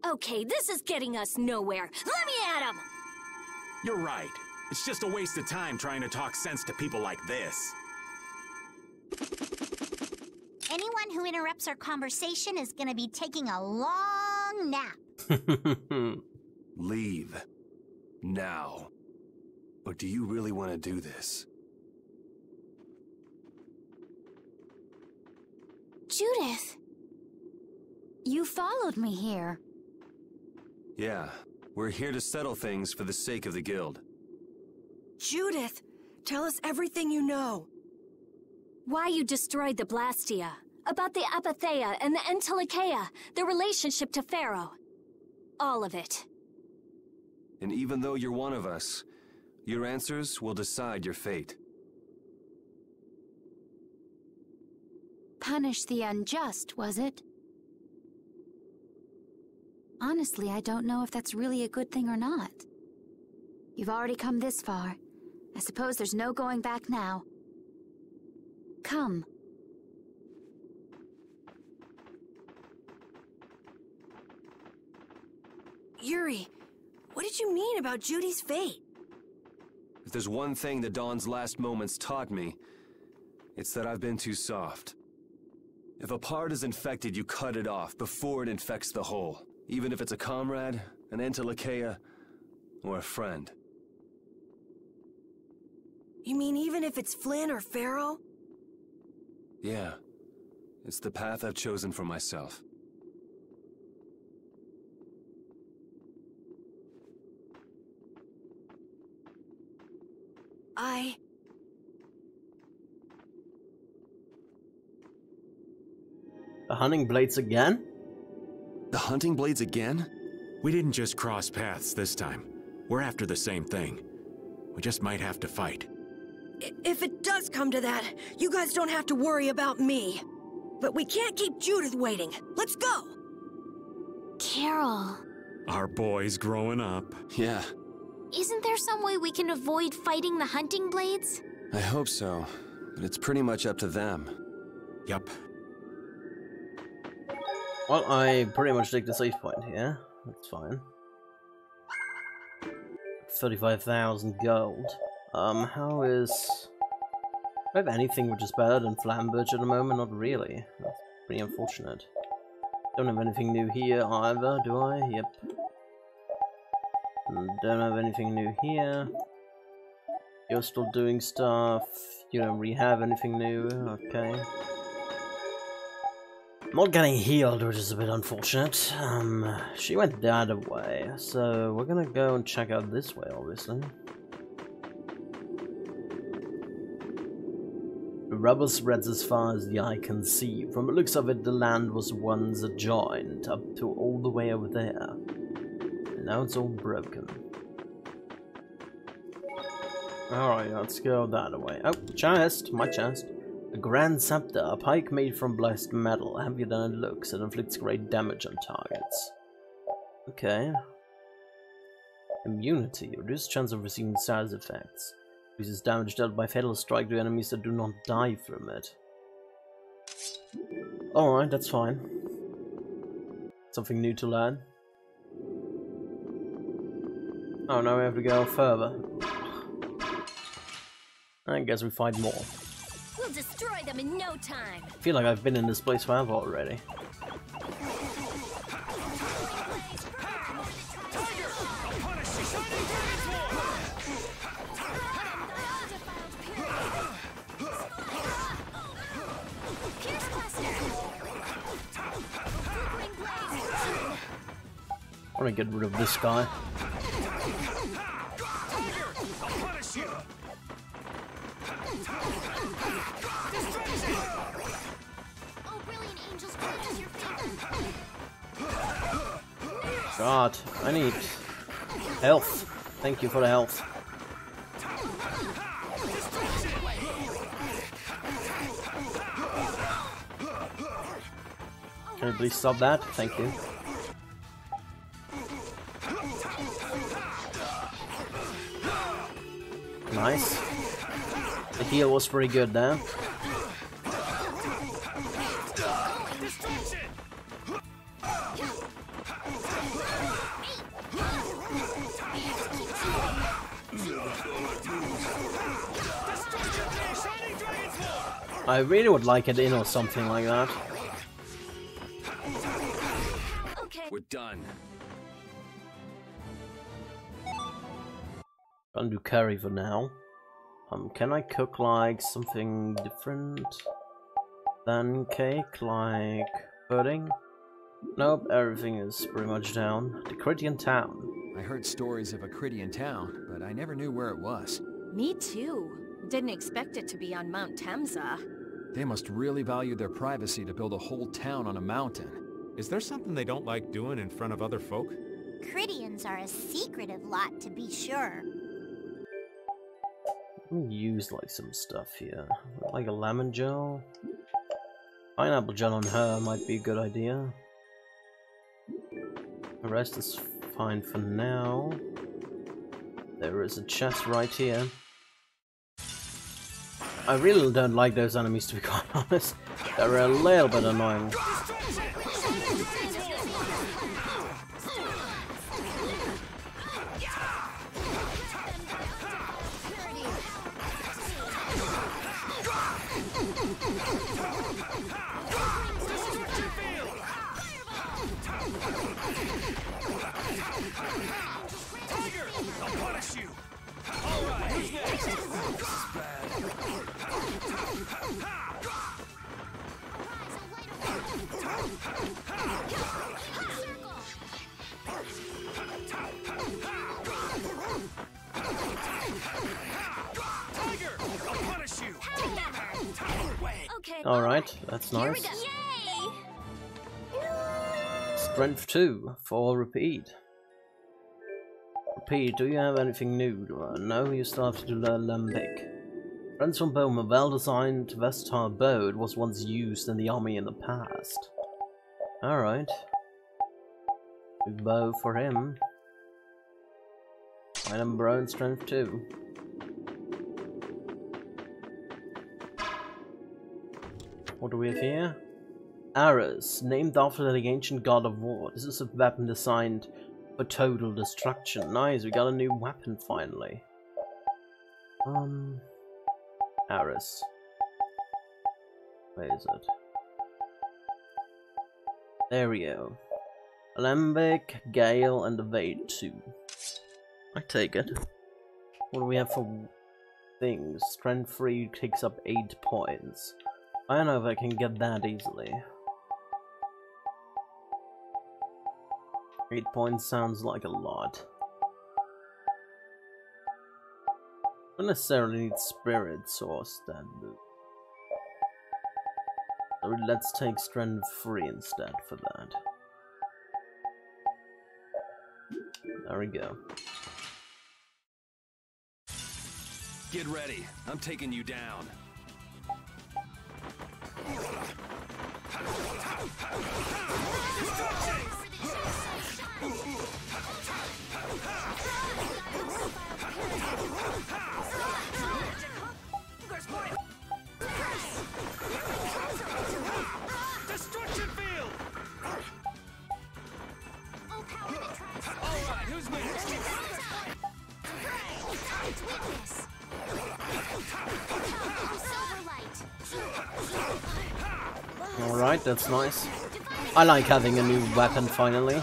Okay, this is getting us nowhere. Let me at him! You're right. It's just a waste of time trying to talk sense to people like this. Anyone who interrupts our conversation is gonna be taking a long nap. Leave. Now. But do you really want to do this? Judith! You followed me here. Yeah, we're here to settle things for the sake of the guild. Judith, tell us everything you know. Why you destroyed the Blastia, about the Apatheia and the Entelikeia, their relationship to Pharaoh. All of it. And even though you're one of us, your answers will decide your fate. Punish the unjust, was it? Honestly, I don't know if that's really a good thing or not. You've already come this far. I suppose there's no going back now. Come. Yuri, what did you mean about Judy's fate? If there's one thing the Dawn's last moments taught me, it's that I've been too soft. If a part is infected, you cut it off before it infects the whole. Even if it's a comrade, an Entelikeia, or a friend. You mean even if it's Flynn or Pharaoh? Yeah. It's the path I've chosen for myself. The hunting blades again? The hunting blades again? We didn't just cross paths this time. We're after the same thing. We just might have to fight. If it does come to that, you guys don't have to worry about me. But we can't keep Judith waiting. Let's go! Carol. Our boy's growing up. Yeah. Isn't there some way we can avoid fighting the hunting blades? I hope so, but it's pretty much up to them. Yup. Well, I pretty much take the save point here. That's fine. 35,000 gold. How is... Do I have anything which is better than Flamberge at the moment? Not really. That's pretty unfortunate. Don't have anything new here either, do I? Yep. Don't have anything new here. You're still doing stuff. You don't really have anything new. Okay. Not getting healed, which is a bit unfortunate. She went the other way, so we're gonna go and check out this way, obviously. The rubble spreads as far as the eye can see. From the looks of it, the land was once adjoined, up to all the way over there. And now it's all broken. Alright, let's go that way. Oh, chest! My chest. A grand scepter, a pike made from blessed metal, heavier than it looks, it inflicts great damage on targets. Okay. Immunity, reduced chance of receiving side effects. Reduces damage dealt by fatal strike to enemies that do not die from it. Alright, that's fine. Something new to learn. Oh, now we have to go further. I guess we find more. We'll destroy them in no time. I feel like I've been in this place forever already. I want to get rid of this guy. God, I need health. Thank you for the health. Can you please stop that? Thank you. Nice. The heal was pretty good there. I really would like it in or something like that. Okay. We're done. Gonna do curry for now. Can I cook like something different than cake, like pudding? Nope, everything is pretty much down. The Critian town. I heard stories of a Critian town, but I never knew where it was. Me too. Didn't expect it to be on Mount Temsa. They must really value their privacy to build a whole town on a mountain. Is there something they don't like doing in front of other folk? Critians are a secretive lot, to be sure. Let me use like some stuff here. Like a lemon gel. Pineapple gel on her might be a good idea. The rest is fine for now. There is a chest right here. I really don't like those enemies, to be quite honest. They're a little bit annoying. Alright, that's nice. Strength 2 for repeat. Repeat, do you have anything new? No, you still have to do the Lembic. Friends from Bowman, a well-designed versatile bow. It was once used in the army in the past. Alright. Big bow for him. Item Brown Strength 2. What do we have here? Arrows, named after the ancient god of war. This is a weapon designed for total destruction. Nice, we got a new weapon finally. Arrows. Where is it? There we go. Alembic, Gale, and Evade 2. I take it. What do we have for things? Strength 3 takes up 8 points. I don't know if I can get that easily. 8 points sounds like a lot. Don't necessarily need spirits or stat boost. So let's take strength 3 instead for that. There we go. Get ready. I'm taking you down. Destruction field! Alright, who's next? Alright, that's nice. I like having a new weapon finally.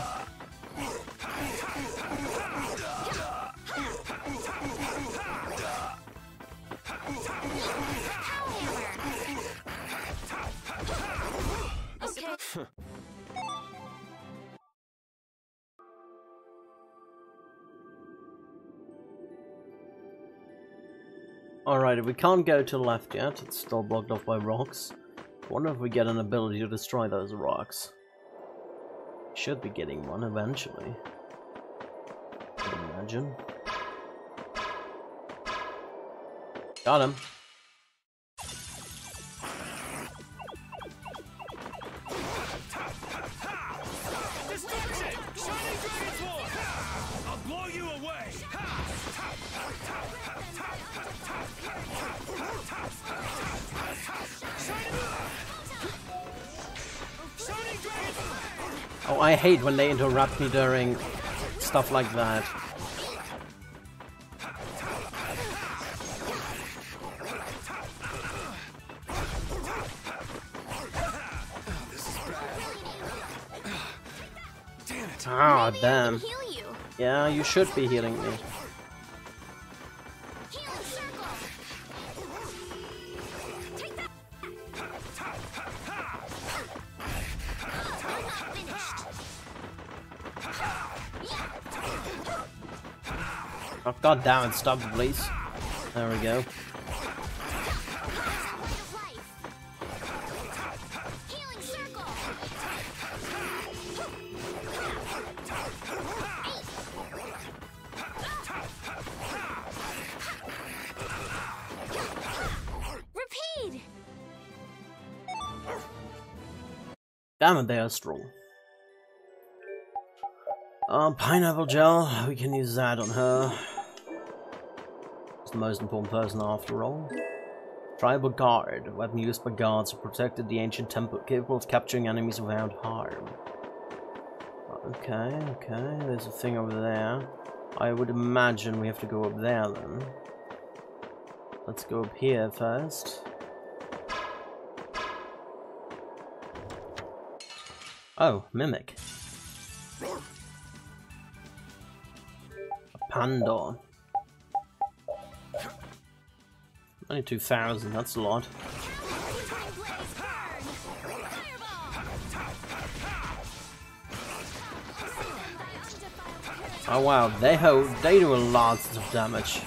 Alright, we can't go to the left yet, it's still blocked off by rocks. I wonder if we get an ability to destroy those rocks. Should be getting one eventually. I'd imagine. Got him. I'll blow you away. Oh, I hate when they interrupt me during stuff like that. Ah, damn. Yeah, you should be healing me. Oh, god damn it, stop it, please. There we go. Repeat. Damn it, they are strong. Pineapple gel, we can use that on her. It's the most important person after all. Tribal Guard, a weapon used by guards who protected the ancient temple, capable of capturing enemies without harm. Okay, okay, there's a thing over there. I would imagine we have to go up there then. Let's go up here first. Oh, Mimic. Panda. Only 2,000, that's a lot. Oh wow, they do a lot of damage.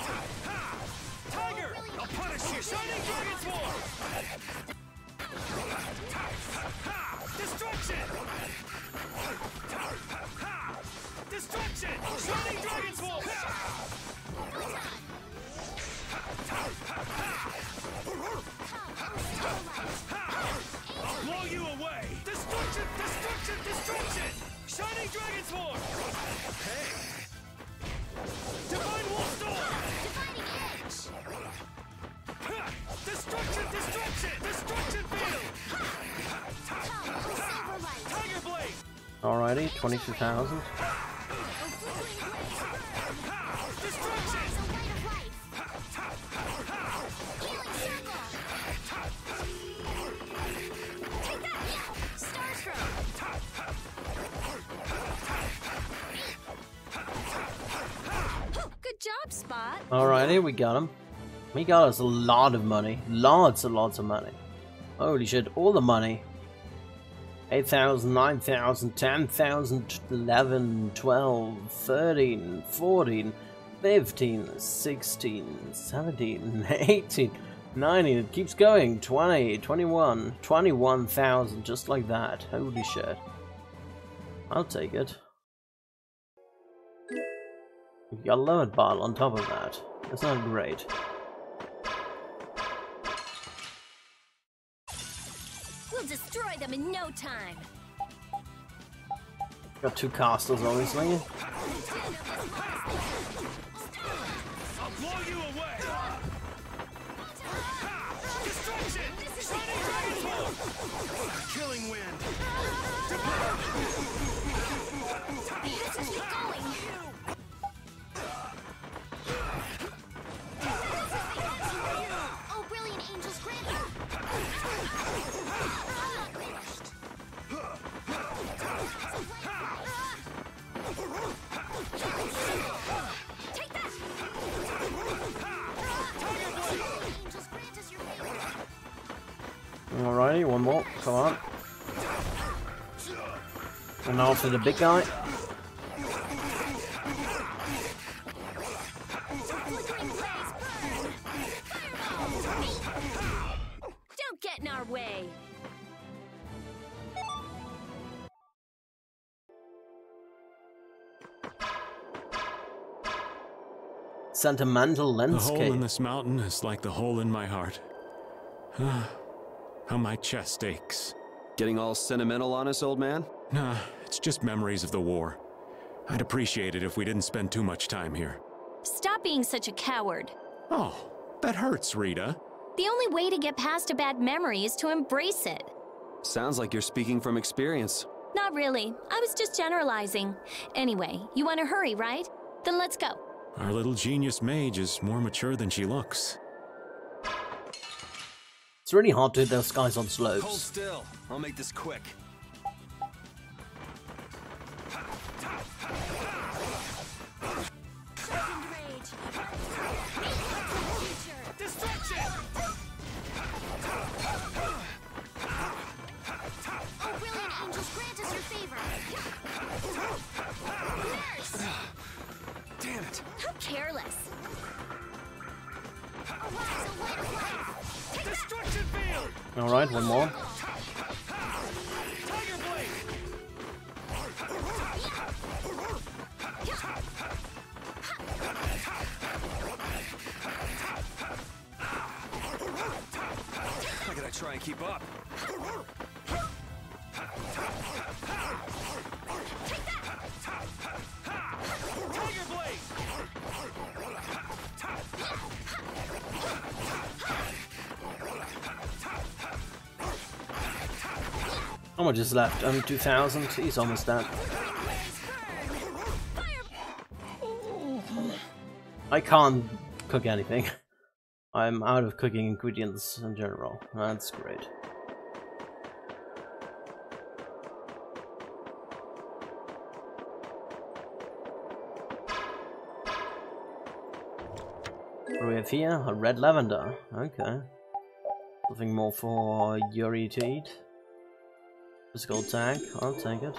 Alrighty, 22,000. Good job, Spot. Alrighty, we got him. He got us a lot of money. Lots and lots of money. Holy shit, all the money. 8,000, 9,000, 10,000, 11, 12, 13, 14, 15, 16, 17, 18, 19, it keeps going, 20, 21, 21,000, just like that. Holy shit. I'll take it. We got a limit bottle on top of that. That's not great. We'll destroy them in no time. Got two castles, obviously. I'll blow you away. Destruction! Shining Dragon's Wolf! Killing wind! Keep going. Alrighty, one more. Come on. And now for the big guy. Don't get in our way. Sentimental The landscape. hole in this mountain is like the hole in my heart. How my chest aches. Getting all sentimental on us, old man? Nah, it's just memories of the war. I'd appreciate it if we didn't spend too much time here. Stop being such a coward. Oh, that hurts, Rita. The only way to get past a bad memory is to embrace it. Sounds like you're speaking from experience. Not really. I was just generalizing. Anyway, you want to hurry, right? Then let's go. Our little genius mage is more mature than she looks. It's really hard to hit those guys on slopes. Hold still. I'll make this quick. Destruction! Oh, brilliant angels, grant us your favor. Nurse! Damn it. How careless. Arise, a light of life! Take Destruction field! Alright, one more. Tiger blade! I gotta try and keep up. Tiger blade! How much is left? Only 2,000? He's almost dead. I can't cook anything. I'm out of cooking ingredients in general. That's great. What do we have here? A red lavender. Okay. Something more for Yuri to eat. Physical attack. I'll take it.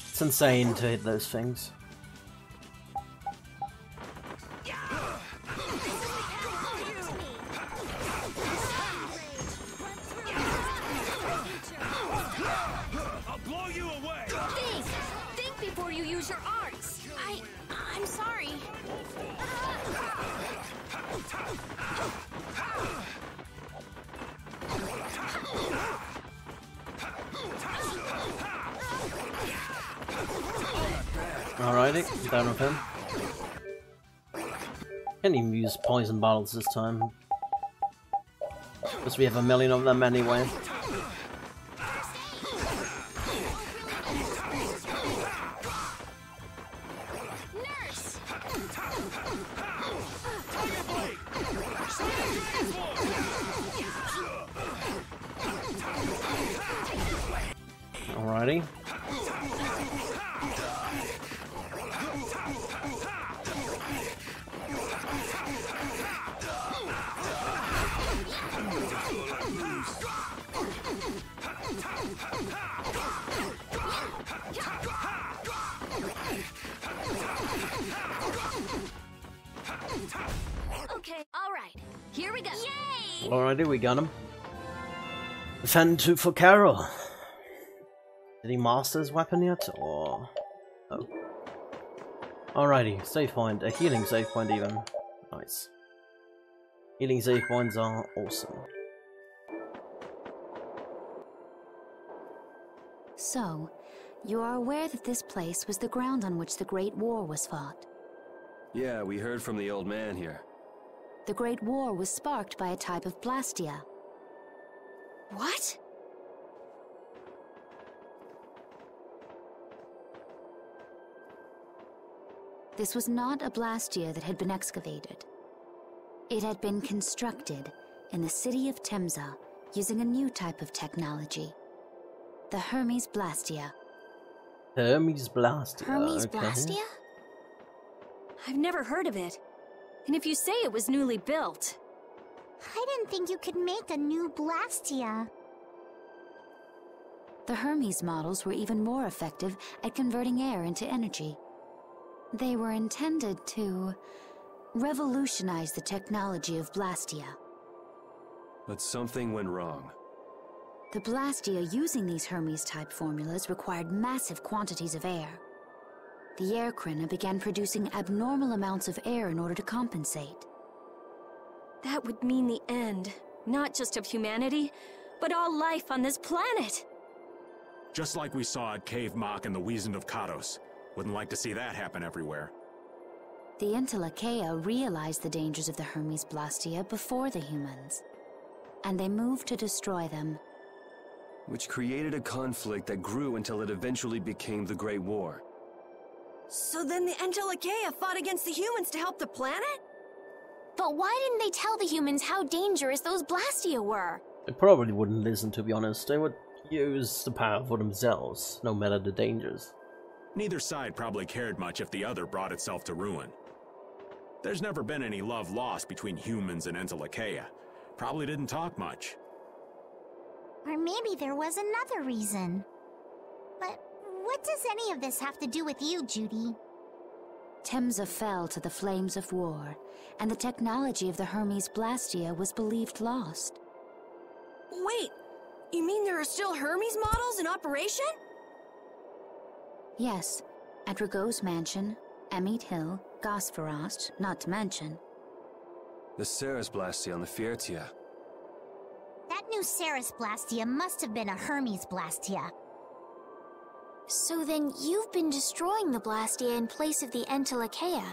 It's insane to hit those things. I'll blow you away! Think before you use your arts. I'm sorry. Alrighty, down with him. Can't even use poison bottles this time. Because we have a million of them anyway. Nurse! Alrighty. Okay, alright. Here we go. Yay! Alrighty, we got him. Defend to for Carol. Did he master his weapon yet? Or oh. Alrighty, save point. A healing save point even. Nice. Healing save points are awesome. So, you are aware that this place was the ground on which the Great War was fought. Yeah, we heard from the old man here. The Great War was sparked by a type of blastia. What? This was not a blastia that had been excavated. It had been constructed in the city of Temza using a new type of technology. The Hermes Blastia. Hermes Blastia. Hermes okay. Blastia? I've never heard of it. And if you say it was newly built... I didn't think you could make a new Blastia. The Hermes models were even more effective at converting air into energy. They were intended to revolutionize the technology of Blastia. But something went wrong. The Blastia using these Hermes-type formulas required massive quantities of air. The Airkrina began producing abnormal amounts of air in order to compensate. That would mean the end, not just of humanity, but all life on this planet. Just like we saw at Cave Mach and the Wiesent of Kados. Wouldn't like to see that happen everywhere. The Entelekea realized the dangers of the Hermes Blastia before the humans, and they moved to destroy them. Which created a conflict that grew until it eventually became the Great War. So then the Entelekea fought against the humans to help the planet? But why didn't they tell the humans how dangerous those Blastia were? They probably wouldn't listen, to be honest. They would use the power for themselves, no matter the dangers. Neither side probably cared much if the other brought itself to ruin. There's never been any love lost between humans and Entelekea. Probably didn't talk much. Or maybe there was another reason. But what does any of this have to do with you, Judy? Temza fell to the flames of war, and the technology of the Hermes Blastia was believed lost. Wait, you mean there are still Hermes models in operation? Yes, at Ragoz's mansion, Amit Hill, Gosferost, not to mention. The Ceres Blastia on the Fiertia. That new Ceres Blastia must have been a Hermes Blastia. So then you've been destroying the Blastia in place of the Entelekea.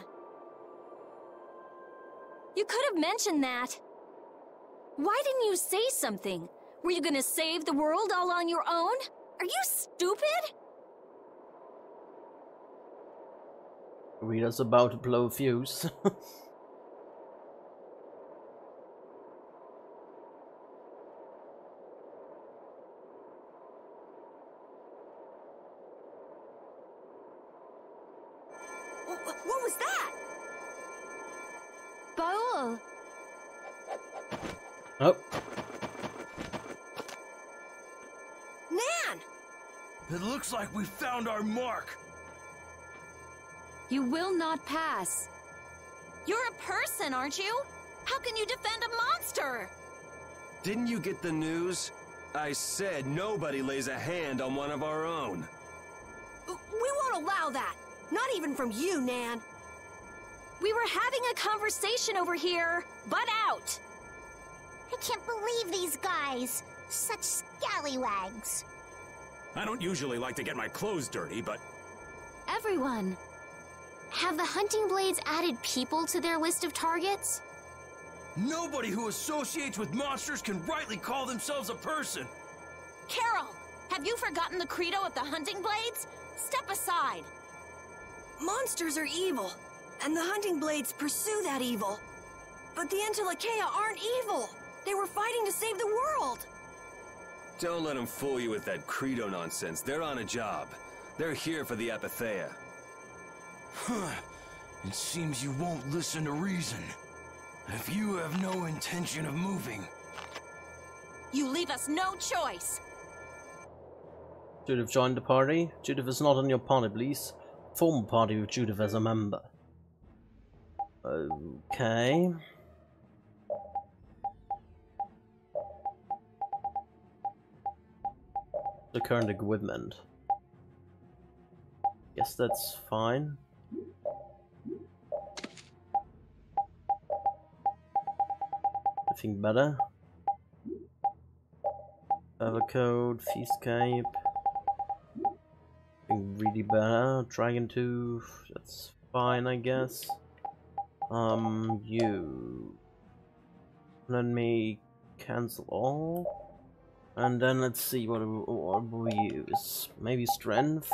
You could have mentioned that. Why didn't you say something? Were you gonna save the world all on your own? Are you stupid? Rita's about to blow a fuse. What was that? Baul! Oh. Nan! It looks like we found our mark. You will not pass. You're a person, aren't you? How can you defend a monster? Didn't you get the news? I said nobody lays a hand on one of our own. We won't allow that. Not even from you, Nan. We were having a conversation over here. Butt out! I can't believe these guys. Such scallywags. I don't usually like to get my clothes dirty, but... Everyone! Have the hunting blades added people to their list of targets? Nobody who associates with monsters can rightly call themselves a person. Carol, have you forgotten the credo of the hunting blades? Step aside. Monsters are evil, and the hunting blades pursue that evil. But the Entelekea aren't evil. They were fighting to save the world. Don't let them fool you with that credo nonsense. They're on a job. They're here for the Apatheia. It seems you won't listen to reason. If you have no intention of moving... You leave us no choice. Judith joined the party. Judith is not on your party, please. Form a party with Judith as a member. Okay. The current equipment. Guess that's fine. Anything better? Code, Feascape. Really better. Dragon Tooth. That's fine, I guess. You. Let me cancel all. And then let's see what we use. Maybe strength.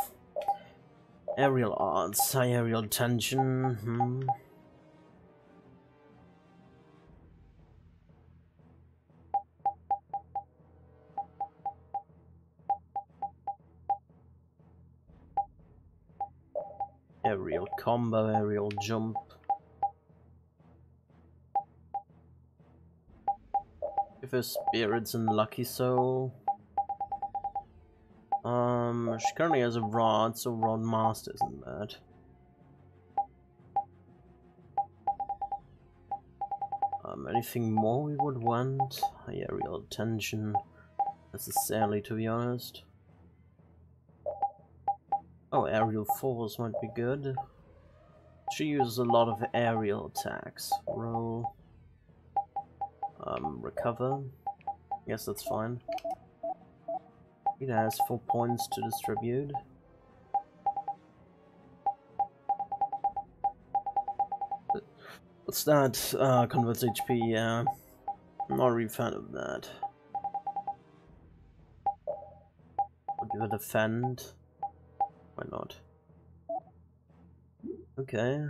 Aerial arts. High aerial tension. Aerial combo, aerial jump. First Spirits and Lucky Soul. She currently has a Rod, so Rod Master isn't bad. Anything more we would want? Aerial attention, necessarily, to be honest. Oh, aerial force might be good. She uses a lot of aerial attacks. Roll. Recover. Yes, that's fine. It has 4 points to distribute. What's that? Converts HP, yeah. I'm not really a fan of that. I'll give it a Defend. Why not? Okay.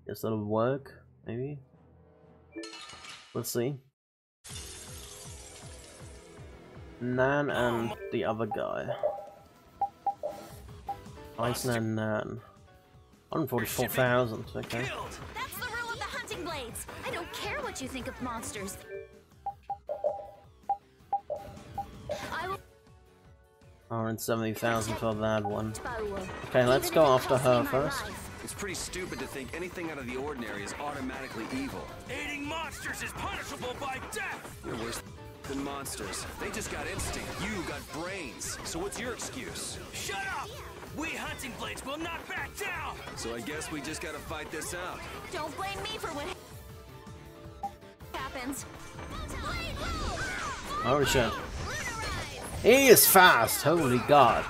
Guess that'll work, maybe? We'll see. Nan and the other guy. Eisen and Nan. 144,000, okay. That's the rule of the hunting blades. I don't care what you think of monsters. I will 170,000 for that one. Okay, let's go after her first. It's pretty stupid to think anything out of the ordinary is automatically evil. Aiding monsters is punishable by death! You're worse than monsters. They just got instinct. You got brains. So what's your excuse? Shut up! We hunting blades will not back down! So I guess we just gotta fight this out. Don't blame me for what happens. Oh shit. He is fast, holy god.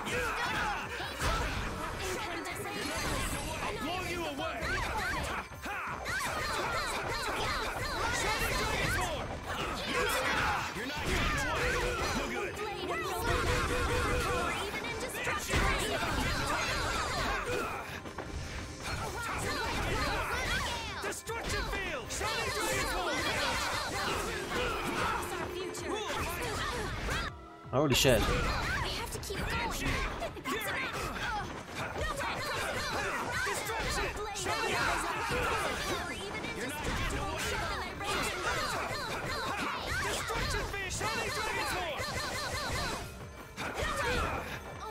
Holy shit.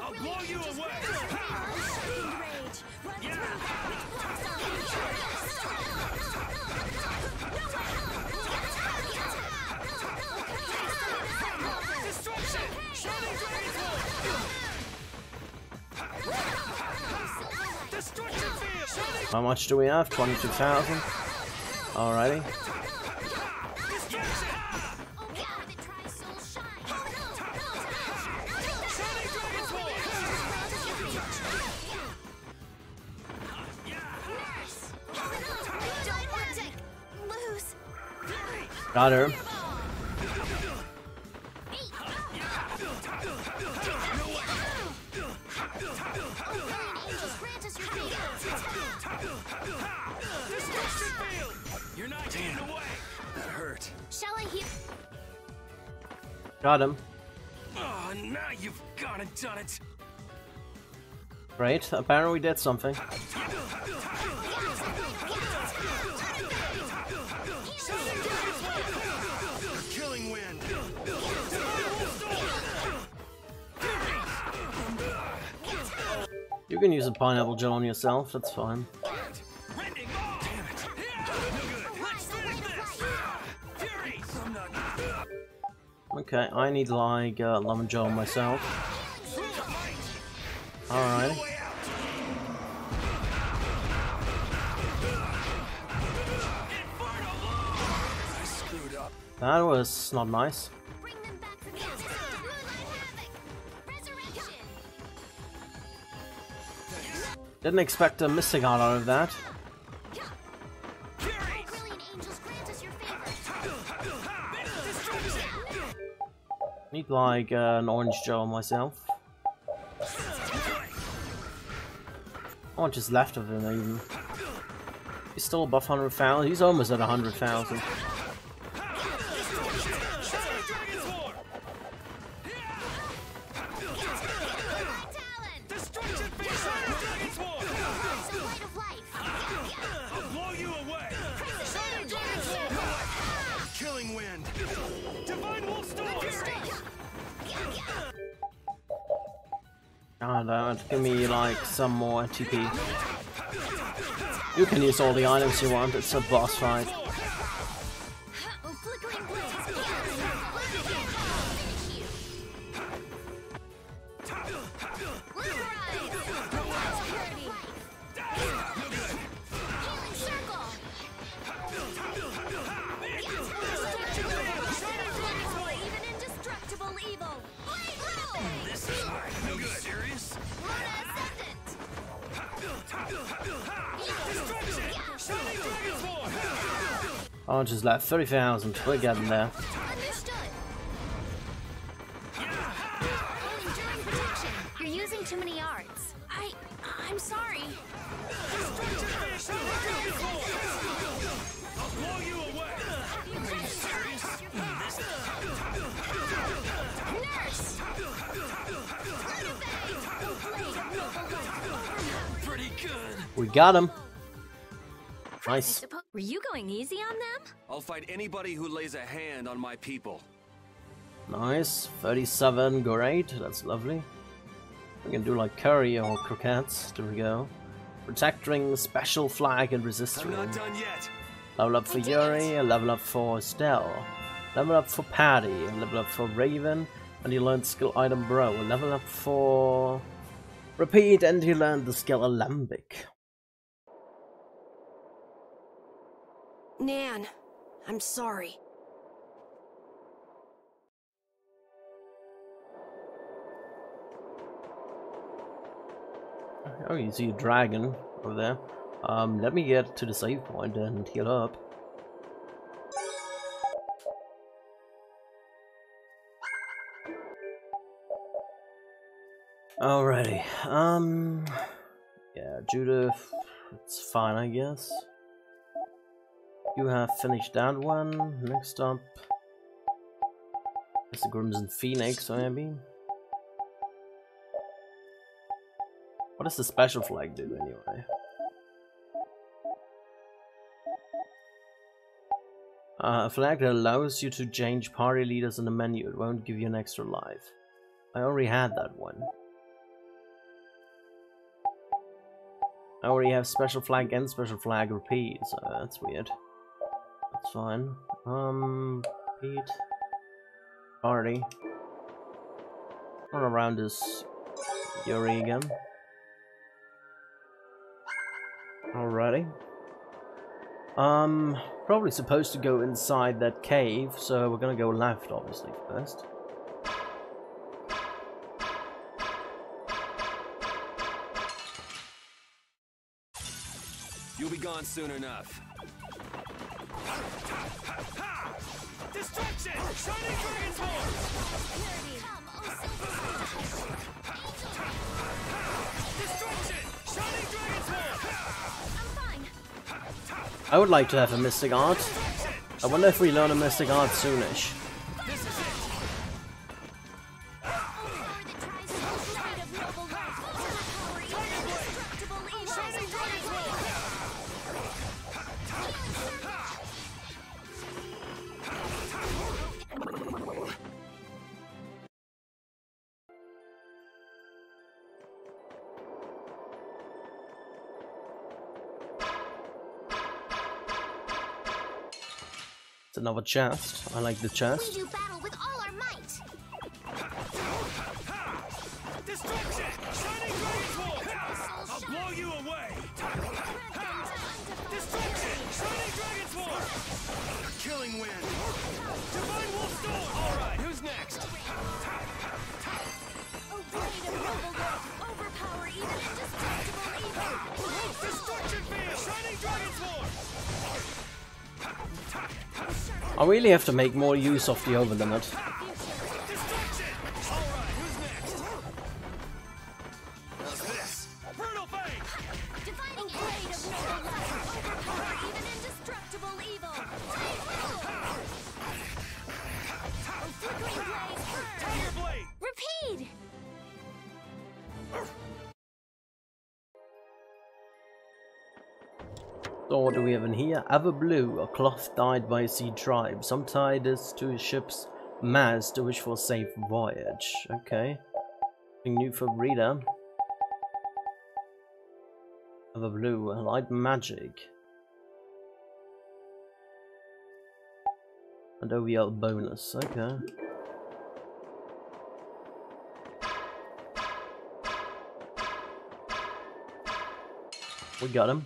I'll blow you away! How much do we have? 22,000. Alrighty. Got her. You're not getting away! That hurt. Shall I hear? Got him. Oh, now you've gone and done it! Great. Apparently we did something. Killing wind! You can use a pineapple gel on yourself, that's fine. Okay, I need like lemon gel myself. Alright. That was not nice. Didn't expect a missing out of that. Need like an orange gel myself. How much is left of him even? He's still above 100,000. He's almost at 100,000. Killing I don't. Give me like some more TP. You can use all the items you want. It's a boss fight. Oh, just like 30,000. We're getting there. You're using too many yards. I'm sorry. I'll blow you away. Are you serious? Nurse! Pretty good. We got him. Nice. Were you going easy on them? I'll fight anybody who lays a hand on my people. Nice. 37, great. That's lovely. We can do like curry or croquettes. There we go. Protect ring, special flag, and resist ring. I'm not done yet. Level up for Yuri, a level up for Estelle. Level up for Patty, a level up for Raven, and you learned skill item Bro. A level up for Repeat, and you learned the skill Alembic. Nan, I'm sorry. Oh, you see a dragon over there. Let me get to the save point and heal up. Alrighty. Yeah, Judith, it's fine, I guess. You have finished that one. Next up is the Crimson Phoenix, maybe. What does the special flag do anyway? A flag that allows you to change party leaders in the menu. It won't give you an extra life. I already had that one. I already have special flag and special flag repeat, so that's weird. That's fine. Repeat. Party. Run around this Yuri again. Alrighty. Probably supposed to go inside that cave, so we're gonna go left, obviously, first. You'll be gone soon enough. Destruction! Shining Dragon's Horn! Destruction! Shining Dragon's Horn! I would like to have a Mystic Art. I wonder if we learn a Mystic Art soonish. It's another chest. I like the chest. We do battle with all our might. Destruction! Shining Dragon's Horn! I'll blow you away! Destruction! Shining Dragon's Horn! A killing wind! Divine Wolf Storm! Alright, who's next? Oh, blade of noble love, overpower even indestructible evil. Destruction Field! Shining Dragon's Horn! I really have to make more use of the overlimit. Repeat! So what do we have in here? Everblue, a cloth dyed by a sea tribe. Some tie this to a ship's mast to wish for a safe voyage. Okay. Something new for Rita. Of a blue, light magic. And OVL bonus, okay. We got him.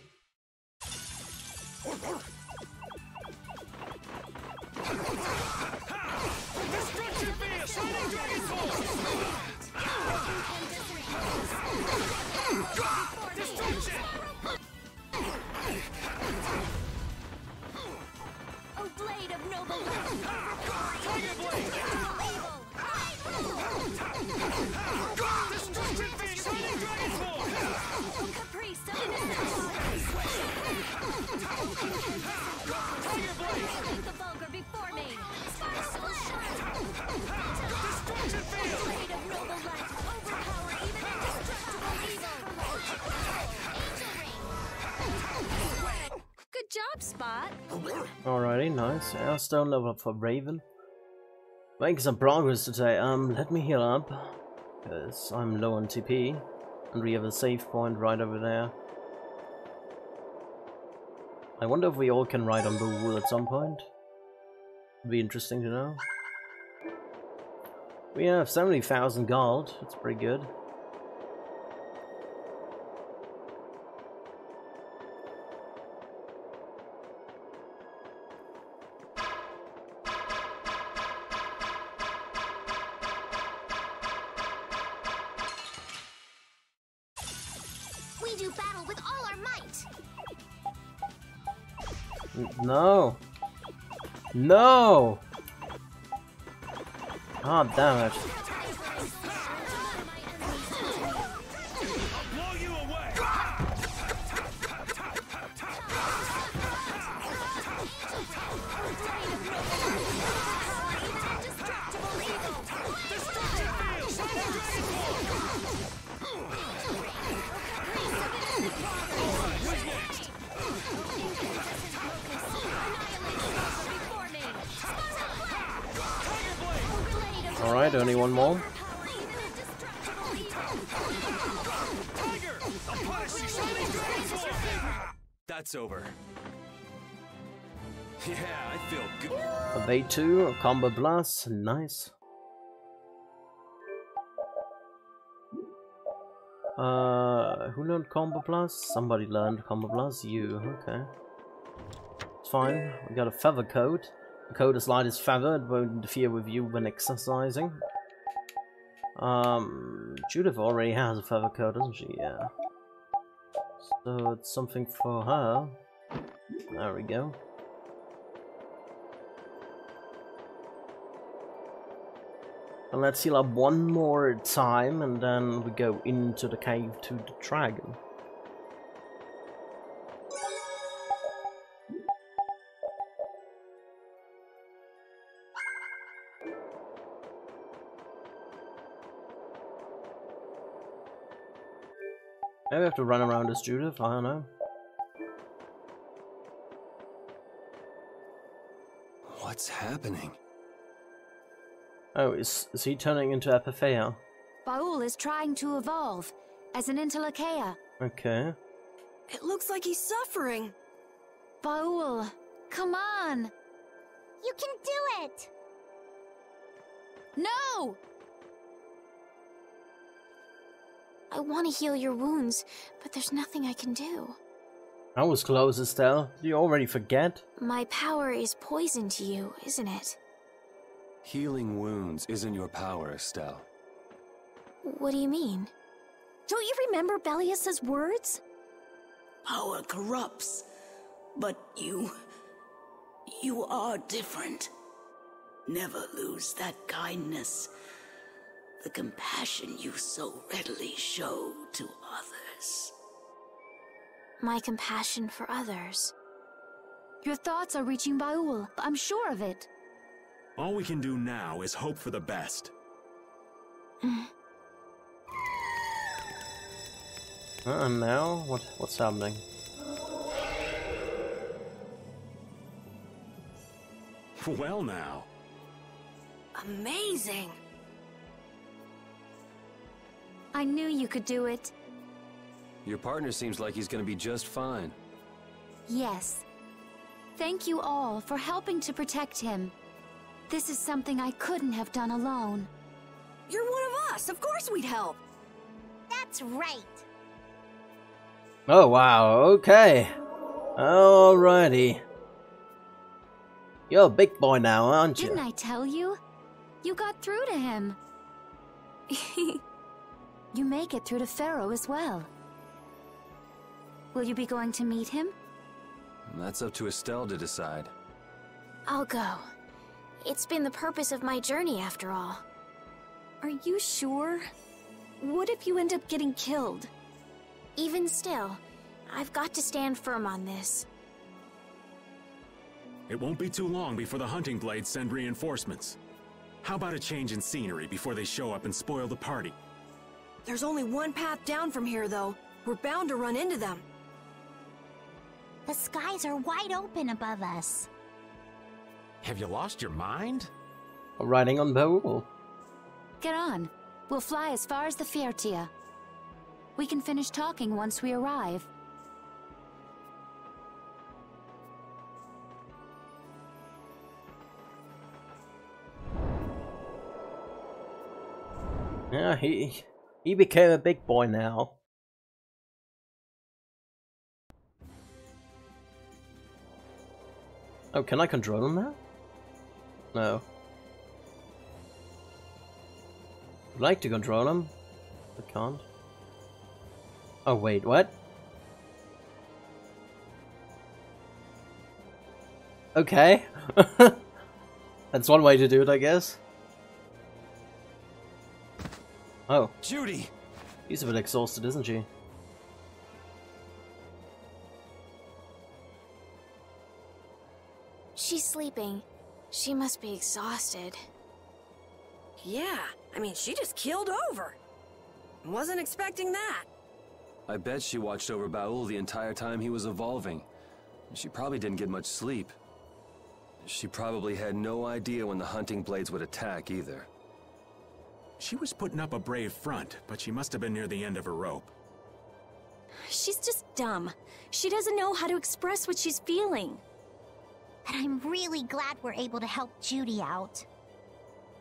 Good job, Spot. Alrighty, nice. Yeah, stone level up for Raven. Making some progress today. Let me heal up, because I'm low on TP, and we have a save point right over there. I wonder if we all can ride on Boo at some point. Would be interesting to know. We have 70,000 gold. That's pretty good. We do battle with all our might. No! No! Ah, damn it. Alright, only one more. That's over. Yeah, I feel good. Evade 2, a combo blast, nice. Who learned combo blast? Somebody learned combo blast. You, okay. It's fine. We got a feather coat. The coat is light as feather. It won't interfere with you when exercising. Judith already has a feather coat, doesn't she? Yeah. So it's something for her. There we go. And let's heal up one more time, and then we go into the cave to the dragon. Maybe I have to run around as Judith, I don't know. What's happening? Oh, is he turning into Epithea? Baul is trying to evolve as an Interlakeia. Okay. It looks like he's suffering. Baul, come on! You can do it! No! I want to heal your wounds, but there's nothing I can do. I was close, Estelle. Did you already forget? My power is poison to you, isn't it? Healing wounds isn't your power, Estelle. What do you mean? Don't you remember Bellius's words? Power corrupts, but you are different. Never lose that kindness, the compassion you so readily show to others. My compassion for others. Your thoughts are reaching Baul. I'm sure of it. All we can do now is hope for the best. And now? What's happening? Well now. Amazing. I knew you could do it. Your partner seems like he's gonna be just fine. Yes. Thank you all for helping to protect him. This is something I couldn't have done alone. You're one of us. Of course we'd help. That's right. Oh, wow. Okay. Alrighty. You're a big boy now, aren't you? Didn't I tell you? You got through to him. You make it through to Pharaoh as well. Will you be going to meet him? That's up to Estelle to decide. I'll go. It's been the purpose of my journey after all. Are you sure? What if you end up getting killed? Even still, I've got to stand firm on this. It won't be too long before the hunting blades send reinforcements. How about a change in scenery before they show up and spoil the party? There's only one path down from here, though. We're bound to run into them. The skies are wide open above us. Have you lost your mind? Riding on Beryl. Get on. We'll fly as far as the Fiertia. We can finish talking once we arrive. Yeah, he became a big boy now. Oh, can I control him now? No. I'd like to control him, but can't. Oh wait, what? Okay. That's one way to do it, I guess. Oh. Judy! She's a bit exhausted, isn't she? She's sleeping. She must be exhausted. Yeah, I mean, she just keeled over. Wasn't expecting that. I bet she watched over Baul the entire time he was evolving. She probably didn't get much sleep. She probably had no idea when the hunting blades would attack either. She was putting up a brave front, but she must have been near the end of her rope. She's just dumb. She doesn't know how to express what she's feeling. And I'm really glad we're able to help Judy out.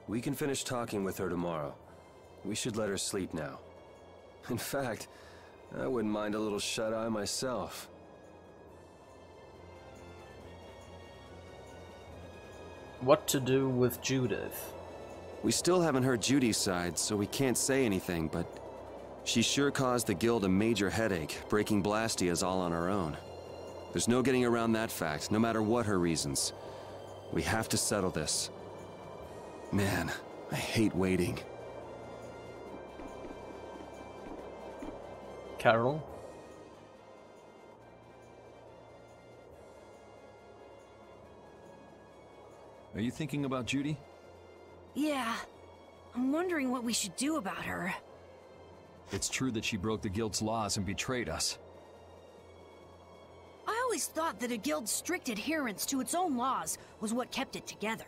We can finish talking with her tomorrow. We should let her sleep now. In fact, I wouldn't mind a little shut-eye myself. What to do with Judith? We still haven't heard Judy's side, so we can't say anything, but she sure caused the guild a major headache, breaking Blastias all on her own. There's no getting around that fact, no matter what her reasons. We have to settle this. Man, I hate waiting. Carol? Are you thinking about Judy? Yeah. I'm wondering what we should do about her. It's true that she broke the guild's laws and betrayed us. I always thought that a guild's strict adherence to its own laws was what kept it together.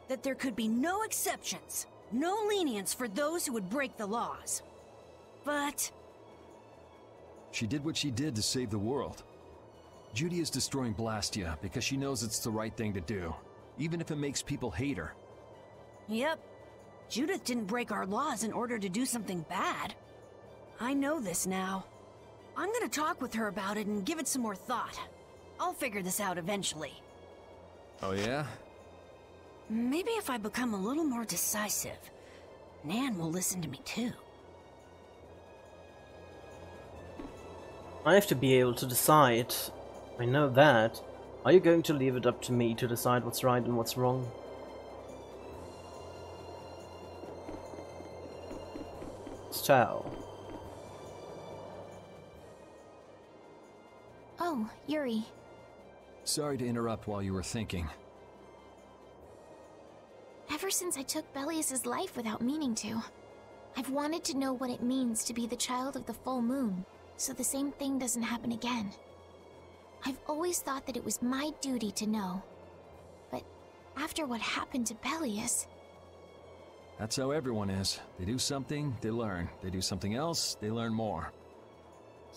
That there could be no exceptions, no lenience for those who would break the laws. But She did what she did to save the world. Judy is destroying Blastia because she knows it's the right thing to do, even if it makes people hate her. Yep. Judith didn't break our laws in order to do something bad. I know this now. I'm gonna talk with her about it and give it some more thought. I'll figure this out eventually. Oh yeah? Maybe if I become a little more decisive, Nan will listen to me too. I have to be able to decide. I know that. Are you going to leave it up to me to decide what's right and what's wrong? Ciao. Oh, Yuri. Sorry to interrupt while you were thinking. Ever since I took Belius's life without meaning to, I've wanted to know what it means to be the child of the full moon, so the same thing doesn't happen again. I've always thought that it was my duty to know. But after what happened to Belius... That's how everyone is. They do something, they learn. They do something else, they learn more.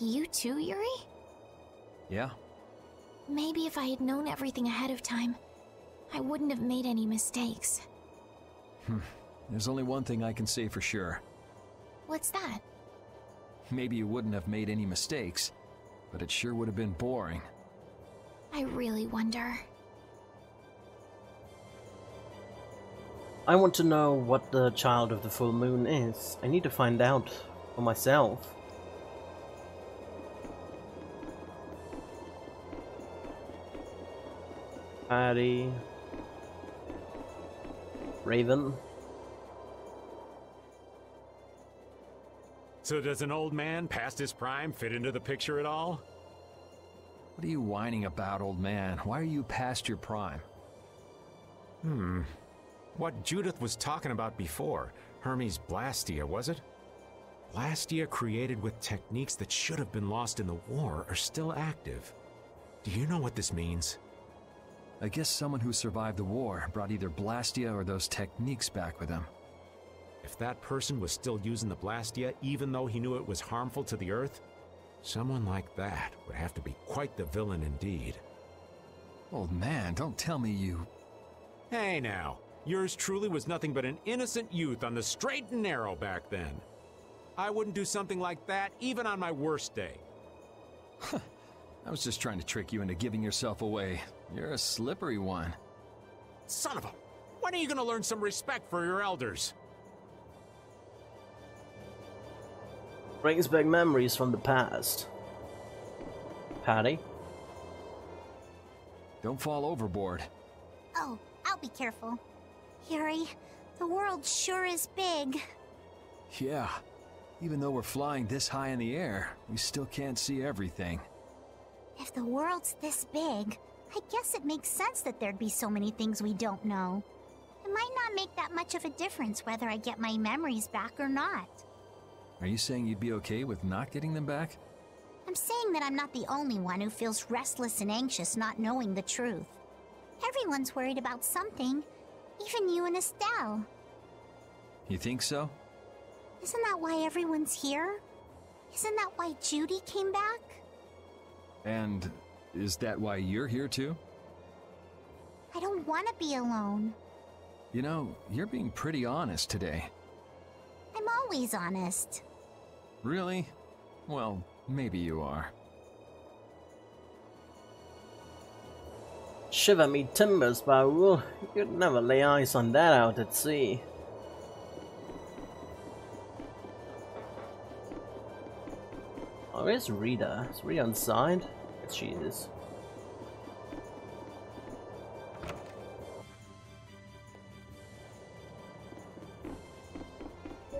You too, Yuri? Yeah. Maybe if I had known everything ahead of time, I wouldn't have made any mistakes. There's only one thing I can say for sure. What's that? Maybe you wouldn't have made any mistakes, but it sure would have been boring. I really wonder. I want to know what the child of the full moon is. I need to find out for myself. Patty. Raven. So does an old man past his prime fit into the picture at all? What are you whining about, old man? Why are you past your prime? What Judith was talking about before, Hermes Blastia, was it? Blastia created with techniques that should have been lost in the war are still active. Do you know what this means? I guess someone who survived the war brought either Blastia or those techniques back with him. If that person was still using the Blastia even though he knew it was harmful to the Earth, someone like that would have to be quite the villain indeed. Old man, don't tell me you... Hey now, yours truly was nothing but an innocent youth on the straight and narrow back then. I wouldn't do something like that even on my worst day. I was just trying to trick you into giving yourself away. You're a slippery one. Son of a... When are you gonna learn some respect for your elders? Brings back memories from the past. Patty? Don't fall overboard. Oh, I'll be careful. Yuri, the world sure is big. Yeah. Even though we're flying this high in the air, we still can't see everything. If the world's this big, I guess it makes sense that there'd be so many things we don't know. It might not make that much of a difference whether I get my memories back or not. Are you saying you'd be okay with not getting them back? I'm saying that I'm not the only one who feels restless and anxious not knowing the truth. Everyone's worried about something, even you and Estelle. You think so? Isn't that why everyone's here? Isn't that why Judy came back? And is that why you're here too? I don't want to be alone. You know, you're being pretty honest today. I'm always honest. Really? Well, maybe you are. Shiver me timbers, Baul. You'd never lay eyes on that out at sea. Oh, where's Rita? Is Rita inside? Yes, she is.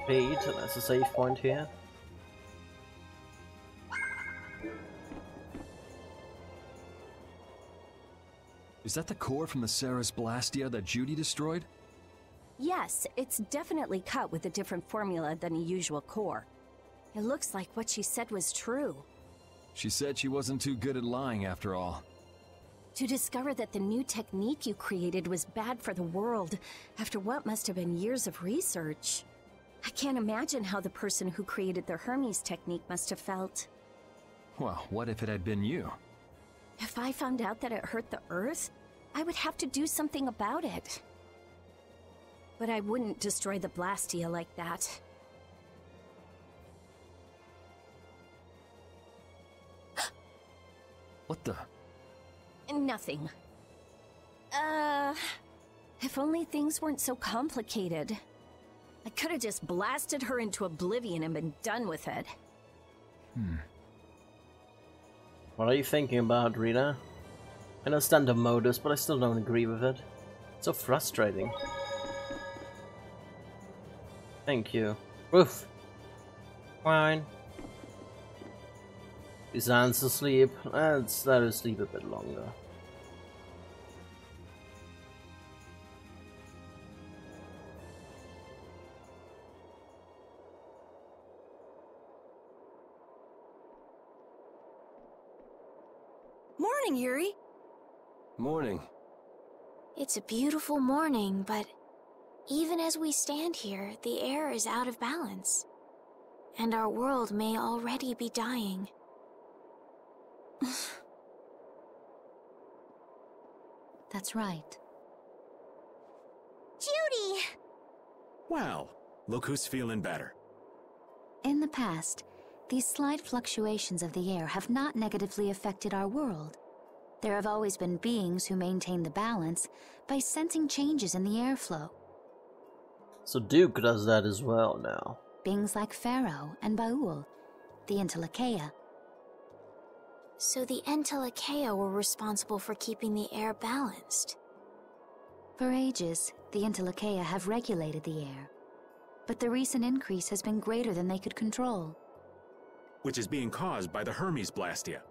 Pete, that's a safe point here. Is that the core from the Ceres Blastia that Judy destroyed? Yes, it's definitely cut with a different formula than a usual core. It looks like what she said was true. She said she wasn't too good at lying after all. To discover that the new technique you created was bad for the world after what must have been years of research. I can't imagine how the person who created the Hermes technique must have felt. Well, what if it had been you? If I found out that it hurt the Earth, I would have to do something about it. But I wouldn't destroy the Blastia like that. What the? Nothing. If only things weren't so complicated. I could have just blasted her into oblivion and been done with it. What are you thinking about, Rita? I understand the motives, but I still don't agree with it. It's so frustrating. Thank you. Woof. Fine. Suzanne's asleep. Let's let her sleep a bit longer. Morning, Yuri. Morning. It's a beautiful morning, but even as we stand here, the air is out of balance. And our world may already be dying. That's right. Judy! Well, look who's feeling better. In the past, these slight fluctuations of the air have not negatively affected our world. There have always been beings who maintain the balance by sensing changes in the airflow. So Duke does that as well now. Beings like Pharaoh and Baul, the Entelekea. So the Entelekea were responsible for keeping the air balanced. For ages, the Entelekea have regulated the air. But the recent increase has been greater than they could control. Which is being caused by the Hermes Blastia.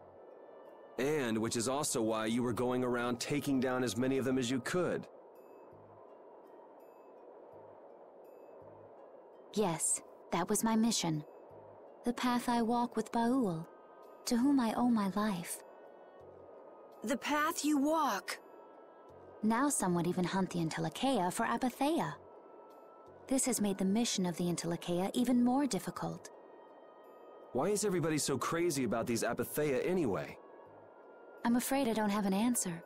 And which is also why you were going around taking down as many of them as you could. Yes, that was my mission. The path I walk with Baul, to whom I owe my life. The path you walk. Now some would even hunt the Entelekea for Apatheia. This has made the mission of the Entelekea even more difficult. Why is everybody so crazy about these Apatheia anyway? I'm afraid I don't have an answer.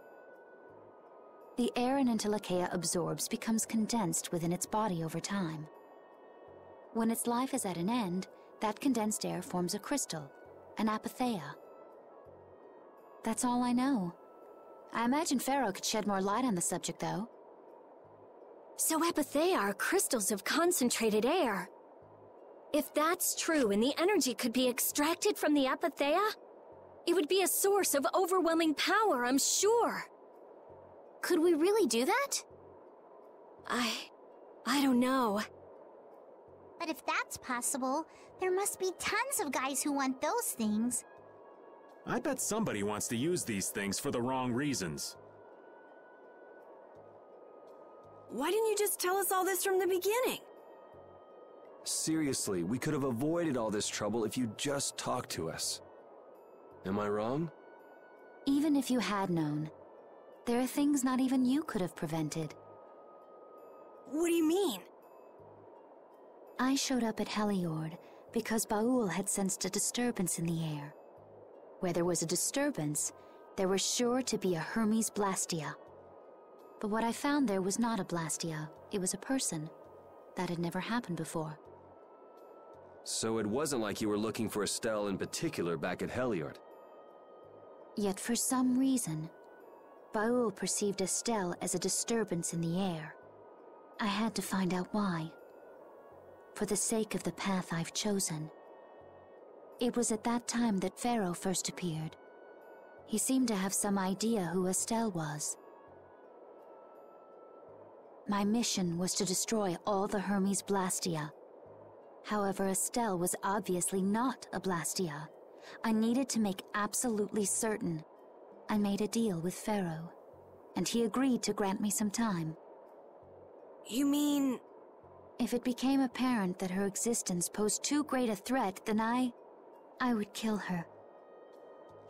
The air an Entelekea absorbs becomes condensed within its body over time. When its life is at an end, that condensed air forms a crystal, an Apatheia. That's all I know. I imagine Pharaoh could shed more light on the subject, though. So Apatheia are crystals of concentrated air. If that's true and the energy could be extracted from the Apatheia, it would be a source of overwhelming power, I'm sure. Could we really do that? I don't know. But if that's possible, there must be tons of guys who want those things. I bet somebody wants to use these things for the wrong reasons. Why didn't you just tell us all this from the beginning? Seriously, we could have avoided all this trouble if you just talked to us. Am I wrong? Even if you had known, there are things not even you could have prevented. What do you mean? I showed up at Heliord because Baul had sensed a disturbance in the air. Where there was a disturbance, there was sure to be a Hermes Blastia. But what I found there was not a Blastia, it was a person. That had never happened before. So it wasn't like you were looking for Estelle in particular back at Heliord. Yet for some reason, Baul perceived Estelle as a disturbance in the air. I had to find out why. For the sake of the path I've chosen. It was at that time that Pharaoh first appeared. He seemed to have some idea who Estelle was. My mission was to destroy all the Hermes Blastia. However, Estelle was obviously not a Blastia. I needed to make absolutely certain. I made a deal with Pharaoh, and he agreed to grant me some time. You mean... If it became apparent that her existence posed too great a threat, then I would kill her.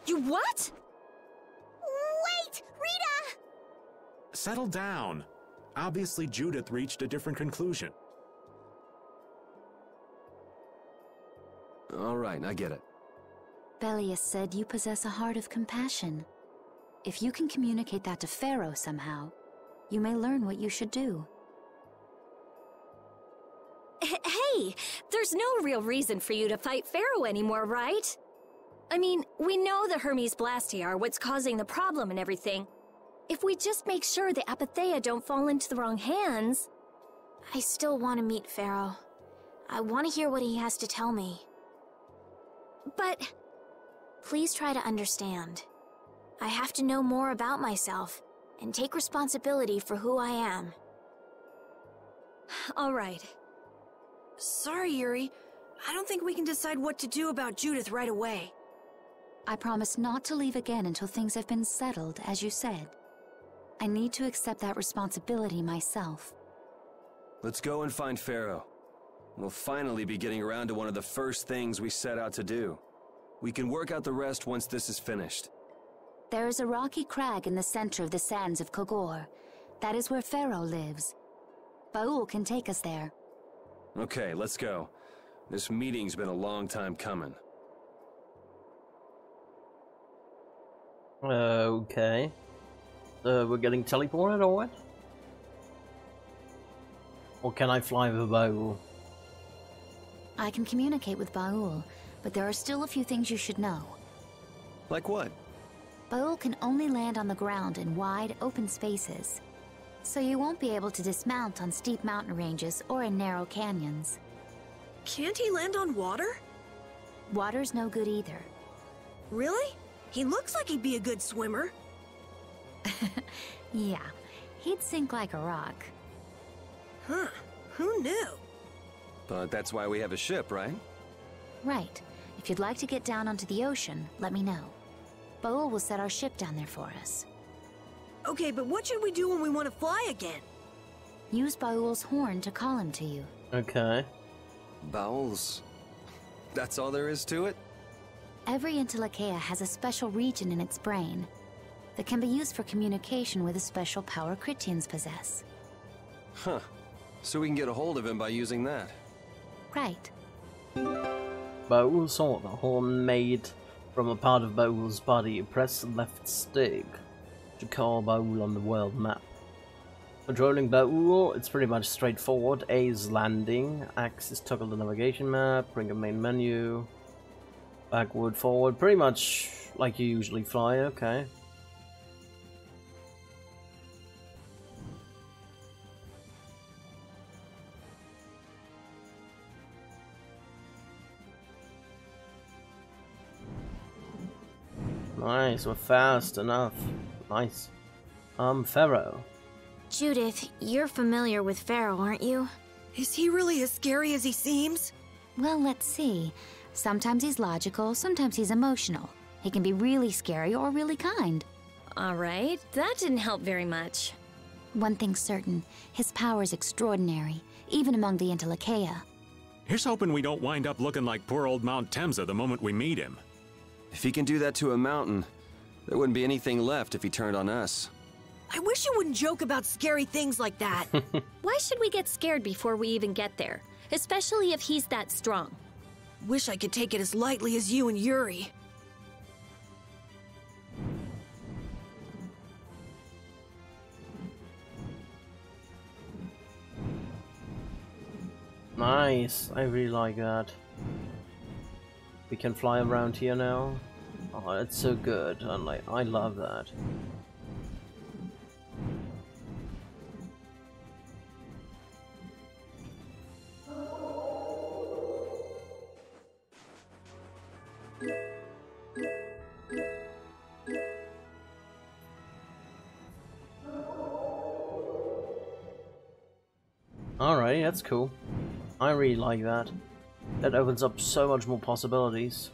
You what? Wait! Rita! Settle down. Obviously, Judith reached a different conclusion. All right, I get it. Belius said you possess a heart of compassion. If you can communicate that to Pharaoh somehow, you may learn what you should do. Hey, there's no real reason for you to fight Pharaoh anymore, right? I mean, we know the Hermes Blastia are what's causing the problem and everything. If we just make sure the Apatheia don't fall into the wrong hands... I still want to meet Pharaoh. I want to hear what he has to tell me. But... Please try to understand. I have to know more about myself, and take responsibility for who I am. All right. Sorry, Yuri. I don't think we can decide what to do about Judith right away. I promise not to leave again until things have been settled, as you said. I need to accept that responsibility myself. Let's go and find Pharaoh. We'll finally be getting around to one of the first things we set out to do. We can work out the rest once this is finished. There is a rocky crag in the center of the sands of Kogor. That is where Pharaoh lives. Baul can take us there. Okay, let's go. This meeting's been a long time coming. Okay. we're getting teleported or what? Or can I fly with Baul? I can communicate with Baul, but there are still a few things you should know. Like what? Baul can only land on the ground in wide, open spaces. So you won't be able to dismount on steep mountain ranges or in narrow canyons. Can't he land on water? Water's no good either. Really? He looks like he'd be a good swimmer. Yeah, he'd sink like a rock. Huh, who knew? But that's why we have a ship, right? Right. If you'd like to get down onto the ocean, let me know. Baul will set our ship down there for us. Okay, but what should we do when we want to fly again? Use Baul's horn to call him to you. Okay. Bowels. That's all there is to it? Every Entelekea has a special region in its brain that can be used for communication with a special power Critians possess. Huh. So we can get a hold of him by using that. Right. Baul saw the horn made from a part of Baul's body. Press the left stick to call Baul on the world map. Controlling Baul, it's pretty much straightforward. A is landing, X is toggle the navigation map, bring a main menu, backward, forward, pretty much like you usually fly, okay. Nice, we're fast enough. Nice. Pharaoh. Judith, you're familiar with Pharaoh, aren't you? Is he really as scary as he seems? Well, let's see. Sometimes he's logical, sometimes he's emotional. He can be really scary or really kind. Alright, that didn't help very much. One thing's certain, his power's extraordinary, even among the Entelekea. Here's hoping we don't wind up looking like poor old Mount Temsa the moment we meet him. If he can do that to a mountain, there wouldn't be anything left if he turned on us. I wish you wouldn't joke about scary things like that. Why should we get scared before we even get there? Especially if he's that strong. Wish I could take it as lightly as you and Yuri. Nice, I really like that. We can fly around here now. Oh, it's so good, and like, I love that. Alright, that's cool. I really like that. That opens up so much more possibilities.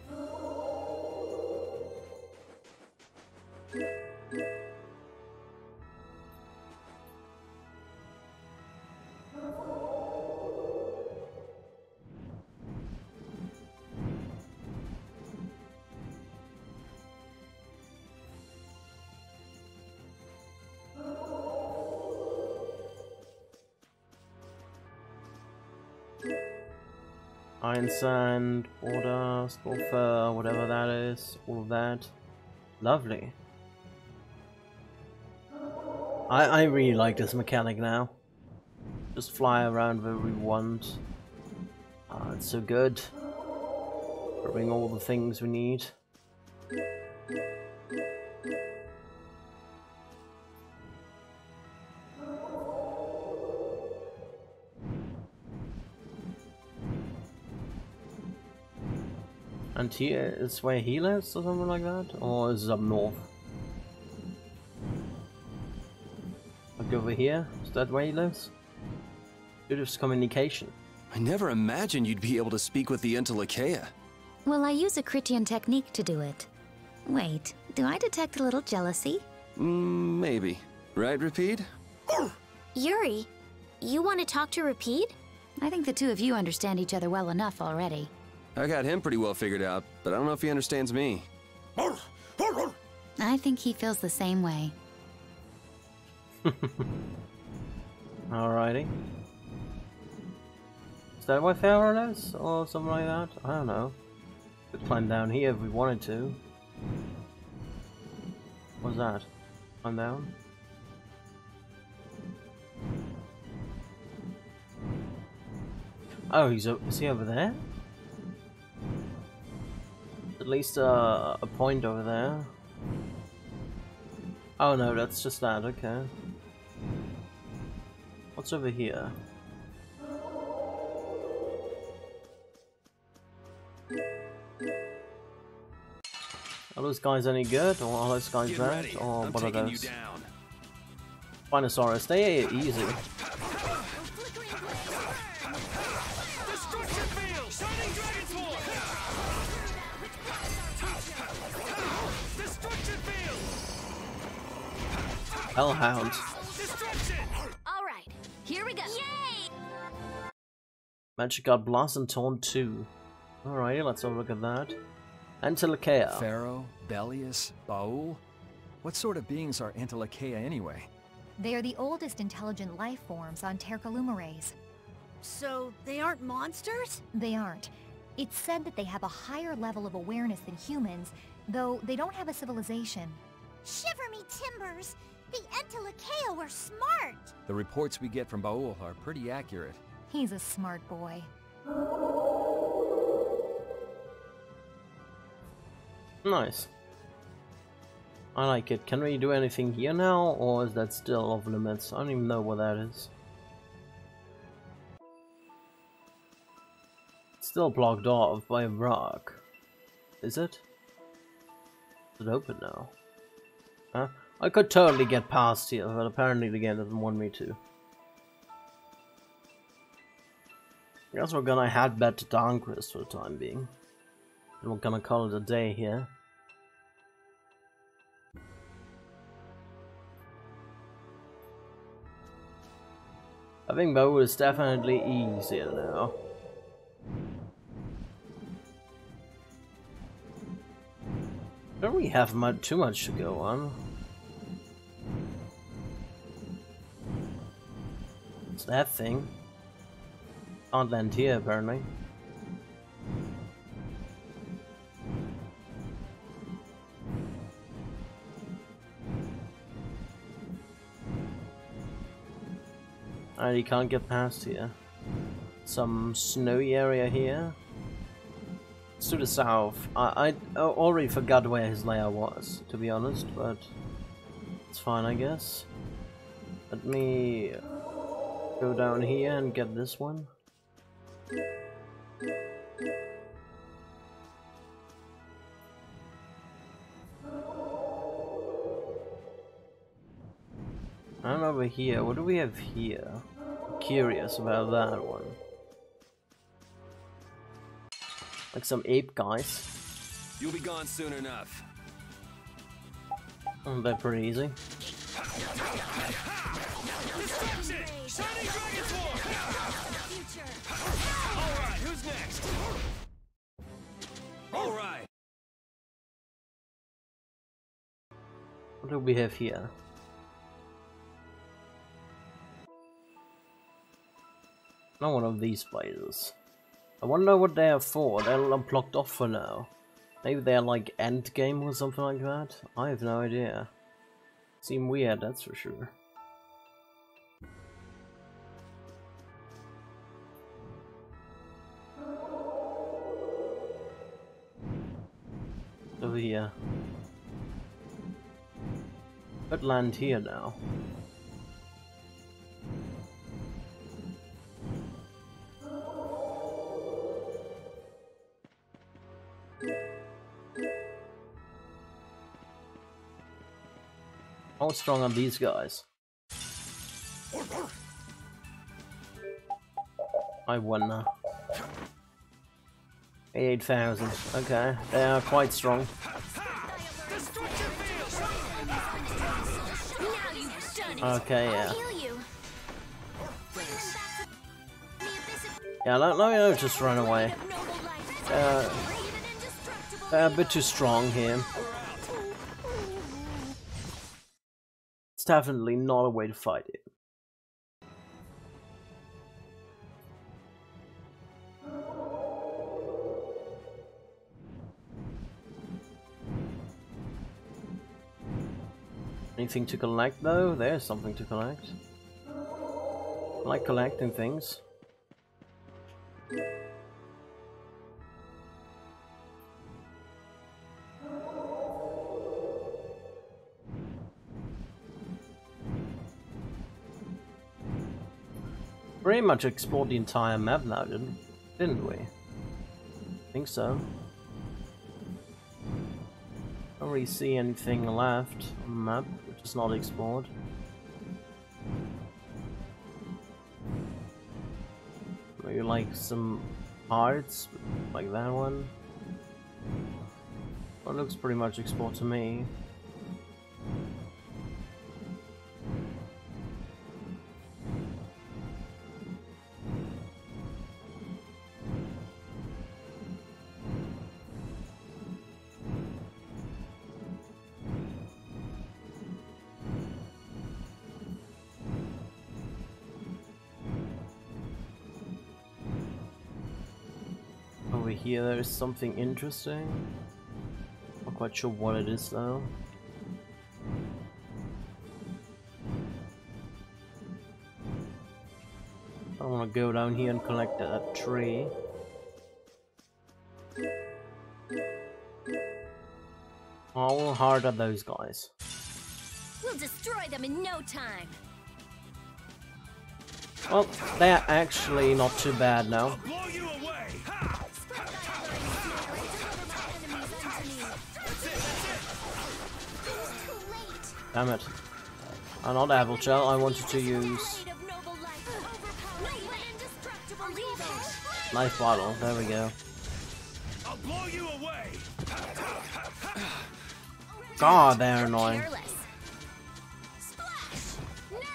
Iron sand, order, sulfur, whatever that is, all of that. Lovely. I really like this mechanic now. Just fly around wherever we want. It's so good. Bring all the things we need. And here is where he lives, or something like that? Or is it up north? Like over here? Is that where he lives? Judith's communication. I never imagined you'd be able to speak with the Entelekea. Well, I use a Critian technique to do it. Wait, do I detect a little jealousy? Maybe. Right, Rapide? Yuri, you want to talk to Rapide? I think the two of you understand each other well enough already. I got him pretty well figured out, but I don't know if he understands me. I think he feels the same way. Alrighty. Is that where Pharaoh is? Or something like that? I don't know. Could climb down here if we wanted to. What's that? Climb down? Oh, is he over there? At least a point over there. Oh no, that's just that, okay. What's over here? Are those guys any good, or are those guys bad, or what are those? Spinosaurus, they are easy. Hellhound. Alright, here we go. Yay! Magic God Blossom Torn 2. Alrighty, let's have a look at that. Antilochaea. Pharaoh, Belius, Baul? What sort of beings are Antilochaea anyway? They are the oldest intelligent life forms on Tercalumares. So, they aren't monsters? They aren't. It's said that they have a higher level of awareness than humans, though they don't have a civilization. Shiver me timbers! The Antilochaea were smart! The reports we get from Baul are pretty accurate. He's a smart boy. Nice. I like it. Can we do anything here now, or is that still off limits? I don't even know what that is. It's still blocked off by a rock. Is it? Is it open now? Huh? I could totally get past here, but apparently the game doesn't want me to. I guess we're gonna head back to Dawnquist for the time being. And we're gonna call it a day here. I think Bo is definitely easier now. Don't really have too much to go on. What's that thing? Can't land here apparently. You can't get past here. Some snowy area here. It's to the south. I already forgot where his lair was, to be honest, but it's fine, I guess. Let me go down here and get this one. I'm over here. What do we have here? Curious about that one. Like some ape guys. You'll be gone soon enough. Oh, they're pretty easy. Alright, who's next? Alright. What do we have here? Not one of these places. I wonder what they are for. They're blocked off for now. Maybe they're like end game or something like that? I have no idea. Seem weird, that's for sure. Over here. Could land here now. How strong are these guys? I wonder. 8,000. Okay, they are quite strong. Okay, yeah. Yeah, let me just run away. They're a bit too strong here. It's definitely not a way to fight it. Anything to collect though? There's something to collect. I like collecting things. pretty much explored the entire map now, didn't we? I think so. Don't really see anything left on the map which is not explored. Maybe like some parts, like that one. Well, it looks pretty much explored to me. Over here there is something interesting. Not quite sure what it is though. I want to go down here and collect that tree. How hard are those guys? We'll destroy them in no time. Well, they're actually not too bad now. Damn it. Not apple shell, I wanted to use knife bottle, there we go. God, they're annoying.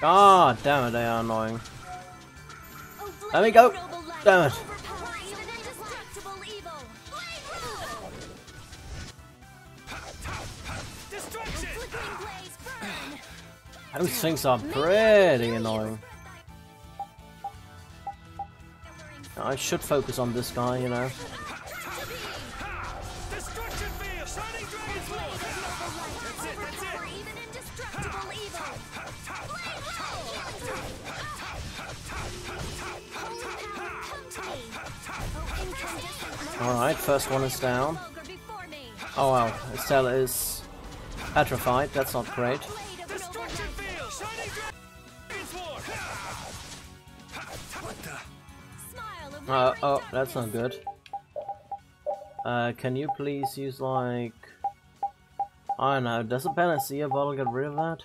God damn it, they are annoying. There we go! Damn it. Those things are pretty annoying. I should focus on this guy, you know. Alright, first one is down. Oh wow, Estelle is petrified, that's not great. Oh, that's not good. Can you please use like... I don't know, does a panacea bottle get rid of that?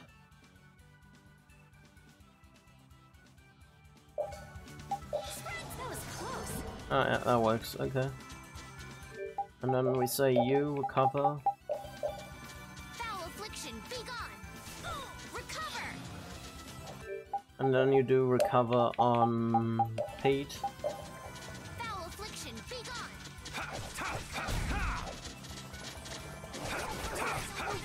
Oh yeah, that works, okay. And then we say you recover. Foul affliction, be gone. Recover. And then you do recover on Pete. Foul affliction, be gone.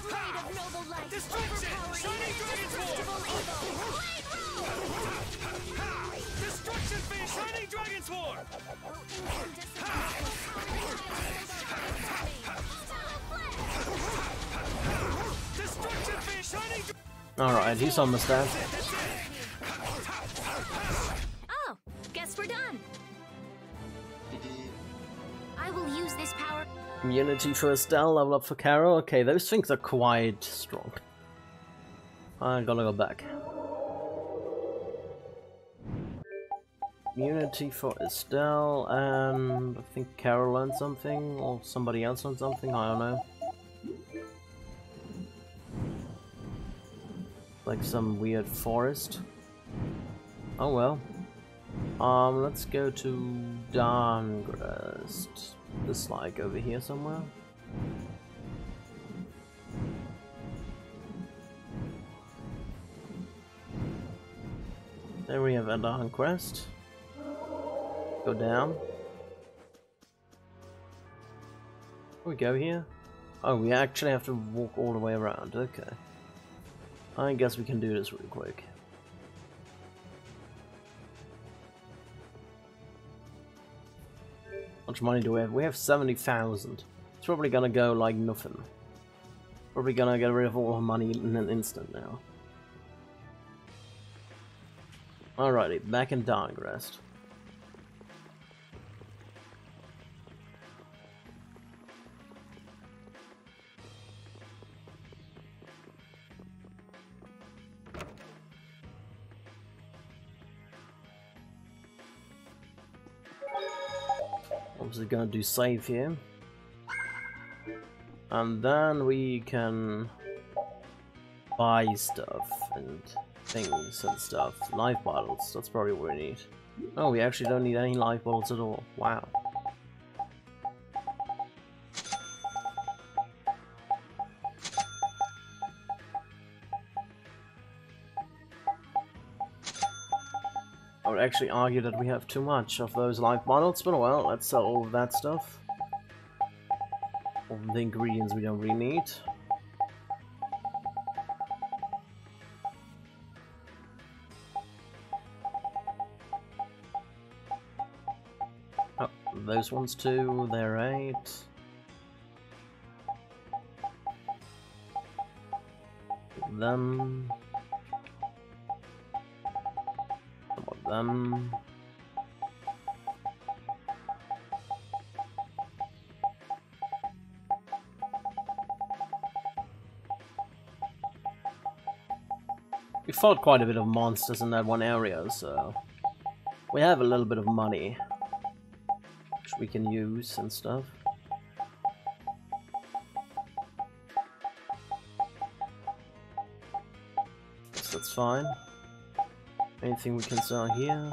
Blade of noble light. Overpowering indestructible evil. Destruction fish, shining dragon sword. Alright, he's almost there. Oh, guess we're done. I will use this power. Immunity for Estelle, level up for Carol. Okay, those things are quite strong. I gotta go back. Immunity for Estelle, and I think Carol learned something, or somebody else learned something, I don't know. Like some weird forest. Oh well. Let's go to Darngrest. This like over here somewhere. There we have a Darngrest. Go down. We go here. Oh, we actually have to walk all the way around. Okay. I guess we can do this really quick. How much money do we have? We have 70,000. It's probably gonna go like nothing. Probably gonna get rid of all our money in an instant now. Alrighty, back in Darngrest. Just gonna do save here. And then we can buy stuff and things and stuff. Life bottles, that's probably what we need. Oh, we actually don't need any life bottles at all. Wow. I would actually argue that we have too much of those life bottles, but well, let's sell all of that stuff. All of the ingredients we don't really need. Oh, those ones too, they're 8. Them. Them. We fought quite a bit of monsters in that one area, so we have a little bit of money which we can use and stuff. Guess that's fine. Anything we can sell here?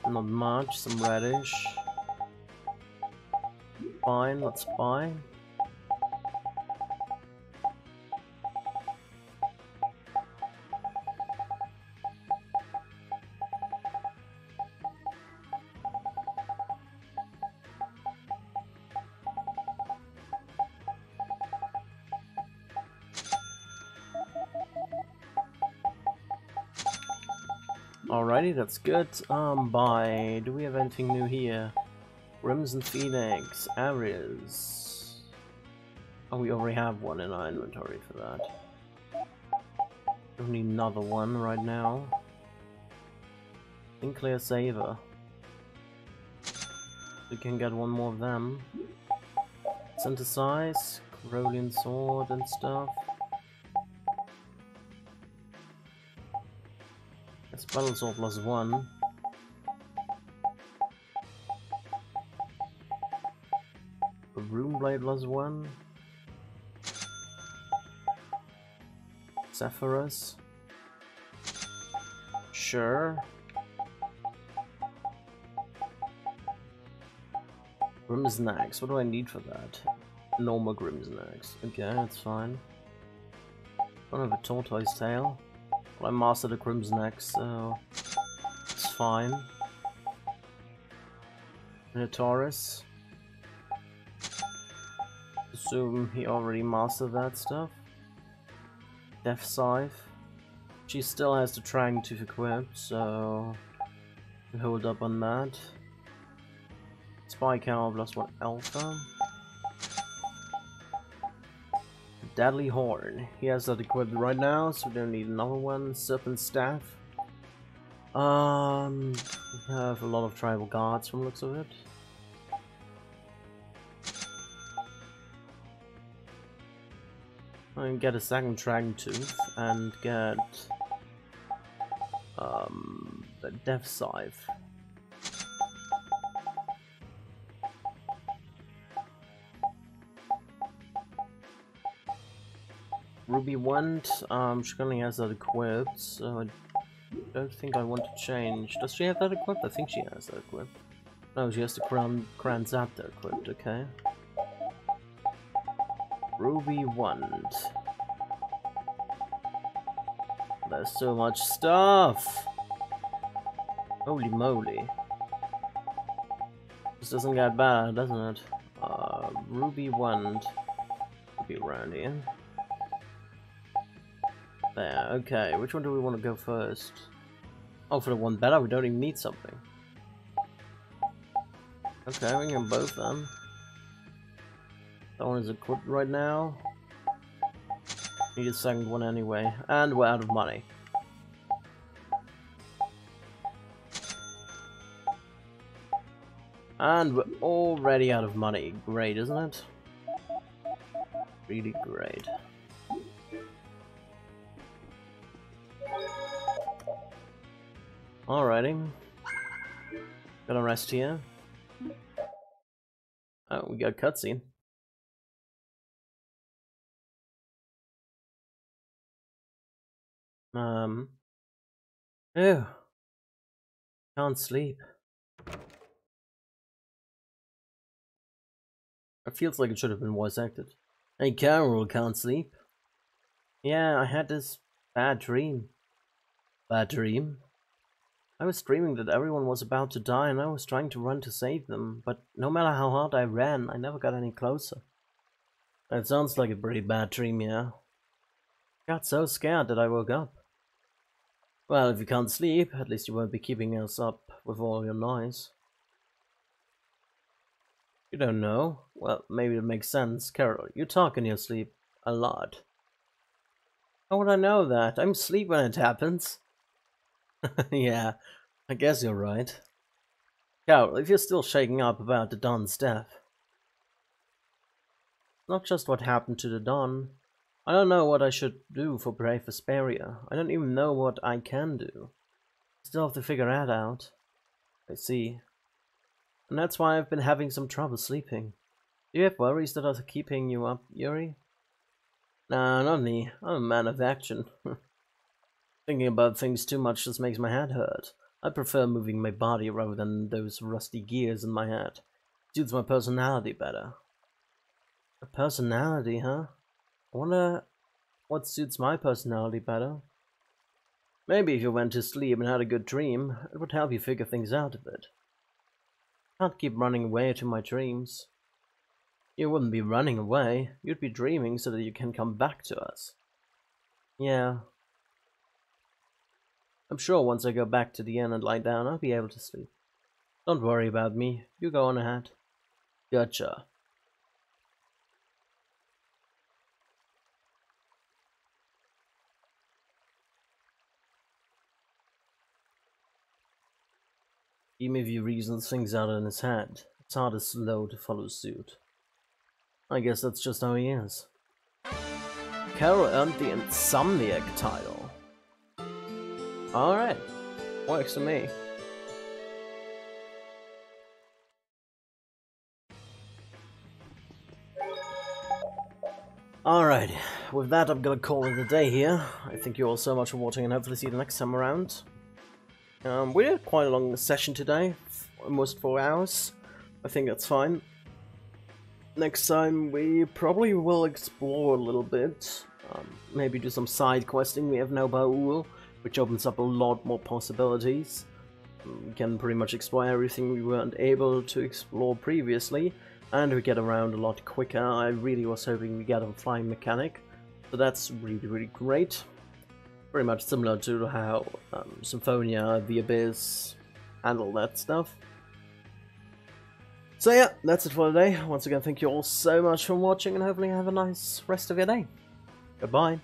Not much, some radish. Fine, let's buy. Alrighty, that's good. Buy. Do we have anything new here? Crimson Phoenix, Ares. Oh, we already have one in our inventory for that. Don't need another one right now. Sinclair Saver. We can get one more of them. Synthesize, Corollian Sword and stuff. Battle Sword +1. Rune Blade +1. Zephyrus. Sure. Crimson Axe. What do I need for that? Normal Crimson Axe. Okay, that's fine. Don't have a tortoise tail. Well, I mastered the Crimson Axe, so it's fine. Minotaurus. Assume he already mastered that stuff. Death Scythe. She still has the Trang Tooth equipped, so we hold up on that. Spy Cow +1 Alpha. Deadly Horn. He has that equipped right now, so we don't need another one. Serpent Staff. We have a lot of tribal guards from the looks of it. I can get a second Dragon Tooth and get the Death Scythe. Ruby Wand, she only has that equipped, so I don't think I want to change. Does she have that equipped? I think she has that equipped. No, she has the Crown Zaptor equipped, okay. Ruby Wand. There's so much stuff! Holy moly. This doesn't get bad, doesn't it? Ruby Wand. Could be around here. There, okay. Which one do we want to go first? Oh, for the one better, we don't even need something. Okay, we can both then. That one is equipped right now. Need a second one anyway. And we're out of money. And we're already out of money. Great, isn't it? Really great. Alrighty. Gonna rest here. Oh, we got a cutscene. Ew. Can't sleep. It feels like it should have been voice acted. Hey Carol, can't sleep? Yeah, I had this bad dream. Bad dream? I was dreaming that everyone was about to die and I was trying to run to save them, but no matter how hard I ran, I never got any closer. That sounds like a pretty bad dream, yeah. I got so scared that I woke up. Well, if you can't sleep, at least you won't be keeping us up with all your noise. You don't know? Well, maybe it makes sense. Carol, you talk in your sleep a lot. How would I know that? I'm asleep when it happens. Yeah, I guess you're right. Carol, if you're still shaking up about the Don's death. Not just what happened to the Don. I don't know what I should do for brave Vesperia. I don't even know what I can do. Still have to figure that out. I see. And that's why I've been having some trouble sleeping. Do you have worries that are keeping you up, Yuri? Nah, not me. I'm a man of action. Thinking about things too much just makes my head hurt. I prefer moving my body rather than those rusty gears in my head. It suits my personality better. A personality, huh? I wonder what suits my personality better. Maybe if you went to sleep and had a good dream, it would help you figure things out a bit. I can't keep running away to my dreams. You wouldn't be running away, you'd be dreaming so that you can come back to us. Yeah. I'm sure once I go back to the inn and lie down, I'll be able to sleep. Don't worry about me, you go on ahead. Gotcha. Even if he reasons things out in his head, it's hard as slow to follow suit. I guess that's just how he is. Carol earned the Insomniac title. Alright, works for me. Alright, with that I'm gonna call it a day here. I thank you all so much for watching and hopefully see you the next time around. We did quite a long session today, almost 4 hours. I think that's fine. Next time we probably will explore a little bit, maybe do some side questing. We have no Baul, which opens up a lot more possibilities. We can pretty much explore everything we weren't able to explore previously, and we get around a lot quicker. I really was hoping we get a flying mechanic, so that's really great. Pretty much similar to how Symphonia, The Abyss handle that stuff. So yeah, that's it for today. Once again, thank you all so much for watching and hopefully have a nice rest of your day. Goodbye.